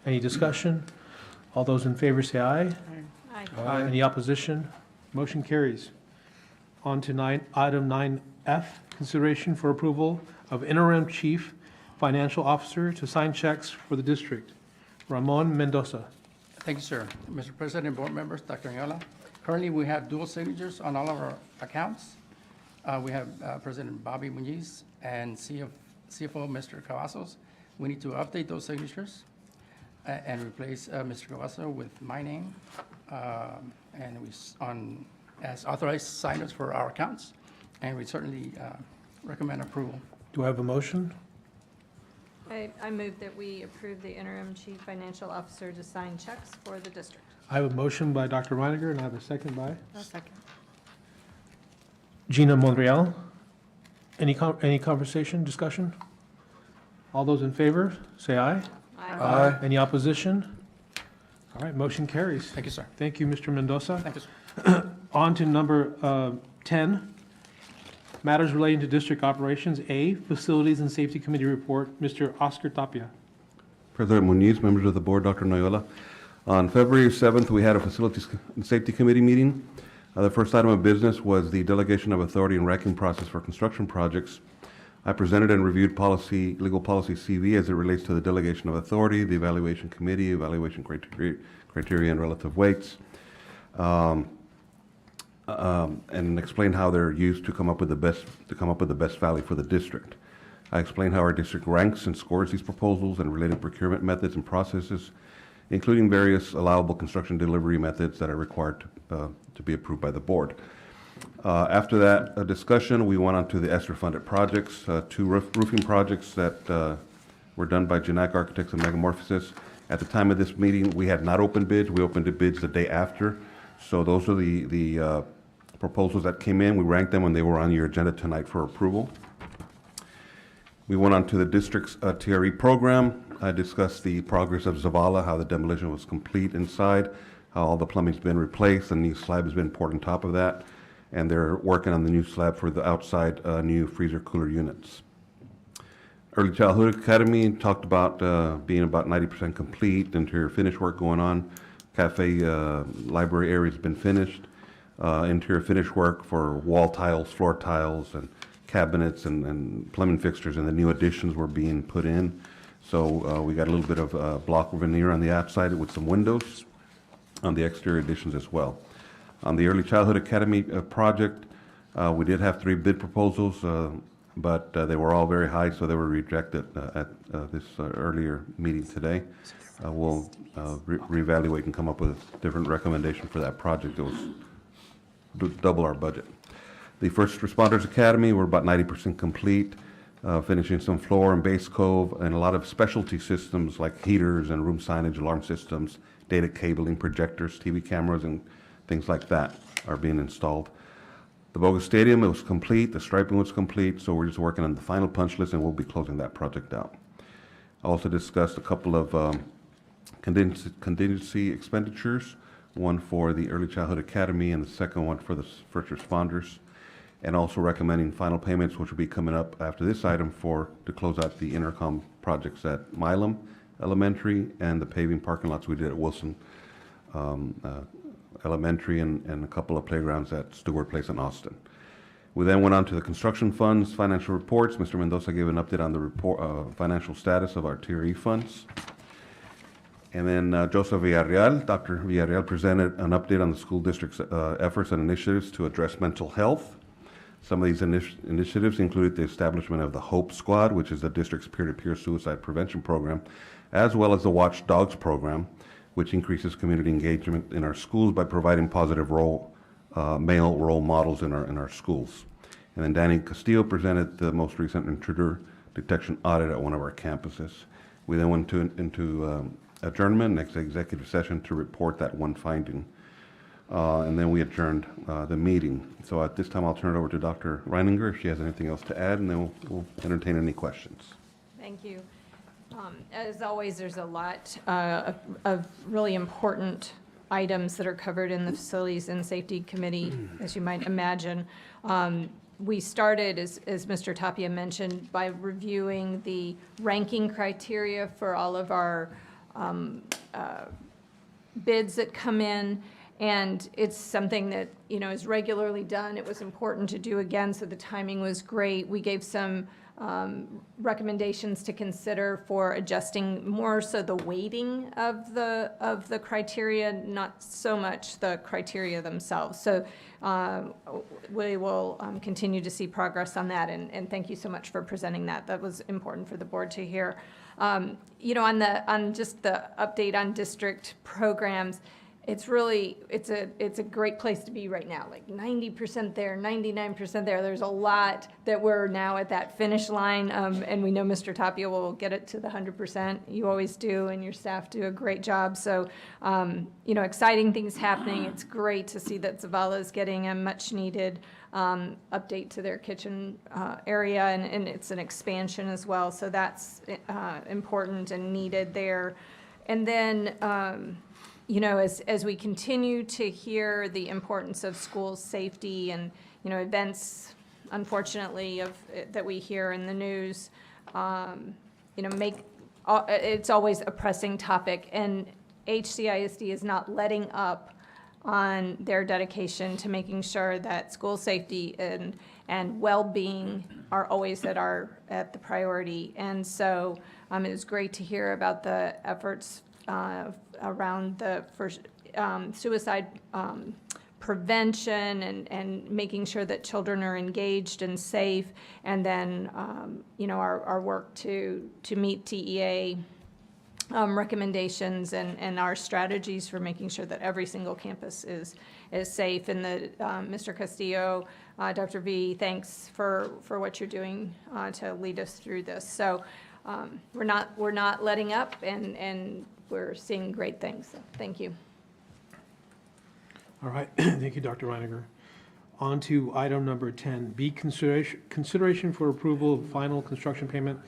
Any discussion? All those in favor say aye. Aye. Any opposition? Motion carries. On to item 9F, consideration for approval of interim chief financial officer to sign checks for the district. Ramon Mendoza. Thank you, sir. Mr. President, board members, Dr. Yola. Currently, we have dual signatures on all of our accounts. We have President Bobby Muniz and CFO Mr. Cavazos. We need to update those signatures and replace Mr. Cavazos with my name and as authorized signers for our accounts. And we certainly recommend approval. Do I have a motion? I move that we approve the interim chief financial officer to sign checks for the district. I have a motion by Dr. Reiniger, and I have a second by I'll second. Gina Monreal. Any conversation, discussion? All those in favor, say aye. Aye. Any opposition? All right, motion carries. Thank you, sir. Thank you, Mr. Mendoza. Thank you, sir. On to number 10, matters relating to district operations. A, Facilities and Safety Committee report. Mr. Oscar Tapia. President Muniz, members of the board, Dr. Noyola. On February 7th, we had a Facilities and Safety Committee meeting. The first item of business was the delegation of authority and ranking process for construction projects. I presented and reviewed legal policy CV as it relates to the delegation of authority, the evaluation committee, evaluation criteria and relative weights, and explained how they're used to come up with the best value for the district. I explained how our district ranks and scores these proposals and related procurement methods and processes, including various allowable construction delivery methods that are required to be approved by the board. After that discussion, we went on to the ESSER-funded projects, two roofing projects that were done by Janak Architects and Megamorphosis. At the time of this meeting, we had not opened bids. We opened the bids the day after. So those are the proposals that came in. We ranked them when they were on your agenda tonight for approval. We went on to the district's TRE program. I discussed the progress of Zavala, how the demolition was complete inside, how all the plumbing's been replaced, and the new slab has been poured on top of that. And they're working on the new slab for the outside new freezer cooler units. Early Childhood Academy talked about being about 90% complete, interior finish work going on. Cafe library area has been finished. Interior finish work for wall tiles, floor tiles, and cabinets and plumbing fixtures, and the new additions were being put in. So we got a little bit of block veneer on the outside with some windows on the exterior additions as well. On the Early Childhood Academy project, we did have 3 bid proposals, but they were all very high, so they were rejected at this earlier meeting today. We'll reevaluate and come up with a different recommendation for that project. It was double our budget. The First Responders Academy, we're about 90% complete, finishing some floor and base cove and a lot of specialty systems like heaters and room signage, alarm systems, data cabling, projectors, TV cameras, and things like that are being installed. The Bogus Stadium, it was complete, the striping was complete, so we're just working on the final punch list and we'll be closing that project out. I also discussed a couple of contingency expenditures, one for the Early Childhood Academy and the second one for the first responders, and also recommending final payments, which will be coming up after this item to close out the intercom projects at Milam Elementary and the paving parking lots we did at Wilson Elementary and a couple of playgrounds at Stewart Place in Austin. We then went on to the construction funds, financial reports. Mr. Mendoza gave an update on the financial status of our TRE funds. And then Joseph Villarreal, Dr. Villarreal presented an update on the school district's efforts and initiatives to address mental health. Some of these initiatives included the establishment of the HOPE Squad, which is the district's peer-to-peer suicide prevention program, as well as the Watch Dogs program, which increases community engagement in our schools by providing positive male role models in our schools. And then Danny Castillo presented the most recent intruder detection audit at one of our campuses. We then went into adjournment, next executive session, to report that one finding. and then we adjourned the meeting. So at this time, I'll turn it over to Dr. Reininger if she has anything else to add, and then we'll entertain any questions. Thank you. As always, there's a lot of really important items that are covered in the Facilities and Safety Committee, as you might imagine. We started, as Mr. Tapia mentioned, by reviewing the ranking criteria for all of our bids that come in. And it's something that, is regularly done. It was important to do again, so the timing was great. We gave some recommendations to consider for adjusting more so the weighting of the criteria, not so much the criteria themselves. So we will continue to see progress on that, and thank you so much for presenting that. That was important for the board to hear. On just the update on district programs, it's a great place to be right now, like 90% there, 99% there. There's a lot that we're now at that finish line, and we know Mr. Tapia will get it to the 100%. You always do, and your staff do a great job. So, exciting things happening. It's great to see that Zavala is getting a much-needed update to their kitchen area, and it's an expansion as well. So that's important and needed there. And then, as we continue to hear the importance of school safety and, events, unfortunately, that we hear in the news, it's always a pressing topic. And HCISD is not letting up on their dedication to making sure that school safety and well-being are always at the priority. And so it was great to hear about the efforts around the suicide prevention and making sure that children are engaged and safe, and then our work to meet TEA recommendations and our strategies for making sure that every single campus is safe. And Mr. Castillo, Dr. V, thanks for what you're doing to lead us through this. So we're not letting up, and we're seeing great things. So thank you. All right, thank you, Dr. Reininger. On to item number 10, B, consideration for approval of final construction payment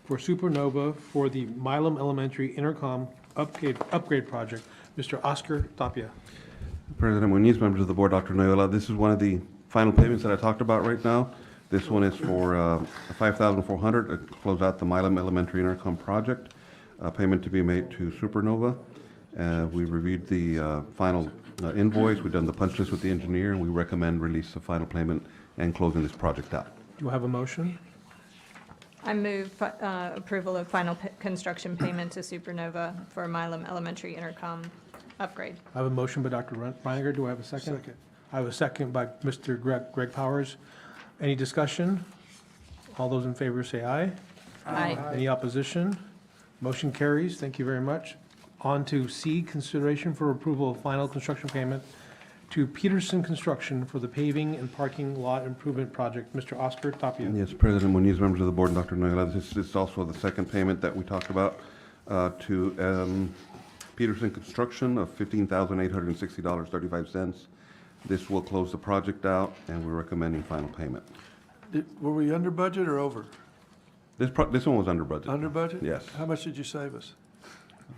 for Supernova for the Milam Elementary Intercom upgrade project. Mr. Oscar Tapia. President Muñiz, members of the board, Dr. Noyola, this is one of the final payments that I talked about right now. This one is for $5,400 to close out the Milam Elementary Intercom project. Payment to be made to Supernova. We reviewed the final invoice. We've done the punch list with the engineer, and we recommend release of final payment and closing this project out. Do I have a motion? I move approval of final construction payment to Supernova for Milam Elementary Intercom upgrade. I have a motion by Dr. Reininger. Do I have a second? Second. I have a second by Mr. Greg Powers. Any discussion? All those in favor say aye. Aye. Any opposition? Motion carries. Thank you very much. On to C, consideration for approval of final construction payment to Peterson Construction for the paving and parking lot improvement project. Mr. Oscar Tapia. Yes, President Muñiz, members of the board, and Dr. Noyola, this is also the second payment that we talked about to Peterson Construction of $15,860.35. This will close the project out, and we're recommending final payment. Were we under budget or over? This one was under budget. Under budget? Yes. How much did you save us?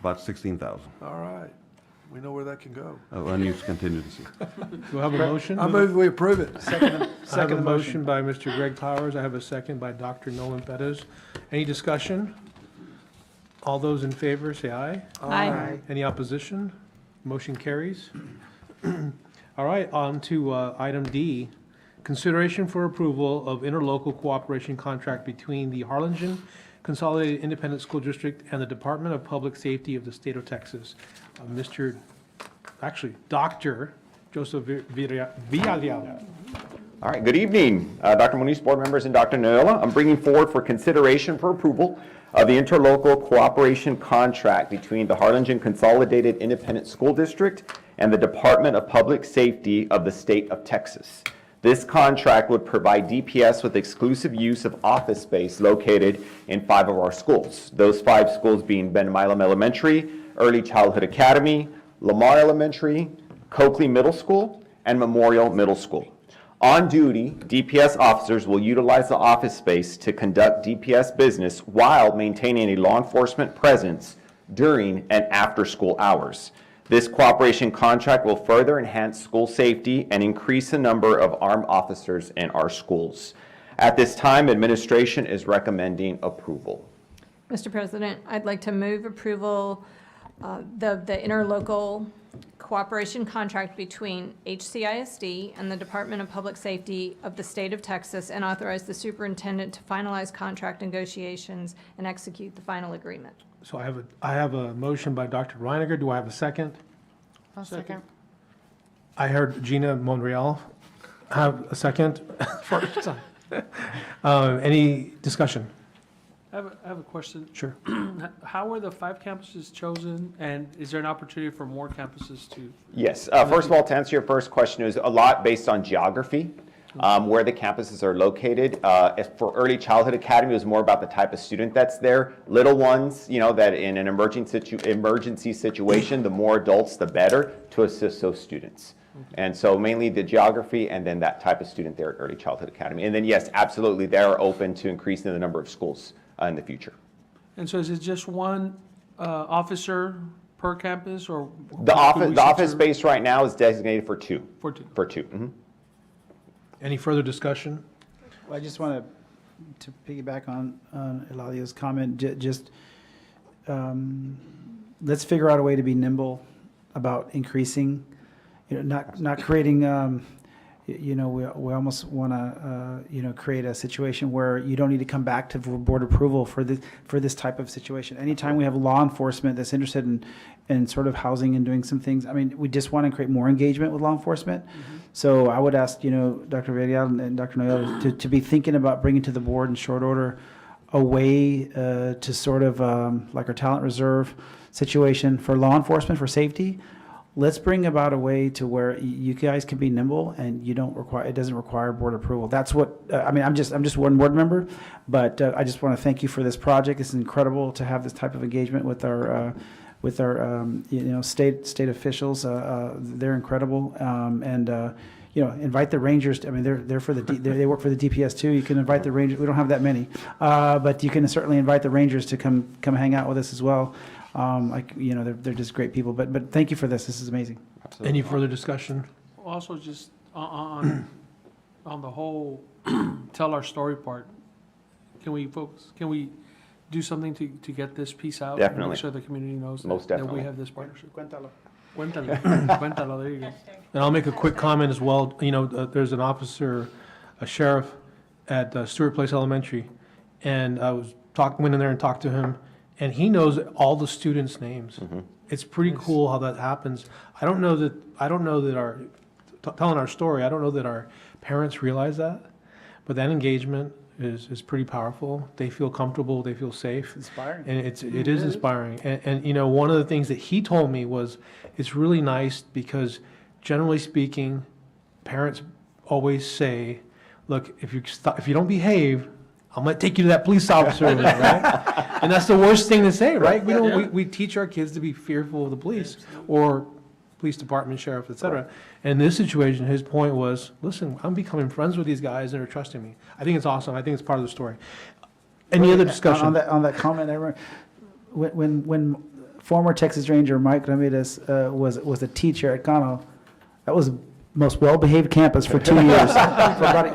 About $16,000. All right. We know where that can go. Unused contingency. Do I have a motion? I move we approve it. I have a motion by Mr. Greg Powers. I have a second by Dr. Nolan Perez. Any discussion? All those in favor say aye. Aye. Any opposition? Motion carries. All right, on to item D, consideration for approval of interlocal cooperation contract between the Harlingen Consolidated Independent School District and the Department of Public Safety of the State of Texas. Dr. Joseph Villarreal. All right, good evening, Dr. Muñiz, board members, and Dr. Noyola. I'm bringing forward for consideration for approval of the interlocal cooperation contract between the Harlingen Consolidated Independent School District and the Department of Public Safety of the State of Texas. This contract would provide DPS with exclusive use of office space located in 5 of our schools. Those 5 schools being Ben Milam Elementary, Early Childhood Academy, Lamar Elementary, Coakley Middle School, and Memorial Middle School. On duty, DPS officers will utilize the office space to conduct DPS business while maintaining a law enforcement presence during and after school hours. This cooperation contract will further enhance school safety and increase the number of armed officers in our schools. At this time, administration is recommending approval. Mr. President, I'd like to move approval the interlocal cooperation contract between HCISD and the Department of Public Safety of the State of Texas, and authorize the superintendent to finalize contract negotiations and execute the final agreement. So I have a motion by Dr. Reiniger. Do I have a second? I'll second. I heard Gina Monreal have a second. First time. Any discussion? I have a question. Sure. How were the 5 campuses chosen, and is there an opportunity for more campuses to? Yes. First of all, to answer your first question, it was a lot based on geography, where the campuses are located. For Early Childhood Academy, it was more about the type of student that's there. Little ones, that in an emergency situation, the more adults, the better to assist those students. And so mainly the geography and then that type of student there at Early Childhood Academy. And then, yes, absolutely, they are open to increasing the number of schools in the future. And so is it just one officer per campus, or? The office space right now is designated for 2. For two. Mm-hmm. Any further discussion? Well, I just want to piggyback on Eladia's comment. Let's figure out a way to be nimble about increasing, not creating, we almost want to, create a situation where you don't need to come back to board approval for this type of situation. Anytime we have law enforcement that's interested in sort of housing and doing some things, we just want to create more engagement with law enforcement. Mm-hmm. So I would ask, Dr. Villarreal and Dr. Noyola to be thinking about bringing to the board in short order a way to sort of, like our talent reserve situation for law enforcement, for safety. Let's bring about a way to where you guys can be nimble and it doesn't require board approval. That's what, I'm just one board member, but I just want to thank you for this project. It's incredible to have this type of engagement with our state officials. They're incredible. Invite the Rangers. They're for they work for the DPS too. You can invite the Rangers. We don't have that many, but you can certainly invite the Rangers to come hang out with us as well. They're just great people. But thank you for this. This is amazing. Absolutely. Any further discussion? Also, just on the whole tell our story part, can we do something to get this piece out? Definitely. And make sure the community knows Most that definitely. we have this partnership. Cuéntalo. Cuéntalo, there you go. And I'll make a quick comment as well. There's an officer, a sheriff at Stewart Place Elementary, and I went in there and talked to him, and he knows all the students' names. Mm-hmm. It's pretty cool how that happens. I don't know that telling our story, I don't know that our parents realize that, but that engagement is pretty powerful. They feel comfortable, they feel safe. Inspiring. And it is inspiring. And one of the things that he told me was, it's really nice because generally speaking, parents always say, look, if you don't behave, I'm going to take you to that police officer, right? And that's the worst thing to say, right? We teach our kids to be fearful of the police or police department, sheriff, et cetera. And in this situation, his point was, listen, I'm becoming friends with these guys and they're trusting me. I think it's awesome. I think it's part of the story. Any other discussion? On that comment, I remember when former Texas Ranger Mike Ramirez was a teacher at Cano, that was the most well-behaved campus for 2 years,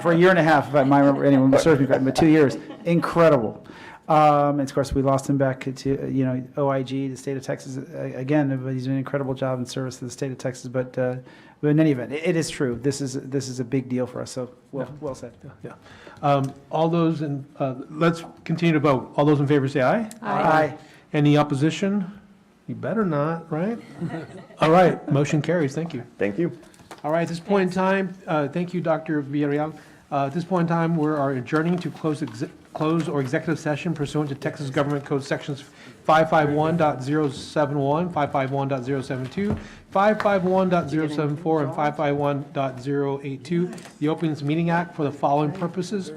for a year and a half, if I remember, anyone serves me correctly, but 2 years. Incredible. And of course, we lost him back to OIG, the state of Texas. Again, but he's doing an incredible job in service to the state of Texas. But in any event, it is true. This is a big deal for us. So well said. Yeah. All those let's continue to vote. All those in favor say aye. Aye. Any opposition? You better not, right? All right. Motion carries. Thank you. Thank you. All right. At this point in time, thank you, Dr. Villarreal. At this point in time, we are adjourning to close or executive session pursuant to Texas Government Code Sections 551.071, 551.072, 551.074, and 551.082, the Opens Meeting Act for the following purposes: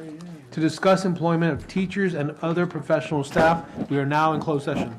to discuss employment of teachers and other professional staff. We are now in closed session.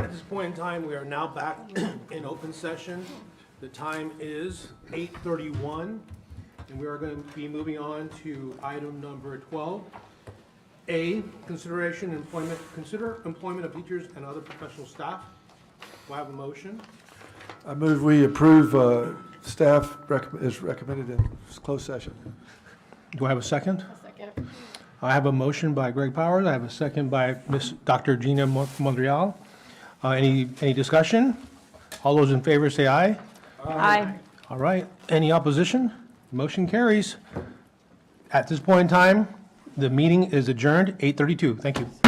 At this point in time, we are now back in open session. The time is 8:31, and we are going to be moving on to item number 12A, consider employment of teachers and other professional staff. Do I have a motion? I move we approve staff is recommended in closed session. Do I have a second? Second. I have a motion by Greg Powers. I have a second by Dr. Gina Monreal. Any discussion? All those in favor say aye. Aye. All right. Any opposition? Motion carries. At this point in time, the meeting is adjourned, 8:32. Thank you.